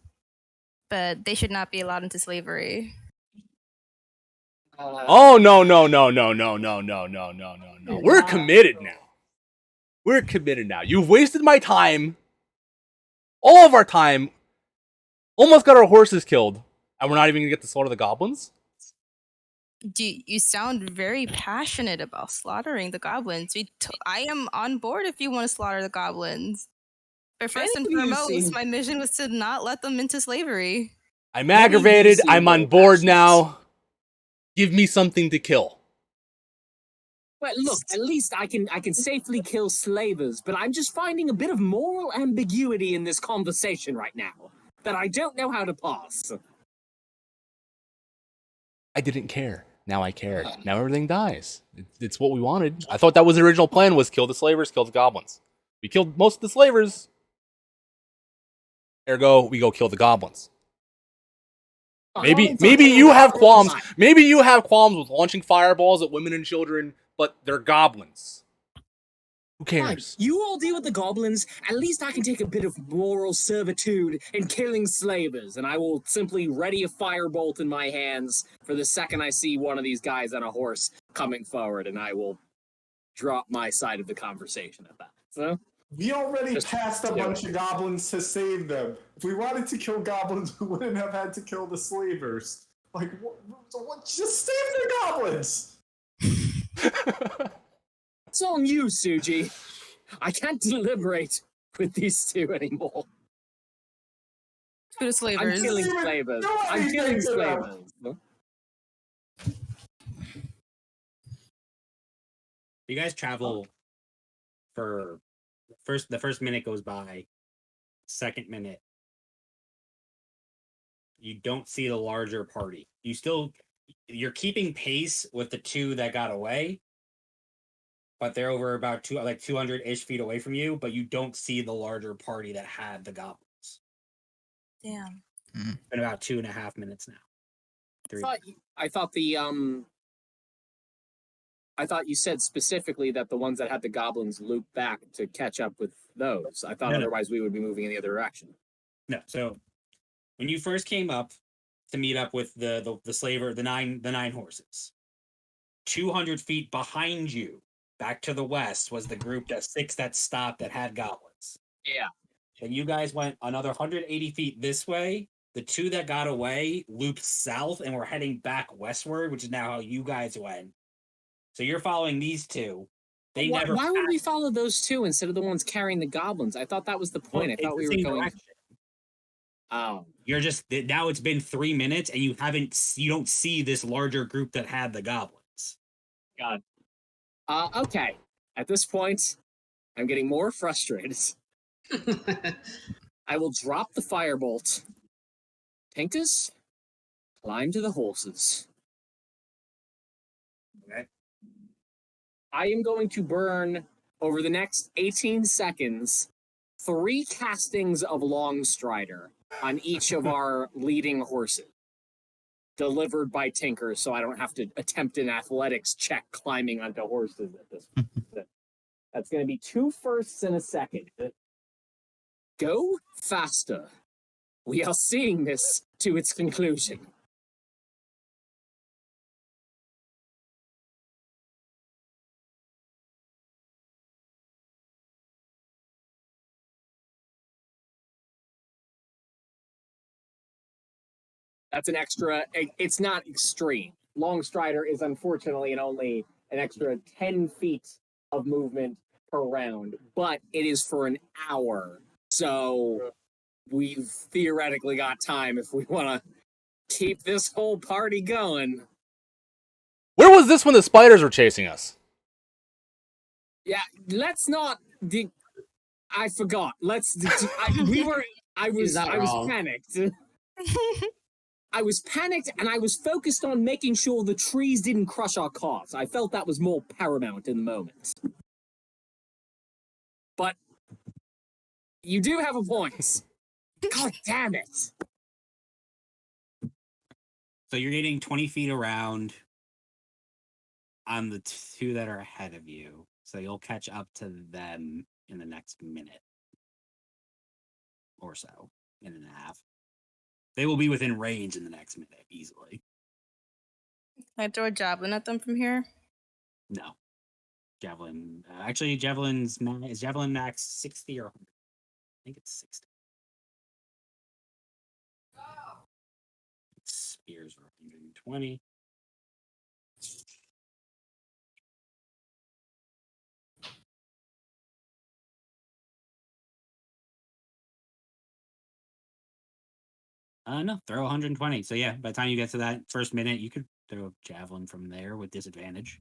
But they should not be allowed into slavery. Oh, no. We're committed now. We're committed now. You've wasted my time. All of our time. Almost got our horses killed. And we're not even going to get to slaughter the goblins? You sound very passionate about slaughtering the goblins. I am on board if you want to slaughter the goblins. But first and foremost, my mission was to not let them into slavery. I'm aggravated. I'm on board now. Give me something to kill. But look, at least I can safely kill slavers, but I'm just finding a bit of moral ambiguity in this conversation right now that I don't know how to pass. I didn't care. Now I care. Now everything dies. It's what we wanted. I thought that was the original plan, was kill the slavers, kill the goblins. We killed most of the slavers. Ergo, we go kill the goblins. Oh, Maybe you have qualms. Maybe you have qualms with launching fireballs at women and children, but they're goblins. Who Fine. cares? You all deal with the goblins. At least I can take a bit of moral servitude in killing slavers, and I will simply ready a firebolt in my hands for the second I see one of these guys on a horse coming forward, and I will drop my side of the conversation at that. So We already Just passed a do bunch of goblins to save them. If we wanted to kill goblins, we wouldn't have had to kill the slavers. Like, what? Just save the goblins! it's on you, Suji. I can't deliberate with these two anymore. To the I'm slavers. killing Even slavers. do I'm killing anything to them. slavers. You guys travel for the first minute goes by, second minute. You don't see the larger party. You're keeping pace with the two that got away, but they're over about 200-ish feet away from you, but you don't see the larger party that had the goblins. Damn. It's been about 2.5 minutes now. I thought you said specifically that the ones that had the goblins looped back to catch up with those. I thought No. otherwise we would be moving in the other direction. No, so when you first came up to meet up with the slaver, the nine horses, 200 feet behind you, back to the west, was the group that stopped that had goblins. Yeah. And you guys went another 180 feet this way. The two that got away looped south and were heading back westward, which is now how you guys went. So you're following these two. Why would we follow those two instead of the ones carrying the goblins? I thought that was the point. I thought we were going. Direction. Oh, You're just now. It's been 3 minutes, and you don't see this larger group that had the goblins. God. Okay. At this point, I'm getting more frustrated. I will drop the firebolt. Tinkers, climb to the horses. Okay. I am going to burn, over the next 18 seconds, 3 castings of Longstrider on each of our leading horses. Delivered by Tinker, so I don't have to attempt an athletics check climbing onto horses at this point. That's going to be 2 firsts and a second. Go faster. We are seeing this to its conclusion. That's an extra, it's not extreme. Longstrider is unfortunately only an extra 10 feet of movement per round, but it is for an hour. So we've theoretically got time if we want to keep this whole party going. Where was this when the spiders were chasing us? Yeah, let's not. I forgot. I was wrong. panicked. I was panicked and I was focused on making sure the trees didn't crush our cars. I felt that was more paramount in the moment. But you do have a point. God damn it. So you're getting 20 feet around on the two that are ahead of you. So you'll catch up to them in the next minute or so, minute and a half. They will be within range in the next minute, easily. Can I throw a javelin at them from here? No. Javelin. Actually, is Javelin max 60 or 100? I think it's 60. Spears are 120. No, throw 120. So yeah, by the time you get to that first minute, you could throw a javelin from there with disadvantage.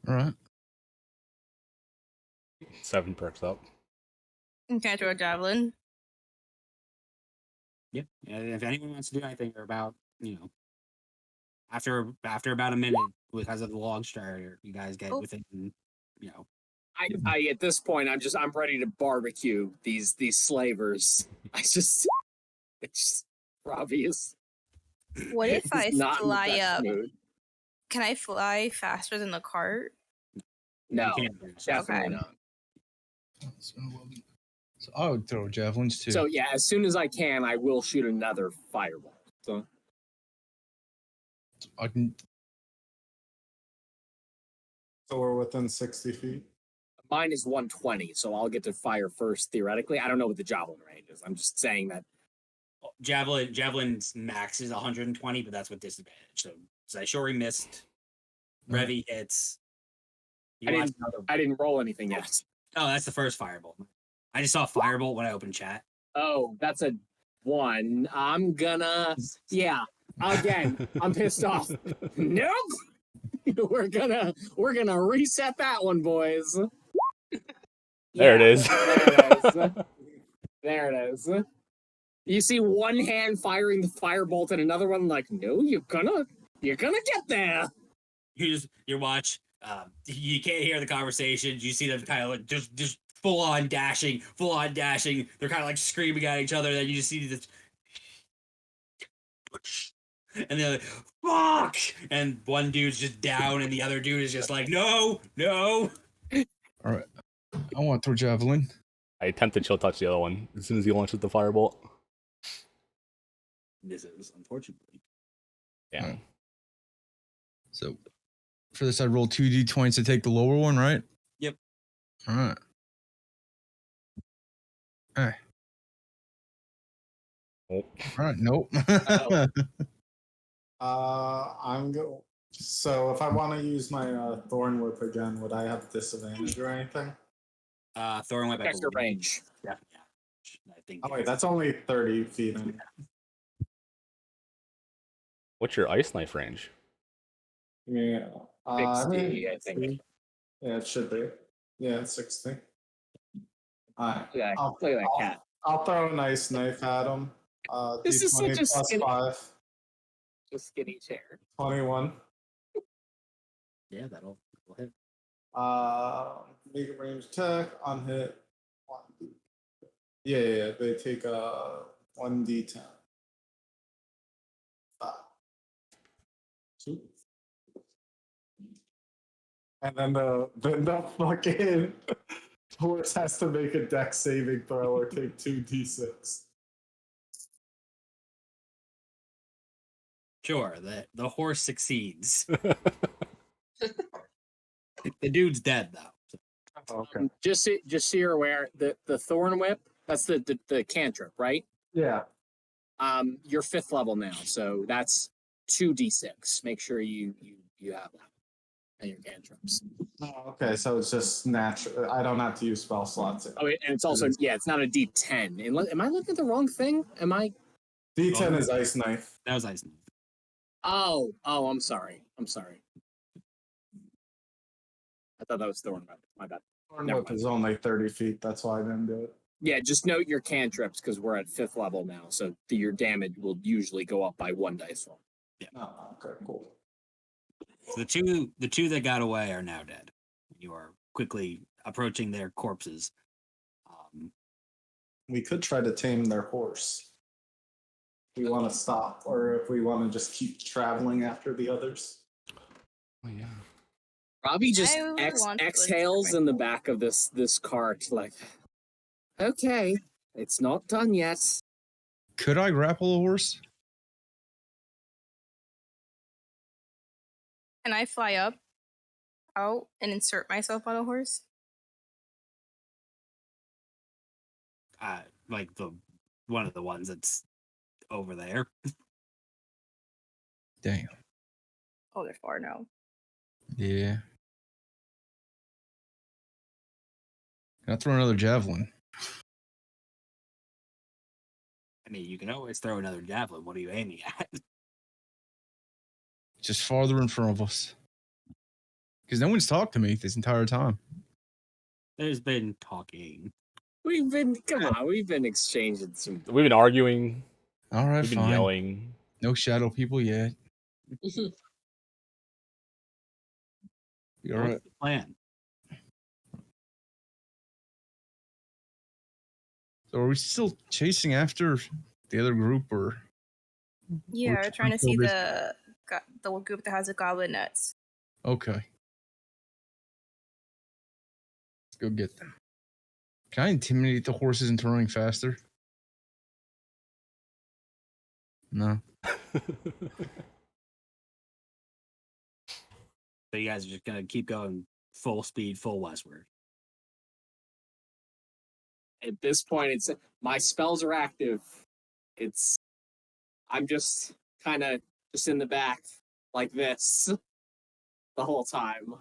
All right. 7 perks up. Can I throw a javelin? Yep. Yeah, if anyone wants to do anything, or about after about a minute because of the log starter, you guys get within I at this point I'm ready to barbecue these slavers. It's just Robbie is What if I not in the fly best up? mood. Can I fly faster than the cart? No, You can't. definitely Okay. not. So I would throw javelins too. So yeah, as soon as I can, I will shoot another fireball. So I can. So we're within 60 feet. mine is 120, so I'll get to fire first theoretically. I don't know what the javelin range is. I'm just saying that. Javelin's max is 120, but that's with disadvantage. So Zaishori missed. Revi hits. I didn't roll anything yet. Oh, that's the first firebolt. I just saw firebolt when I opened chat. Oh, that's a 1. I'm gonna again. I'm pissed off. Nope. we're gonna reset that one, boys. There it is. There it is. You see one hand firing the firebolt and another one like, no, you're gonna get there. You watch. You can't hear the conversations. You see them kind of like just full on dashing. They're kind of like screaming at each other. Then you just see this, and they're like, "Fuck!" And one dude's just down, and the other dude is just like, "No." All right. I want to throw javelin. I attempted chill touch the other one as soon as he launches the firebolt. This is unfortunately. Yeah. Oh. So for this, I'd roll 2d20s to take the lower one, right? Yep. All right. Hey. Oh. All right. Nope. I'm go. So if I want to use my thorn whip again, would I have disadvantage or anything? Thorn whip Extra range. Yeah. I think. Oh wait, that's only 30 feet. In. What's your ice knife range? Yeah. 60, I think. Yeah, it should be. Yeah, it's 60. Alright. Yeah, look at that cat. I'll throw a nice knife at him. This is D20 such a plus skinny- 5. Just skinny chair. 21. Yeah, that'll hit. Make a range attack on hit. 1D. Yeah. They take 1d10. 2. And then the fucking horse has to make a dex saving throw or take 2d6. Sure, the horse succeeds. The dude's dead though. Okay. Just so you're aware, the thorn whip, that's the cantrip, right? Yeah. You're 5th level now, so that's 2d6. Make sure you have that and your cantrips. Oh, okay, so it's just natural. I don't have to use spell slots. Oh, and it's also it's not a d10. Am I looking at the wrong thing? Am I? D10 is ice knife. That was ice. Oh, I'm sorry. I thought that was thorn whip. My bad. Thorn Never whip mind. is only 30 feet. That's why I didn't do it. Yeah, just note your cantrips because we're at 5th level now, so your damage will usually go up by 1 dice roll. Oh, okay, cool. So the two that got away are now dead. You are quickly approaching their corpses. We could try to tame their horse. If we want to stop, or if we want to just keep traveling after the others. Oh, yeah. Robbie just I would want to exhales experiment. in the back of this cart, like, okay, it's not done yet. Could I grapple a horse? Can I fly up, out, and insert myself on a horse? Like one of the ones that's over there. Damn. Oh, they're far now. Yeah. Can I throw another javelin? I mean, you can always throw another javelin. What are you aiming at? Just farther in front of us. Because no one's talked to me this entire time. There's been talking. We've been exchanging some. We've been arguing. All right, We've been fine. yelling. No shadow people yet. You all right? What's the plan? So are we still chasing after the other group, or? Yeah, we're trying to see this? the group that has the goblin nuts. Okay. Let's go get them. Can I intimidate the horses into running faster? No. So you guys are just gonna keep going full speed, full westward. At this point, it's my spells are active. I'm just kind of just in the back like this the whole time.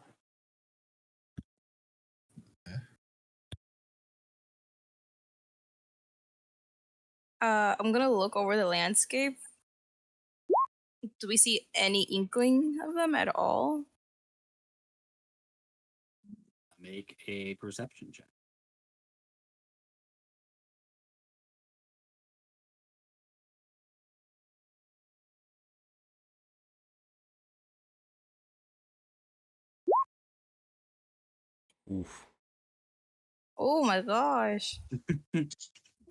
I'm gonna look over the landscape. Do we see any inkling of them at all? Make a perception check. Oof. Oh my gosh.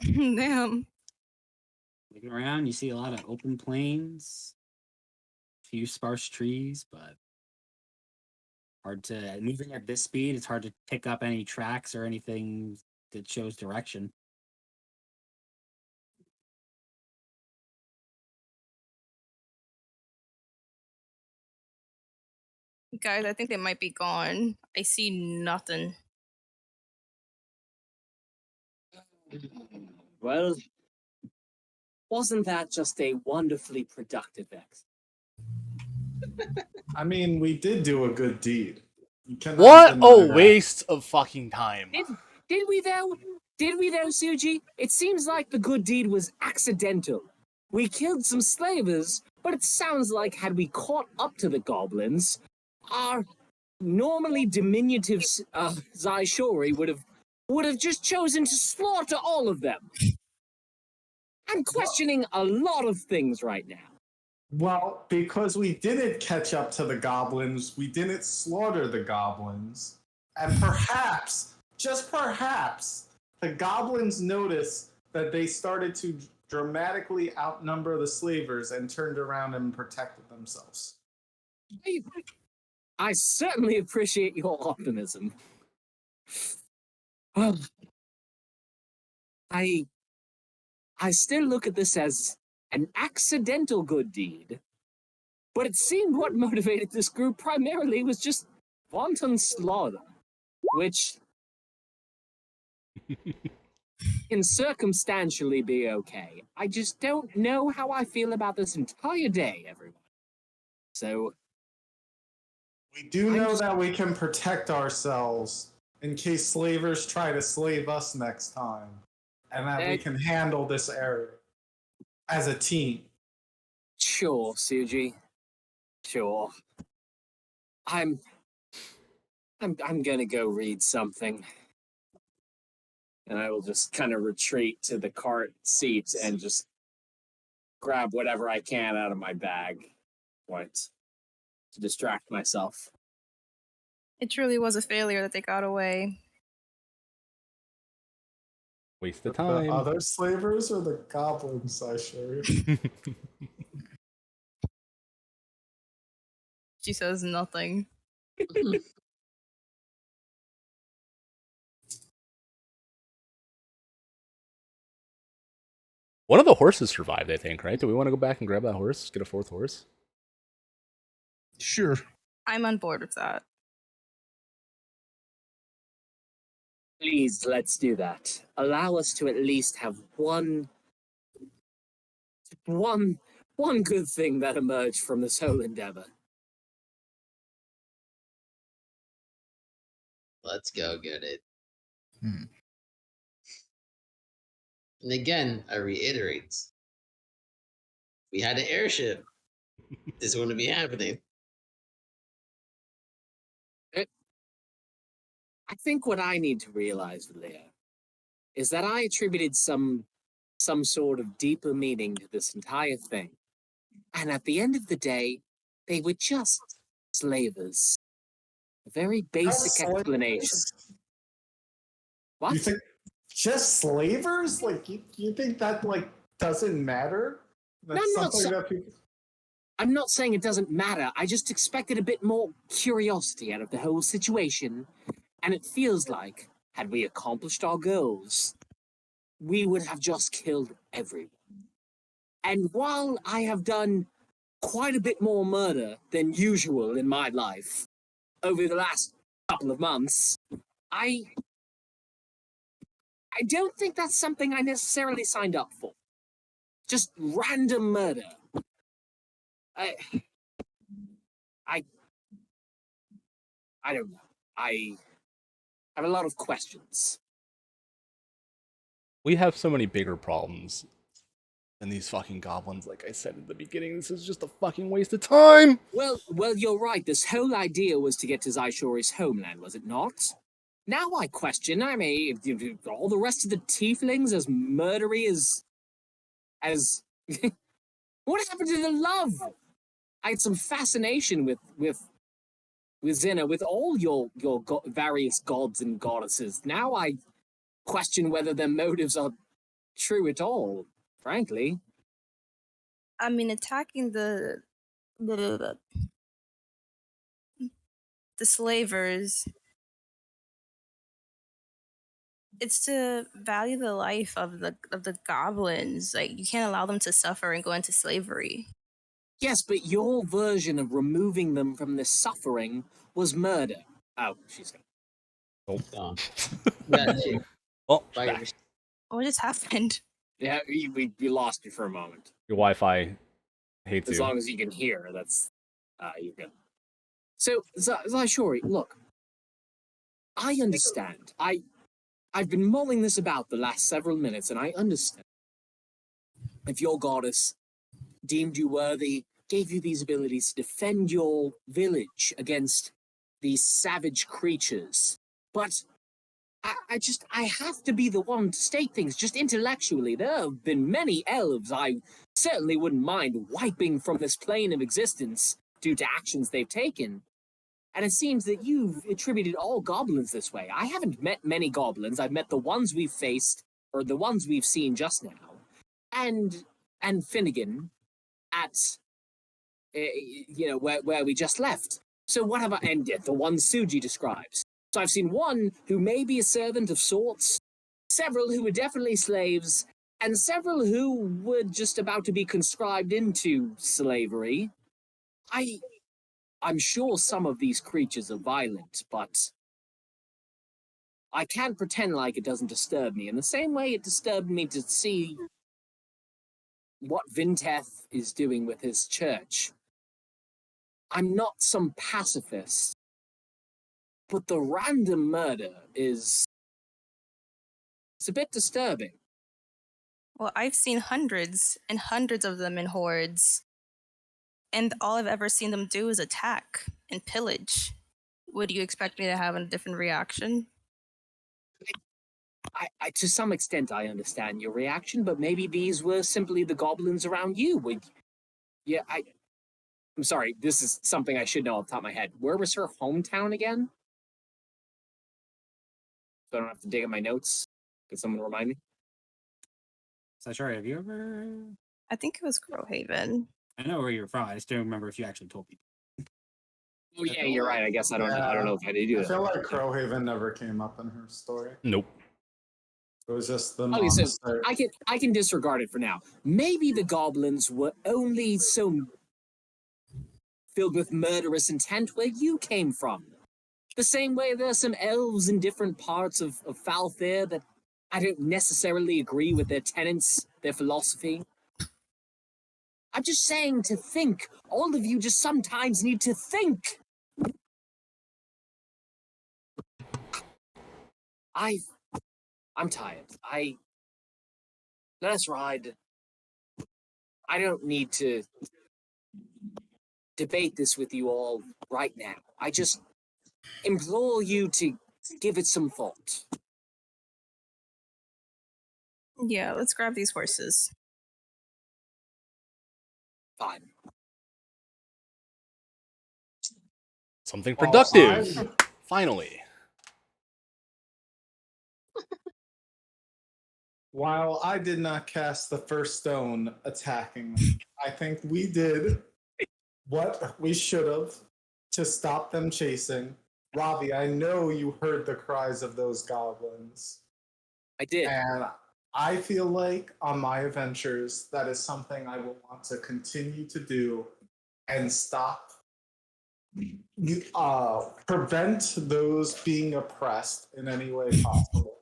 Damn. Looking around, you see a lot of open plains, a few sparse trees, but hard to moving at this speed. It's hard to pick up any tracks or anything that shows direction. Guys, I think they might be gone. I see nothing. Well, wasn't that just a wonderfully productive ex? I mean, we did do a good deed. You cannot What deny a that. waste of fucking time. Did we though? Did we though, Suji? It seems like the good deed was accidental. We killed some slavers, but it sounds like had we caught up to the goblins, our normally diminutive Zaishori would have just chosen to slaughter all of them. I'm questioning a lot of things right now. Well, because we didn't catch up to the goblins, we didn't slaughter the goblins, and perhaps, just perhaps, the goblins noticed that they started to dramatically outnumber the slavers and turned around and protected themselves. I certainly appreciate your optimism. I still look at this as an accidental good deed, but it seemed what motivated this group primarily was just wanton slaughter, which can circumstantially be okay. I just don't know how I feel about this entire day, everyone. So We do know that we can protect ourselves in case slavers try to slave us next time, and that we can handle this area as a team. Sure, Suji. Sure. I'm gonna go read something. And I will just kind of retreat to the cart seat and just grab whatever I can out of my bag. To distract myself. It truly was a failure that they got away. Waste of time. The other slavers or the goblins, I assure you? She says nothing. One of the horses survived, I think, right? Do we want to go back and grab that horse? Get a fourth horse? Sure. I'm on board with that. Please, let's do that. Allow us to at least have one good thing that emerged from this whole endeavor. Let's go get it. Hmm. And again, I reiterate, we had an airship. This wouldn't be happening. I think what I need to realize, Leah, is that I attributed some sort of deeper meaning to this entire thing. And at the end of the day, they were just slavers. A very basic explanation. What? just slavers? Like you think that like doesn't matter? That's something that people. I'm not saying it doesn't matter. I just expected a bit more curiosity out of the whole situation. And it feels like, had we accomplished our goals, we would have just killed everyone. And while I have done quite a bit more murder than usual in my life over the last couple of months, I don't think that's something I necessarily signed up for. Just random murder. I don't know. I have a lot of questions. We have so many bigger problems than these fucking goblins. Like I said at the beginning, this is just a fucking waste of time. Well, you're right. This whole idea was to get to Zaishori's homeland, was it not? Now I question, I mean, all the rest of the tieflings as murdery as... What happened to the love? I had some fascination with Zena, with all your various gods and goddesses. Now I question whether their motives are true at all, frankly. I mean, attacking the slavers, it's to value the life of the goblins. Like, you can't allow them to suffer and go into slavery. Yes, but your version of removing them from this suffering was murder. Oh, she's gone. Oh. Yeah, Oh, back. What just happened? Yeah, we lost you for a moment. Your Wi-Fi hates As you. long as you can hear, that's you're good. So, Zaishori, look, I understand. I've been mulling this about the last several minutes, and I understand. If your goddess deemed you worthy, gave you these abilities to defend your village against these savage creatures. But I have to be the one to state things just intellectually. There have been many elves I certainly wouldn't mind wiping from this plane of existence due to actions they've taken. And it seems that you've attributed all goblins this way. I haven't met many goblins. I've met the ones we've faced, or the ones we've seen just now. And Finnegan at, where we just left. So what have I ended? The one Suji describes. So I've seen one who may be a servant of sorts, several who were definitely slaves, and several who were just about to be conscribed into slavery. I'm sure some of these creatures are violent, but I can't pretend like it doesn't disturb me. In the same way it disturbed me to see what Vinteth is doing with his church. I'm not some pacifist, but the random murder it's a bit disturbing. Well, I've seen hundreds and hundreds of them in hordes. And all I've ever seen them do is attack and pillage. Would you expect me to have a different reaction? I to some extent, I understand your reaction, but maybe these were simply the goblins around you. I'm sorry, this is something I should know off the top of my head. Where was her hometown again? So I don't have to dig at my notes. Could someone remind me? Sorry, have you ever? I think it was Crowhaven. I know where you're from. I just don't remember if you actually told people. Oh yeah, you're right. I guess I don't know. I don't know if I did do that. I feel like Crowhaven never came up in her story. Nope. It was just the Okay, so monster. I can disregard it for now. Maybe the goblins were only so filled with murderous intent where you came from. The same way there's some elves in different parts of Falfair that I don't necessarily agree with their tenets, their philosophy. I'm just saying to think. All of you just sometimes need to think. I'm tired. Let us ride. I don't need to debate this with you all right now. I just implore you to give it some thought. Yeah, let's grab these horses. Fine. Something productive. I've- Finally. while I did not cast the first stone attacking them, I think we did what we should have to stop them chasing. Ravi, I know you heard the cries of those goblins. I did. And I feel like on my adventures, that is something I will want to continue to do and stop, prevent those being oppressed in any way possible.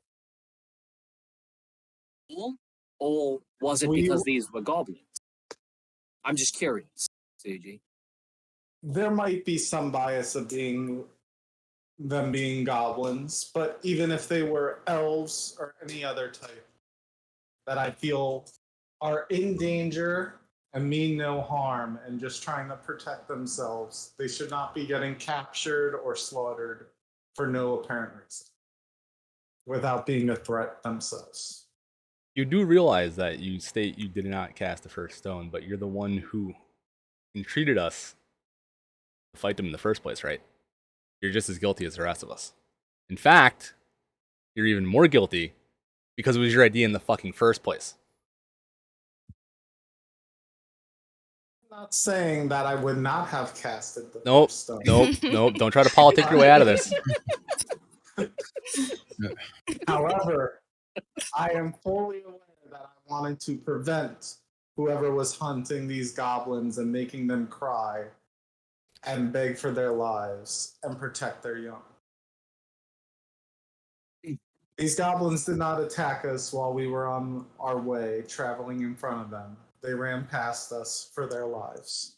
Or was it because these were goblins? I'm just curious, Suji. There might be some bias of them being goblins, but even if they were elves or any other type that I feel are in danger and mean no harm and just trying to protect themselves, they should not be getting captured or slaughtered for no apparent reason without being a threat themselves. You do realize that you state you did not cast the first stone, but you're the one who entreated us to fight them in the first place, right? You're just as guilty as the rest of us. In fact, you're even more guilty because it was your idea in the fucking first place. I'm not saying that I would not have casted the Nope, first stone. nope. Don't try to politic your way out of this. However, I am fully aware that I wanted to prevent whoever was hunting these goblins and making them cry and beg for their lives and protect their young. These goblins did not attack us while we were on our way, traveling in front of them. They ran past us for their lives,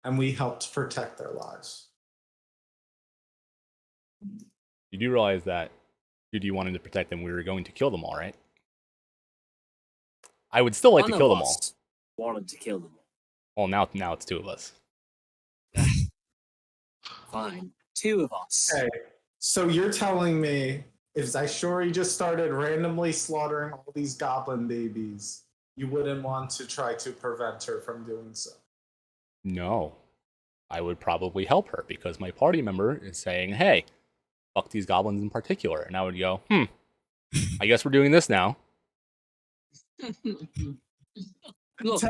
and we helped protect their lives. You do realize that due to you wanting to protect them, we were going to kill them all, right? I would still like to kill them all. Wanted to kill them all. Well, now it's two of us. Fine. Two of us. Okay, so you're telling me if Zaishori just started randomly slaughtering all these goblin babies, you wouldn't want to try to prevent her from doing so? No. I would probably help her because my party member is saying, hey, fuck these goblins in particular. And I would go, I guess we're doing this now. Look,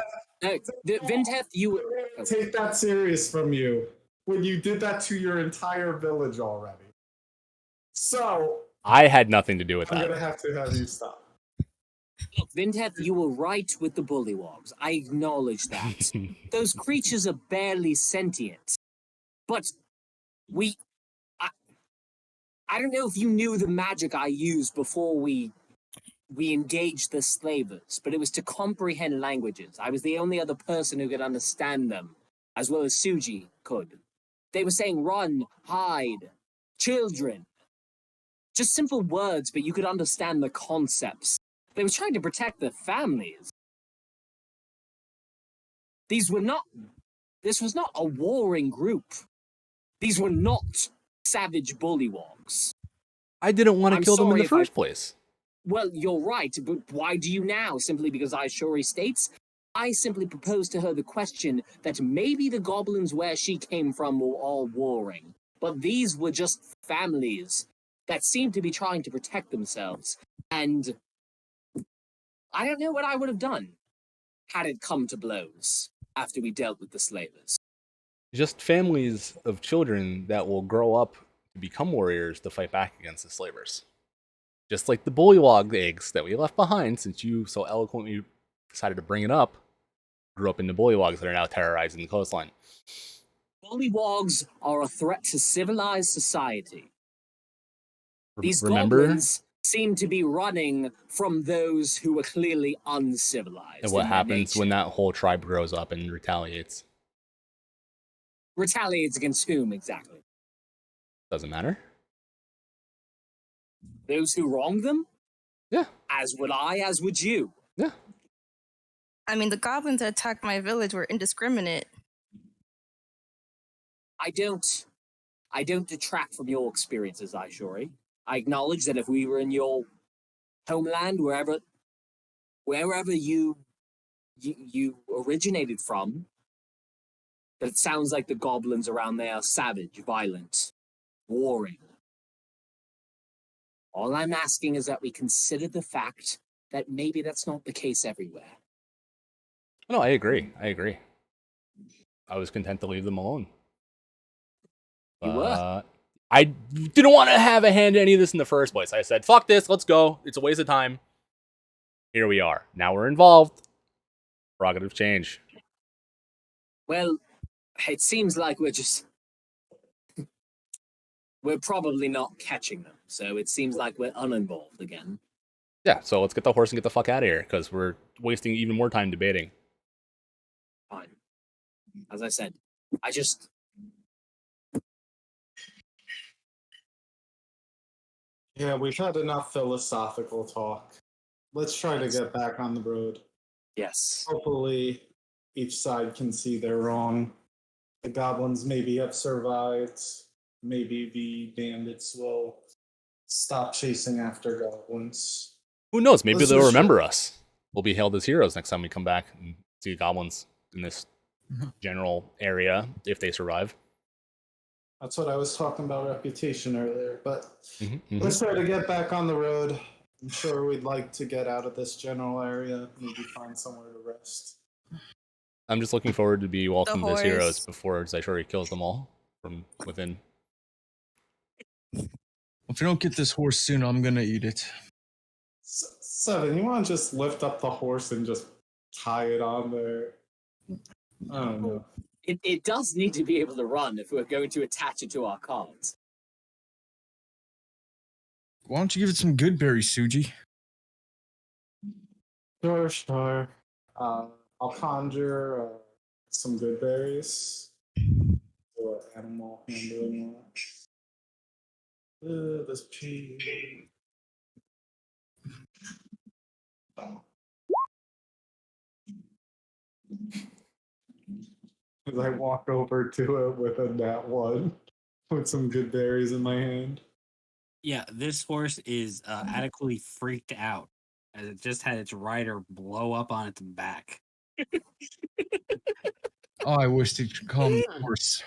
Vinteth, you take that serious from you when you did that to your entire village already. So I had nothing to do with I'm that. gonna have to have you stop. Look, Vinteth, you were right with the bullywogs. I acknowledge that. Those creatures are barely sentient. But I don't know if you knew the magic I used before we engaged the slavers, but it was to comprehend languages. I was the only other person who could understand them, as well as Suji could. They were saying run, hide, children. Just simple words, but you could understand the concepts. They were trying to protect their families. This was not a warring group. These were not savage bullywogs. I didn't want to kill them in the first place. Well, you're right, but why do you now? Simply because Aishori states? I simply proposed to her the question that maybe the goblins where she came from were all warring, but these were just families that seemed to be trying to protect themselves, and I don't know what I would have done had it come to blows after we dealt with the slavers. Just families of children that will grow up to become warriors to fight back against the slavers. Just like the bullywog eggs that we left behind, since you so eloquently decided to bring it up, grew up into bullywogs that are now terrorizing the coastline. Bullywogs are a threat to civilized society. These Remember? goblins seem to be running from those who were clearly uncivilized. And what happens when that whole tribe grows up and retaliates? Retaliates against whom, exactly? Doesn't matter. Those who wronged them? Yeah. As would I, as would you. Yeah. I mean, the goblins that attacked my village were indiscriminate. I don't detract from your experiences, Aishori. I acknowledge that if we were in your homeland, wherever you originated from, that it sounds like the goblins around there are savage, violent, warring. All I'm asking is that we consider the fact that maybe that's not the case everywhere. No, I agree. I was content to leave them alone. You were? I didn't want to have a hand in any of this in the first place. I said, fuck this, let's go. It's a waste of time. Here we are. Now we're involved. Prerogative change. Well, it seems like we're probably not catching them, so it seems like we're uninvolved again. Yeah, so let's get the horse and get the fuck out of here, because we're wasting even more time debating. Fine. As I said, Yeah, we've had enough philosophical talk. Let's try to get back on the road. Yes. Hopefully, each side can see they're wrong. The goblins maybe have survived. Maybe the bandits will stop chasing after goblins. Who knows? Maybe Let's they'll just- remember us. We'll be hailed as heroes next time we come back and see goblins in this general area, if they survive. That's what I was talking about reputation earlier. But Mm-hmm. let's try to get back on the road. I'm sure we'd like to get out of this general area, maybe find somewhere to rest. I'm just looking forward to be welcomed as heroes horse. before Zaishori kills them all from within. If you don't get this horse soon, I'm gonna eat it. Seven, you want to just lift up the horse and just tie it on there? I don't know. It does need to be able to run if we're going to attach it to our cards. Why don't you give it some good berries, Suji? Sure. I'll conjure some good berries or animal handling. This pea. As I walk over to it with a nat 1, with some good berries in my hand. Yeah, this horse is adequately freaked out as it just had its rider blow up on its back. Oh, I wish to calm the horse.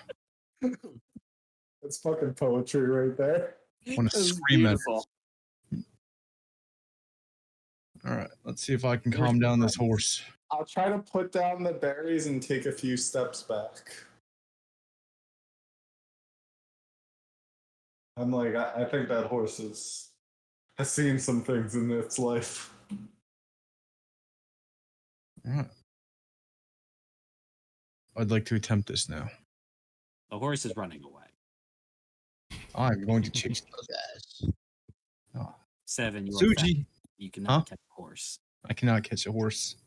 It's fucking poetry right there. I want to That's scream at it. beautiful. All right, let's see if I can calm down this horse. I'll try to put down the berries and take a few steps back. I'm like, I think that horse has seen some things in its life. All right. I'd like to attempt this now. The horse is running away. I'm going to chase Oh, gosh. 7, you are fast. Suji. You cannot Huh? catch a horse. I cannot catch a horse.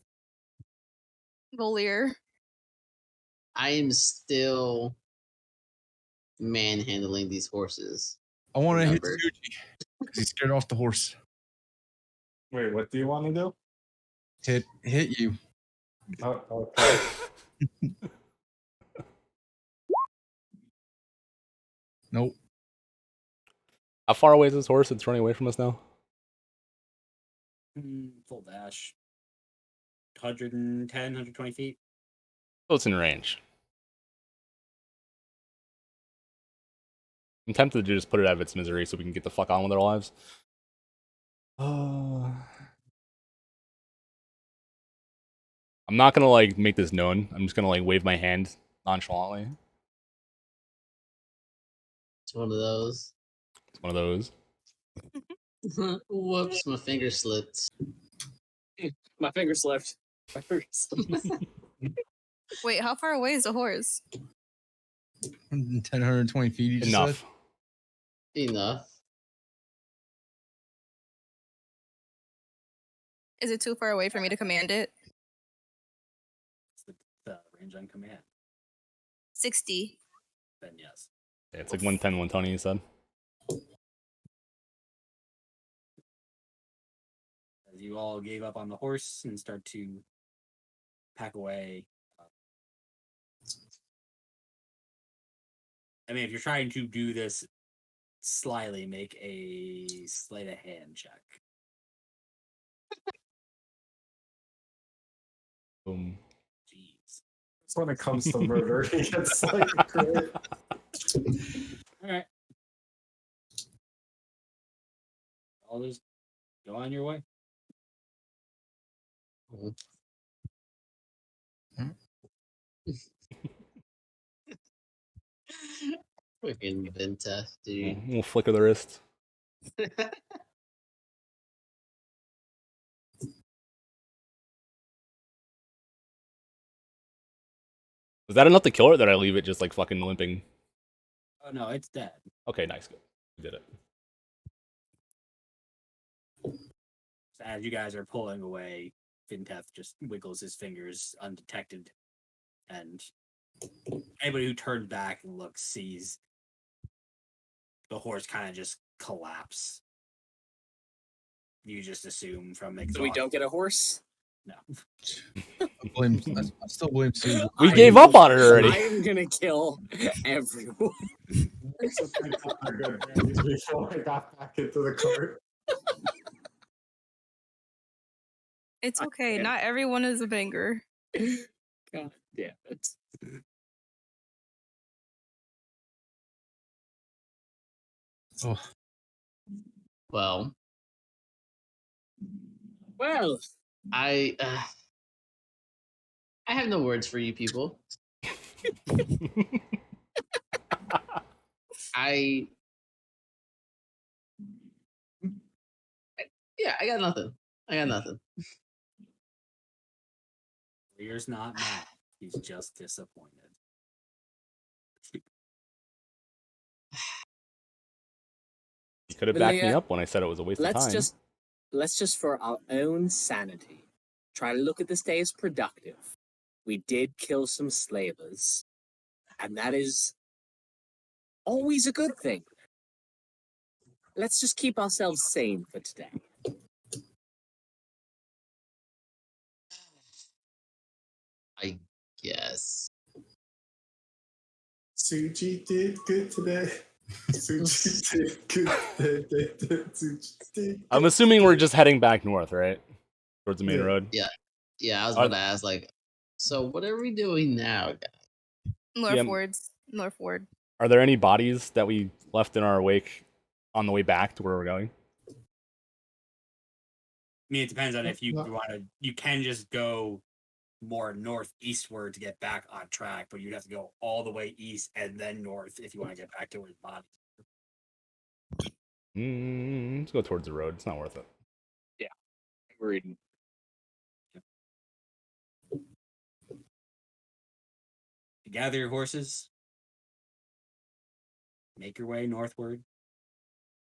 Volier. I am still manhandling these horses. I want to hit Remember. Suji because he's scared off the horse. Wait, what do you want to do? Hit you. Oh, okay. Nope. How far away is this horse that's running away from us now? Full dash. 110, 120 feet. Oh, it's in range. I'm tempted to just put it out of its misery so we can get the fuck on with our lives. I'm not gonna like make this known. I'm just gonna like wave my hand nonchalantly. It's one of those. It's one of those. Whoops, my finger slipped. My finger slipped. My finger slipped. Wait, how far away is the horse? 110, 120 feet. You just Enough. Enough. Is it too far away for me to command it? It's the range on command. 60. Then yes. Yeah, it's like 110, 120, you said. As you all gave up on the horse and start to pack away. I mean, if you're trying to do this slyly, make a sleight of hand check. Boom. Jeez. When it comes to murder, he gets like great. All right. I'll just go on your way. Freaking Vintef, dude. We'll flicker the wrist. Was that enough to kill it, or did I leave it just like fucking limping? Oh no, it's dead. Okay, nice. Good. We did it. So as you guys are pulling away, Fintef just wiggles his fingers undetected, and anybody who turns back and looks sees the horse kind of just collapse. You just assume from exhaustion. So we don't get a horse? No. I still blame Susan. We gave up on it I already. am gonna kill everyone. Before I got back into the cart. It's okay. Not everyone is a banger. God damn it. Oh, Well, Well, I have no words for you people. I got nothing. I got nothing. Lear's not mad. He's just disappointed. You could have backed me Malia, up when I said it was a waste of time. let's just for our own sanity try to look at this day as productive. We did kill some slavers, and that is always a good thing. Let's just keep ourselves sane for today. I guess. Suji did good today. Suji did good today. Suji did I'm good. assuming we're just heading back north, right? Towards the main Yeah. road. Yeah, I was about to ask, like, so what are we doing now, guys? Northwards. Northward. Are there any bodies that we left in our wake on the way back to where we're going? I mean, it depends on if you want to. You can just go more northeastward to get back on track, but you'd have to go all the way east and then north if you want to get back to where the bodies. Let's go towards the road. It's not worth it. Agreed. You gather your horses, make your way northward.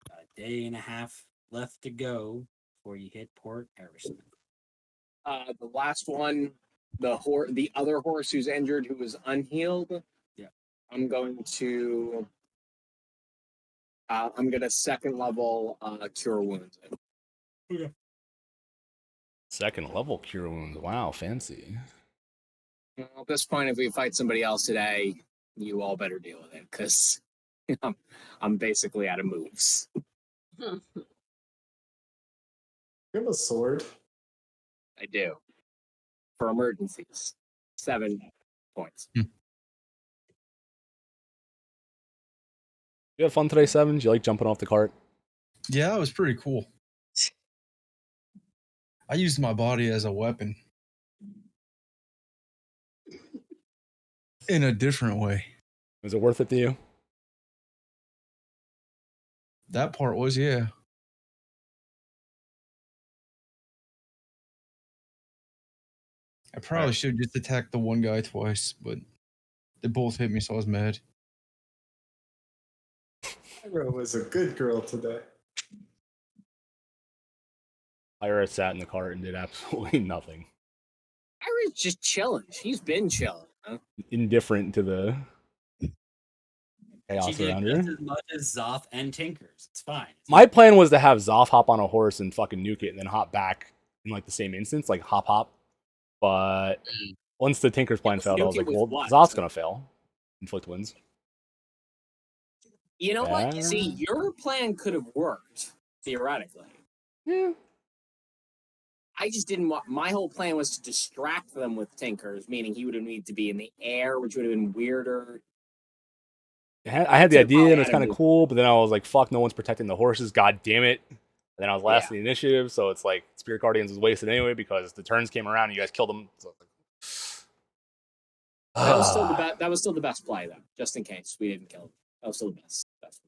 Got a day and a half left to go before you hit Port Aerosmith. The last one, the other horse who's injured, who was unhealed. Yeah. I'm going to second level cure wounds. Okay. Second level cure wounds. Wow, fancy. At this point, if we fight somebody else today, you all better deal with it, because I'm basically out of moves. You have a sword. I do. For emergencies. 7 points. You have fun today, Seven? Did you like jumping off the cart? yeah, that was pretty cool. I used my body as a weapon in a different way. Was it worth it to you? That part was, yeah. I probably should have just attacked the one guy twice, but they both hit me, so I was mad. Ira was a good girl today. Ira sat in the cart and did absolutely nothing. Ira's just chilling. She's been chilling. Huh? Indifferent to the chaos She did around just her. as much as Zoth and Tinkers. It's fine. My plan was to have Zoth hop on a horse and fucking nuke it and then hop back in like the same instance, like hop. But once the Tinker's plan failed, I was nuke it like, with well, what? Zoth's gonna fail. Inflict wins. You know what? Yeah. See, your plan could have worked, theoretically. Yeah. I just didn't want. My whole plan was to distract them with Tinkers, meaning he would have needed to be in the air, which would have been weirder. I had the So idea and probably it was had a kind of move. cool, but then I was like, fuck, no one's protecting the horses. God damn it. And then I was last in the initiative, so it's like Spirit Guardians was wasted anyway because the turns came around and you guys killed them. So That was still the best. That was still the best play, though. Just in case we didn't kill him, that was still the best. Is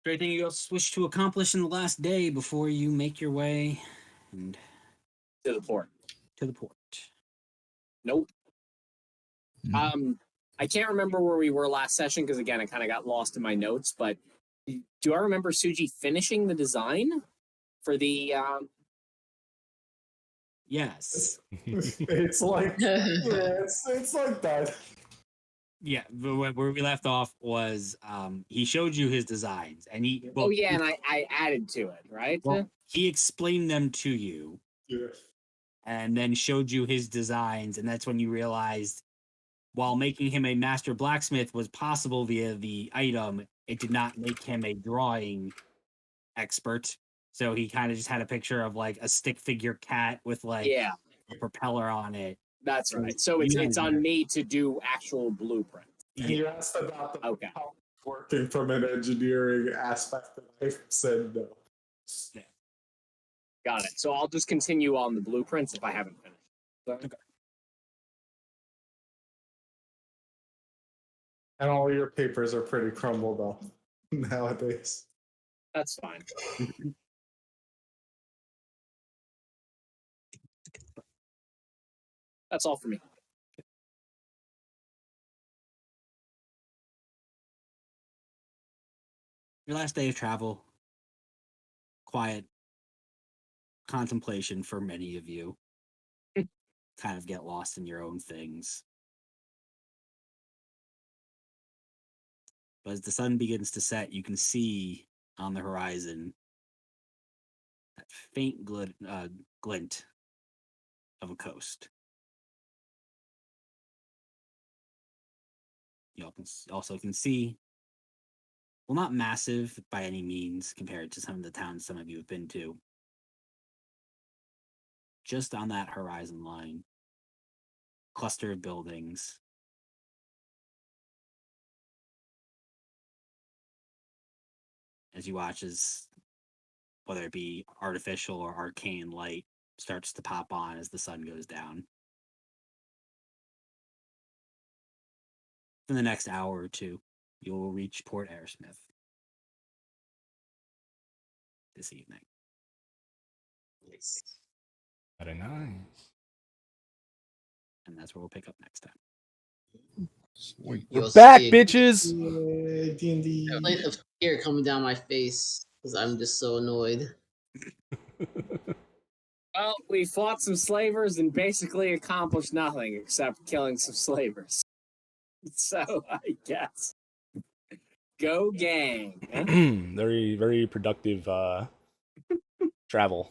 there anything you else wish to accomplish in the last day before you make your way and To the port. to the port? Nope. I can't remember where we were last session because again, I kind of got lost in my notes. But do I remember Suji finishing the design for the? Yes. It's like it's like that. Yeah, but where we left off was he showed you his designs, and he Oh yeah, and I added to it, right? well, he explained them to you, Yeah. and then showed you his designs, and that's when you realized, while making him a master blacksmith was possible via the item, it did not make him a drawing expert. So he kind of just had a picture of like a stick figure cat with like Yeah, a propeller on it. that's So right. So you it's guys on are- me to do actual blueprint. He asked about the Okay. how it's working from an engineering aspect, and I said no. Got it. So I'll just continue on the blueprints if I haven't finished. Okay. And all your papers are pretty crumbled up nowadays. That's fine. That's all for me. Your last day of travel, quiet contemplation for many of you. Kind of get lost in your own things. But as the sun begins to set, you can see on the horizon that faint glint of a coast. You also can see, well, not massive by any means compared to some of the towns some of you have been to. Just on that horizon line, cluster of buildings. As you watch as whether it be artificial or arcane light starts to pop on as the sun goes down. In the next hour or two, you will reach Port Aerosmith this evening. Very nice. And that's where we'll pick up next time. Sweet. We're back, Steve, bitches. Yay, D&D. a light of fear coming down my face because I'm just so annoyed. Well, we fought some slavers and basically accomplished nothing except killing some slavers. So I guess. Go gang. Very, very productive travel.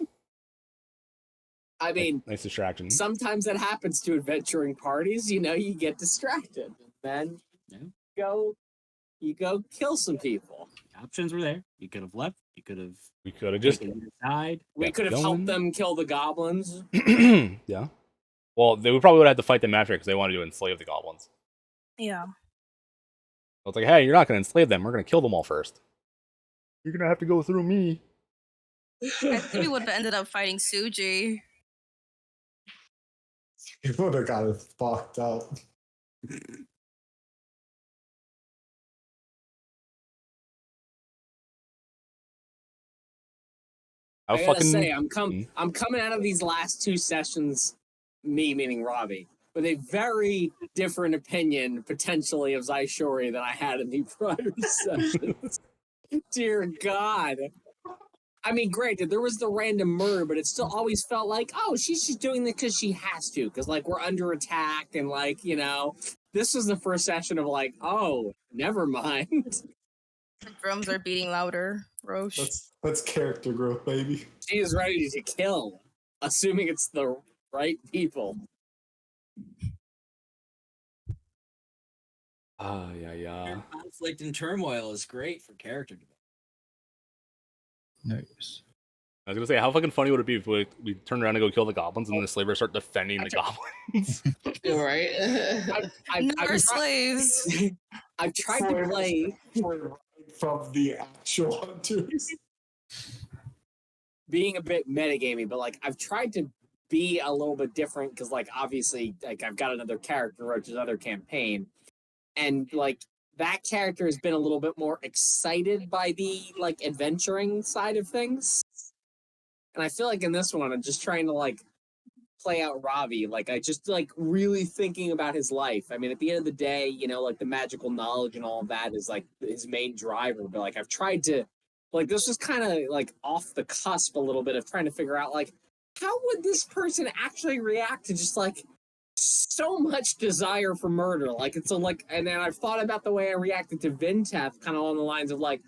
I mean, Nice distraction. sometimes that happens to adventuring parties. You know, you get distracted. Then you go kill some people. The options were there. You could have left. You could have We could have just died. We Kept could have going. helped them kill the goblins. yeah. Well, they would probably would have to fight them after because they wanted to enslave the goblins. Yeah. So it's like, hey, you're not going to enslave them. We're going to kill them all first. You're going to have to go through me. I think we would have ended up fighting Suji. You would have got it fucked up. I I gotta fucking say, I'm coming out of these last two sessions, me meaning Robbie, with a very different opinion potentially of Zaishori than I had in the prior sessions. Dear God. I mean, granted, there was the random murder, but it still always felt like, oh, she's just doing this because she has to, because like we're under attack, and like, you know, this was the first session of like, oh, never mind. The drums are beating louder. Roche. That's character growth, baby. She is ready to kill, assuming it's the right people. yeah. Conflict and turmoil is great for character development. Nice. I was going to say, how fucking funny would it be if we turn around and go kill the goblins and then the slavers start defending the goblins? Right? I've Never slaves. I've tried to play. from the actual hunters. Being a bit metagamey, but like I've tried to be a little bit different because like obviously like I've got another character Roach's other campaign, and like that character has been a little bit more excited by the like adventuring side of things. And I feel like in this one I'm just trying to like play out Ravi. Like I just like really thinking about his life. I mean, at the end of the day, you know, like the magical knowledge and all of that is like his main driver. But like I've tried to like this was kind of like off the cusp a little bit of trying to figure out like how would this person actually react to just like so much desire for murder? Like it's a like and then I've thought about the way I reacted to Vintef kind of along the lines of like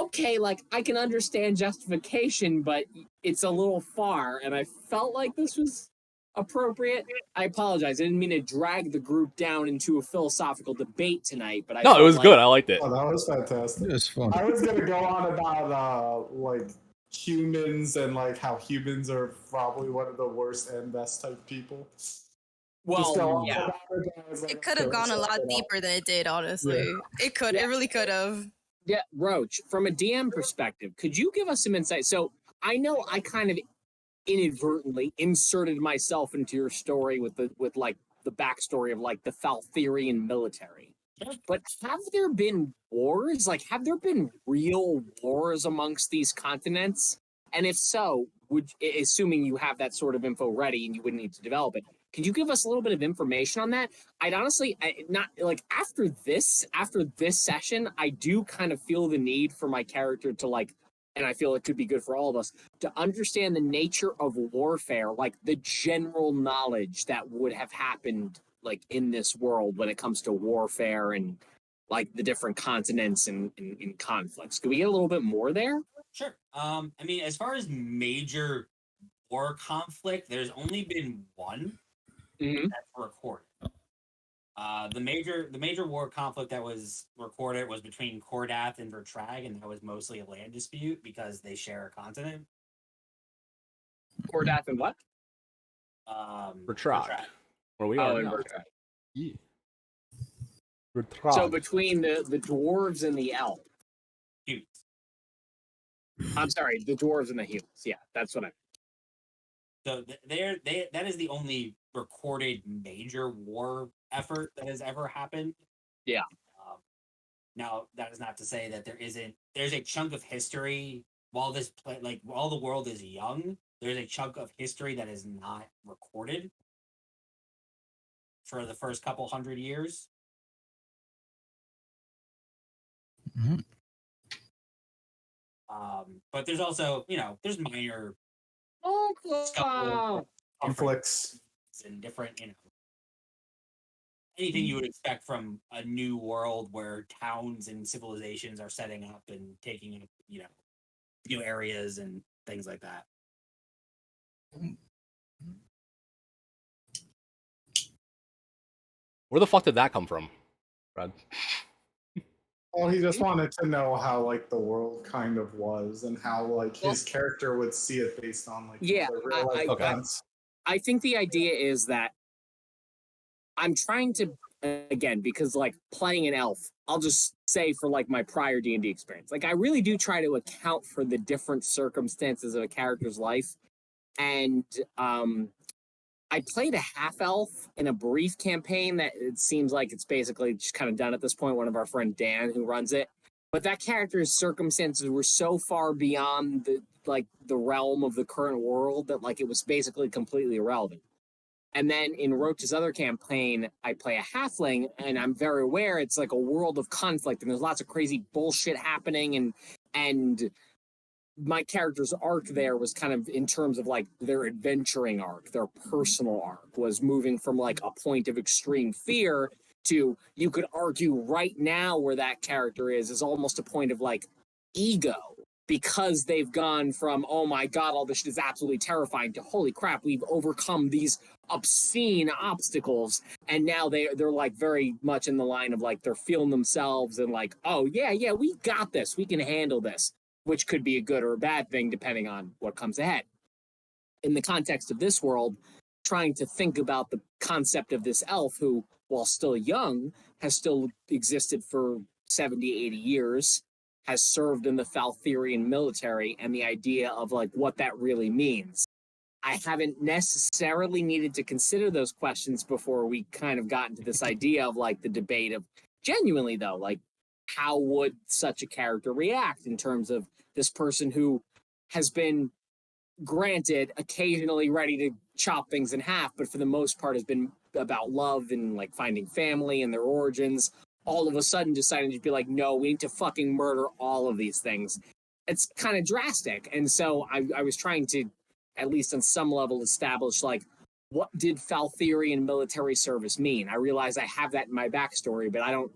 okay, like I can understand justification, but it's a little far, and I felt like this was appropriate. I apologize. I didn't mean to drag the group down into a philosophical debate tonight, but No, it was good. I liked it. Oh, that was fantastic. It was fun. I was gonna go on about like humans and like how humans are probably one of the worst and best type people. well, yeah. It could have gone a lot deeper than it did, honestly. Yeah. It could. Yeah. It really could have. Yeah, Roach, from a DM perspective, could you give us some insight? So I know I kind of inadvertently inserted myself into your story with like the backstory of like the Faltherian military. But have there been wars? Like, have there been real wars amongst these continents? And if so, assuming you have that sort of info ready and you wouldn't need to develop it, can you give us a little bit of information on that? I'd honestly not like after this session, I do kind of feel the need for my character to like, and I feel it could be good for all of us to understand the nature of warfare, like the general knowledge that would have happened like in this world when it comes to warfare and like the different continents and in conflicts. Could we get a little bit more there? Sure. I mean, as far as major war conflict, there's only been one that's recorded. The major war conflict that was recorded was between Kordath and Vertrag, and that was mostly a land dispute because they share a continent. Kordath and what? Vertrag. Where we are in now. Vertrag. Yeah. So between the dwarves and the elves. Humans. I'm sorry, the dwarves and the humans. Yeah, that's what I. So that is the only recorded major war effort that has ever happened. Yeah. Now that is not to say that there's a chunk of history while while the world is young, there's a chunk of history that is not recorded for the first couple hundred years. Mm-hmm. But there's also, there's minor conflicts and different, anything you would expect from a new world where towns and civilizations are setting up and taking up, new areas and things like that. Where the fuck did that come from, Brad? Well, he just wanted to know how like the world kind of was and how like his character would see it based on like Yeah, the real life events. I think the idea is that I'm trying to again because like playing an elf, I'll just say for like my prior D&D experience, like I really do try to account for the different circumstances of a character's life, and I played a half elf in a brief campaign that it seems like it's basically just kind of done at this point. One of our friend Dan who runs it, but that character's circumstances were so far beyond the realm of the current world that like it was basically completely irrelevant. And then in Roach's other campaign, I play a halfling, and I'm very aware it's like a world of conflict, and there's lots of crazy bullshit happening, and my character's arc there was kind of in terms of like their adventuring arc, their personal arc was moving from like a point of extreme fear to, you could argue right now where that character is almost a point of like ego, because they've gone from, oh my god, all this shit is absolutely terrifying, to holy crap, we've overcome these obscene obstacles, and now they're like very much in the line of like they're feeling themselves and like, oh yeah, we got this, we can handle this, which could be a good or a bad thing depending on what comes ahead. In the context of this world, trying to think about the concept of this elf who, while still young, has still existed for 70, 80 years, has served in the Faltherian military and the idea of like what that really means. I haven't necessarily needed to consider those questions before we kind of got into this idea of like the debate of genuinely though, like how would such a character react in terms of this person who has been granted occasionally ready to chop things in half, but for the most part has been about love and like finding family and their origins, all of a sudden deciding to be like, no, we need to fucking murder all of these things. It's kind of drastic. And so I was trying to, at least on some level, establish like, what did Faltherian military service mean? I realize I have that in my backstory, but I don't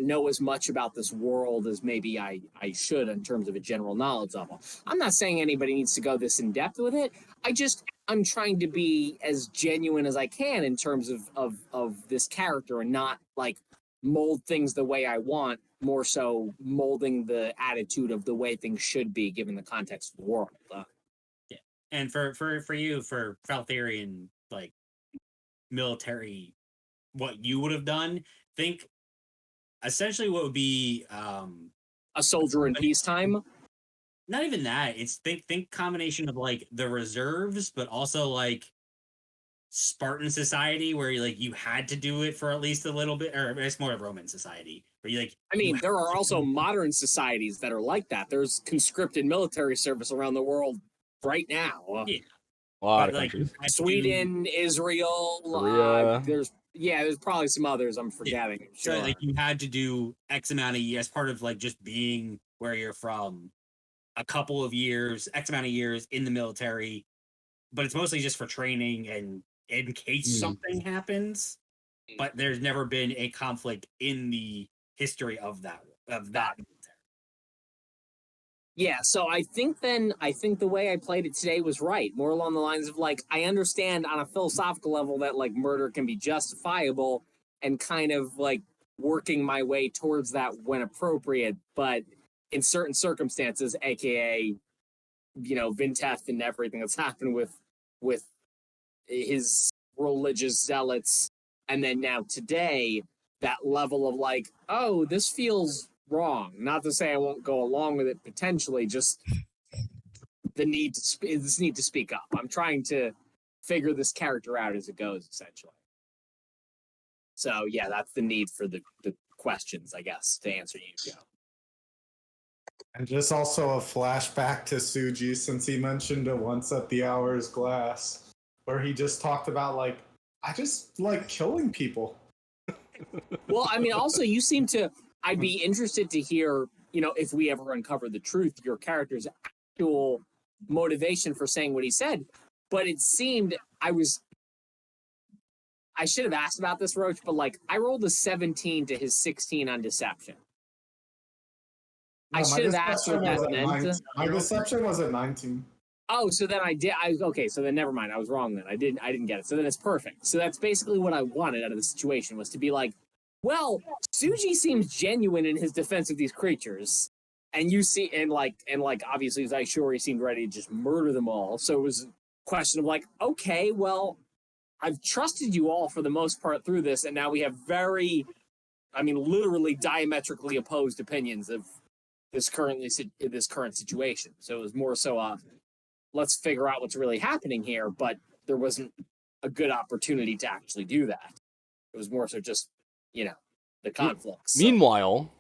know as much about this world as maybe I should in terms of a general knowledge level. I'm not saying anybody needs to go this in depth with it. I'm trying to be as genuine as I can in terms of this character and not like mold things the way I want, more so molding the attitude of the way things should be given the context of the world. Yeah. And for you, for Faltherian, like military, what you would have done, think essentially what would be a soldier in peacetime. Not even that. It's think combination of like the reserves, but also like Spartan society, where you had to do it for at least a little bit, or it's more of Roman society, where you like. I mean, there are also modern societies that are like that. There's conscripted military service around the world right now. Yeah. A lot of Like, countries. Sweden, Israel, Korea. there's probably some others I'm forgetting. I'm So sure. like you had to do X amount of years, as part of like just being where you're from, a couple of years, X amount of years in the military, but it's mostly just for training and in case something happens. But there's never been a conflict in the history of that military. Yeah, so I think the way I played it today was right. More along the lines of like, I understand on a philosophical level that like murder can be justifiable and kind of like working my way towards that when appropriate, but in certain circumstances, aka, Vinteth and everything that's happened with his religious zealots, and then now today, that level of like, oh, this feels wrong. Not to say I won't go along with it potentially, just the need to speak up. I'm trying to figure this character out as it goes, essentially. So yeah, that's the need for the questions, I guess, to answer you, Joe. And just also a flashback to Suji, since he mentioned it once at the Hour's Glass, where he just talked about like, I just like killing people. Well, I mean, also you seem to. I'd be interested to hear, if we ever uncover the truth, your character's actual motivation for saying what he said. But it seemed I should have asked about this, Roach, but like I rolled a 17 to his 16 on deception. No, I should have asked what that meant. My deception was at 19. Oh, so then I did. Okay, so then never mind. I was wrong then. I didn't get it. So then it's perfect. So that's basically what I wanted out of the situation, was to be like, well, Suji seems genuine in his defense of these creatures, and you see, and obviously, Zaishori seemed ready to just murder them all. So it was a question of like, okay, well, I've trusted you all for the most part through this, and now we have literally diametrically opposed opinions of this current situation. So it was more so let's figure out what's really happening here, but there wasn't a good opportunity to actually do that. It was more so just, the conflicts. So. Meanwhile,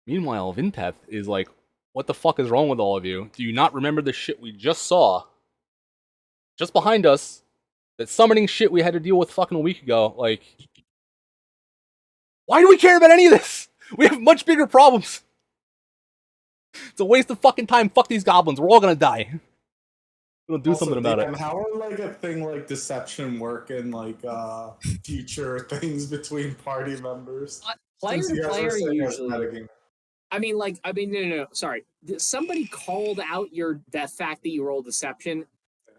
Vinteth is like, what the fuck is wrong with all of you? Do you not remember the shit we just saw? Just behind us, that summoning shit we had to deal with fucking a week ago. Like, why do we care about any of this? We have much bigger problems. It's a waste of fucking time. Fuck these goblins. We're all gonna die. We'll do something about it. How would like a thing like deception work in like future things between party members? Player to player usually. No. Sorry, somebody called out that fact that you rolled deception.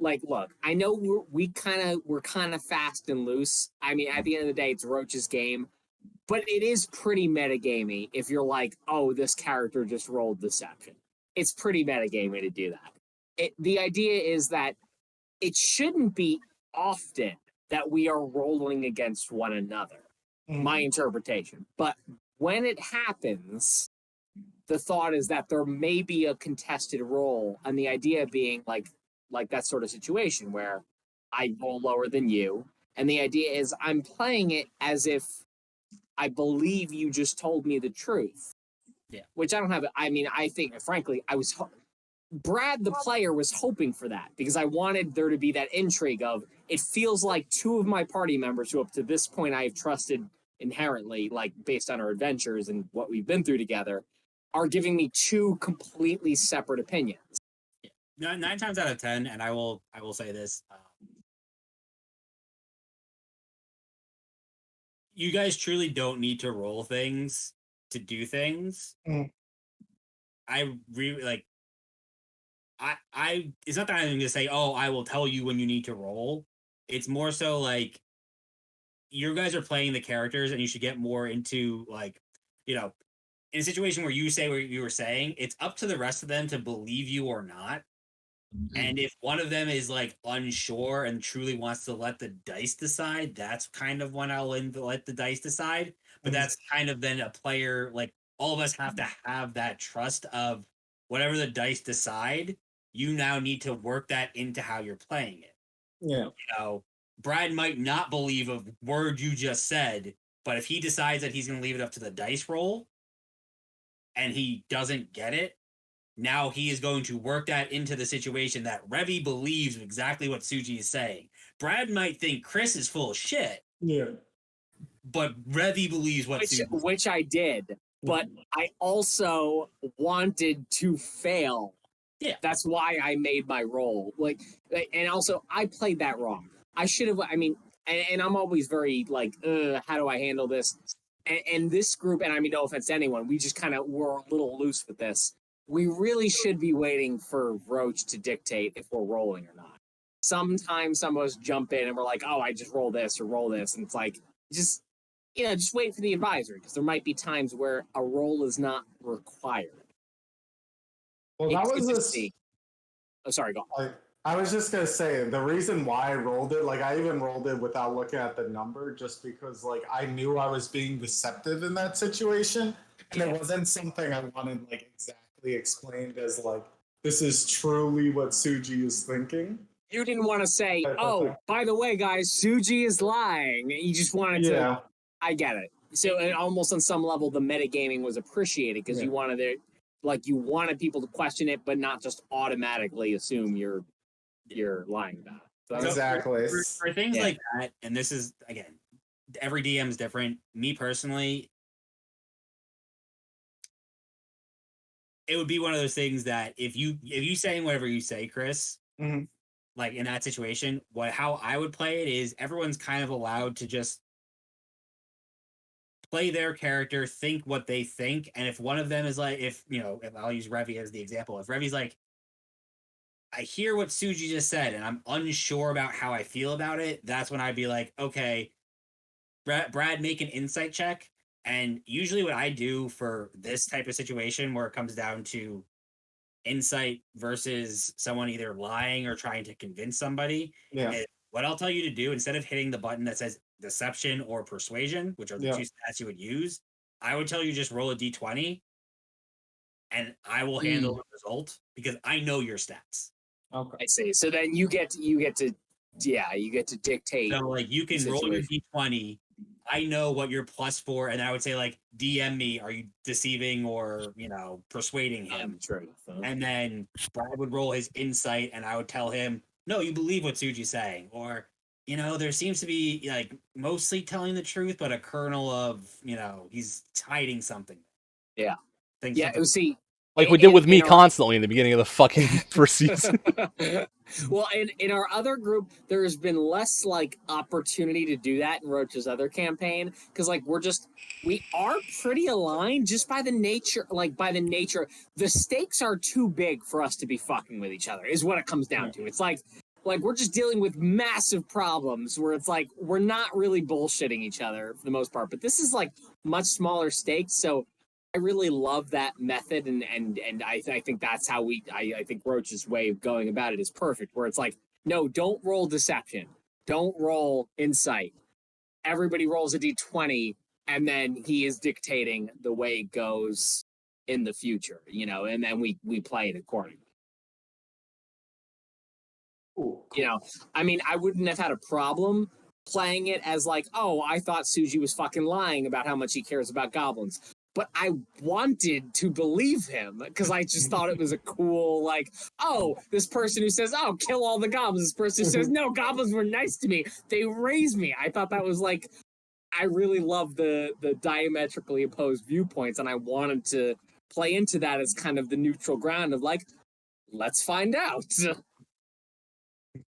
Like, look, I know we're kind of fast and loose. I mean, at the end of the day, it's Roach's game, but it is pretty metagamey if you're like, oh, this character just rolled deception. It's pretty metagamey to do that. The idea is that it shouldn't be often that we are rolling against one another. My interpretation. But when it happens, the thought is that there may be a contested role, and the idea being like that sort of situation where I roll lower than you, and the idea is I'm playing it as if I believe you just told me the truth. Yeah. Which I don't have. I mean, I think, frankly, Brad, the player, was hoping for that because I wanted there to be that intrigue of it feels like two of my party members who up to this point I have trusted inherently, like based on our adventures and what we've been through together, are giving me two completely separate opinions. Yeah. 9 times out of 10, and I will say this. You guys truly don't need to roll things to do things. I really like. It's not that I'm going to say, oh, I will tell you when you need to roll. It's more so like you guys are playing the characters, and you should get more into like, in a situation where you say what you were saying, it's up to the rest of them to believe you or not. And if one of them is like unsure and truly wants to let the dice decide, that's kind of when I'll let the dice decide. But that's kind of then a player, like all of us have to have that trust of whatever the dice decide, you now need to work that into how you're playing it. Yeah. Brad might not believe a word you just said, but if he decides that he's going to leave it up to the dice roll and he doesn't get it, now he is going to work that into the situation that Revy believes exactly what Suji is saying. Brad might think Chris is full of shit. Yeah. But Revy believes what Suji Which I did, but I also wanted to fail. Yeah. That's why I made my roll. And also I played that wrong. I should have, and I'm always very like, how do I handle this? And this group, and I mean, no offense to anyone, we just kind of were a little loose with this. We really should be waiting for Roach to dictate if we're rolling or not. Sometimes some of us jump in and we're like, oh, I just roll this or roll this. And it's like, just wait for the advisory because there might be times where a roll is not required. Well, that was this. Oh, sorry, go on. I was just gonna say the reason why I rolled it, like I even rolled it without looking at the number, just because like I knew I was being deceptive in that situation, and it wasn't something I wanted like exactly explained as like this is truly what Suji is thinking. You didn't want to say, oh, by the way, guys, Suji is lying. You just wanted to. I get it. So almost on some level, the metagaming was appreciated because you wanted people to question it, but not just automatically assume you're lying about it. So Exactly. For things like that, and this is again, every DM is different. Me personally, it would be one of those things that if you saying whatever you say, Chris, like in that situation, how I would play it is everyone's kind of allowed to just play their character, think what they think, and if one of them is like, if I'll use Revy as the example, if Revy's like, I hear what Suji just said, and I'm unsure about how I feel about it, that's when I'd be like, okay, Brad, make an insight check. And usually what I do for this type of situation where it comes down to insight versus someone either lying or trying to convince somebody, is what I'll tell you to do, instead of hitting the button that says deception or persuasion, which are the two stats you would use, I would tell you just roll a d20 and I will handle the result because I know your stats. Okay. I see. So then you get to dictate. So like you can roll your d20. I know what you're plus for, and I would say like DM me. Are you deceiving or persuading him? True. And then Brad would roll his insight, and I would tell him, no, you believe what Suji's saying, or there seems to be like mostly telling the truth, but a kernel of he's hiding something. Yeah. See. Like we did with me constantly in the beginning of the fucking first season. Well, in our other group, there's been less like opportunity to do that in Roach's other campaign because like we are pretty aligned just by the nature. The stakes are too big for us to be fucking with each other. Is what it comes down to. It's like we're just dealing with massive problems where it's like we're not really bullshitting each other for the most part. But this is like much smaller stakes, so. I really love that method, and I think that's how I think Roach's way of going about it is perfect, where it's like, no, don't roll deception. Don't roll insight. Everybody rolls a d20, and then he is dictating the way it goes in the future, and then we play it accordingly. Cool. I mean, I wouldn't have had a problem playing it as like, oh, I thought Suji was fucking lying about how much he cares about goblins. But I wanted to believe him because I just thought it was a cool, like, oh, this person who says, oh, kill all the goblins. This person who says, no, goblins were nice to me. They raised me. I thought that was like, I really love the diametrically opposed viewpoints, and I wanted to play into that as kind of the neutral ground of like, let's find out.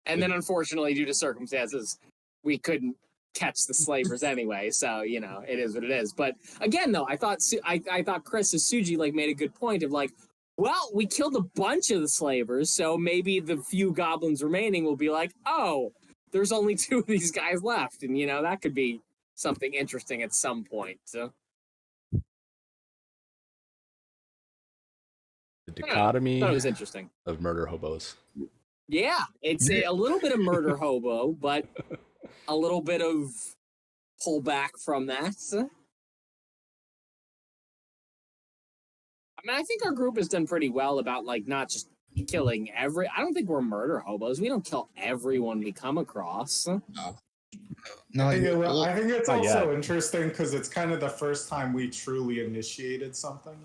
And then, unfortunately, due to circumstances, we couldn't catch the slavers anyway. So it is what it is. But again, though, I thought Chris as Suji like made a good point of like, well, we killed a bunch of the slavers, so maybe the few goblins remaining will be like, oh, there's only 2 of these guys left, and that could be something interesting at some point. So. The dichotomy Thought it was interesting. of murder hobos. Yeah, it's a little bit of murder hobo, but a little bit of pullback from that. I mean, I think our group has done pretty well about like not just killing I don't think we're murder hobos. We don't kill everyone we come across. No, I think it's Not also yet. interesting because it's kind of the first time we truly initiated something,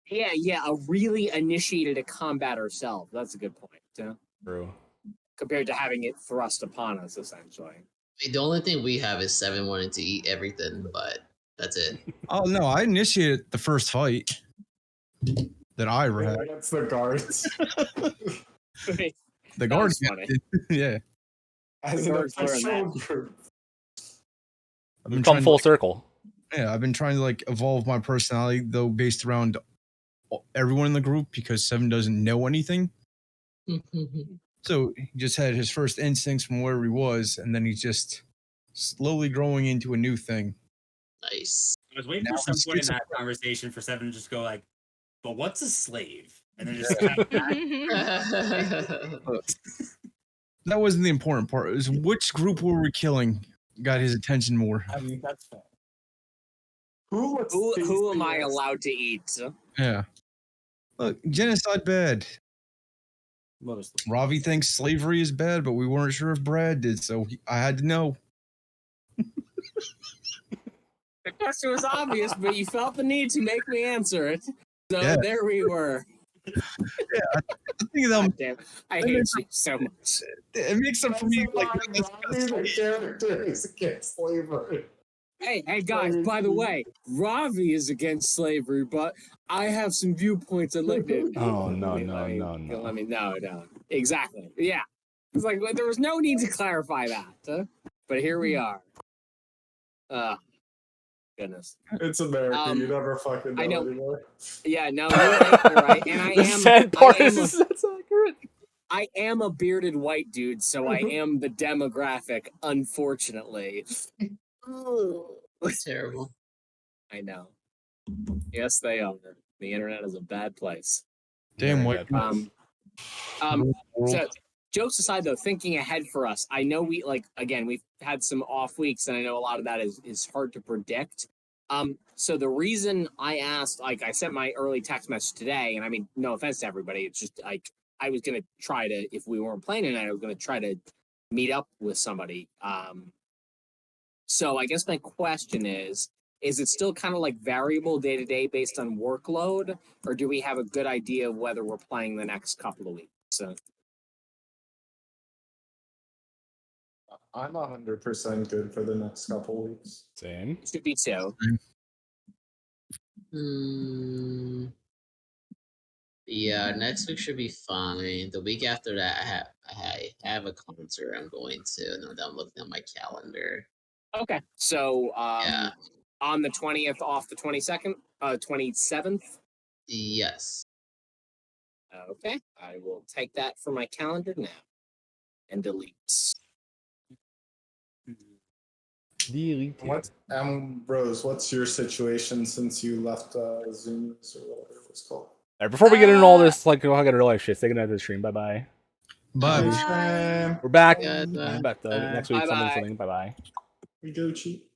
Yeah, really initiated a combat ourselves. That's a good point. True. Compared to having it thrust upon us, essentially. I mean, the only thing we have is 7 wanting to eat everything, but that's it. Oh no, I initiated the first fight that I ever had. Against the guards. The guards, funny. yeah. As The an guards learned official that. group. I've We've been come trying full to, circle. I've been trying to like evolve my personality though, based around everyone in the group because Seven doesn't know anything. So he just had his first instincts from where he was, and then he's just slowly growing into a new thing. Nice. I was waiting Now for some he's point in that schizophrenic. conversation for Seven to just go like, but what's a slave? And then just cut back. That wasn't the important part. It was which group were we killing got his attention more. I mean, that's fair. Who am I allowed to eat? Yeah. Look, genocide bad. Mostly. Ravi thinks slavery is bad, but we weren't sure if Brad did, so I had to know. The question was obvious, but you felt the need to make me answer it. So Yeah. there we were. I think them, God damn, I hate you so much. it makes them for me like the character is against slavery. Hey guys, by the way, Ravi is against slavery, but I have some viewpoints I'd like to. Oh, no. No. Exactly. Yeah. It's like there was no need to clarify that. But here we are. Goodness. It's America. You never fucking know, I know. anymore. Yeah, no, you're right. And I The am. sad part I am is that's accurate. I am a bearded white dude, so I am the demographic, unfortunately. Terrible. I know. Yes, they are. The internet is a bad place. damn Very white. bad. So, jokes aside, though, thinking ahead for us, I know we've had some off weeks, and I know a lot of that is hard to predict. So the reason I asked, like, I sent my early text message today, and I mean, no offense to everybody, it's just like I was gonna try to, if we weren't playing tonight, I was gonna try to meet up with somebody. So I guess my question is it still kind of like variable day to day based on workload, or do we have a good idea of whether we're playing the next couple of weeks? So. I'm 100% good for the next couple weeks. Same. Should be so. Yeah, next week should be fine. The week after that, I have a concert I'm going to, and I'm looking at my calendar. Okay. So Yeah. on the 20th off the 22nd, 27th? Yes. Okay. I will take that from my calendar now and delete. What, Rose, what's your situation since you left Zooms or whatever it was called? All right, before we get into all this, like, I got real life shit. Say goodnight to the stream. Bye bye. But Bye. We're back. Yeah, We're back though. Next week, Bye-bye. something. Bye bye. We go cheap.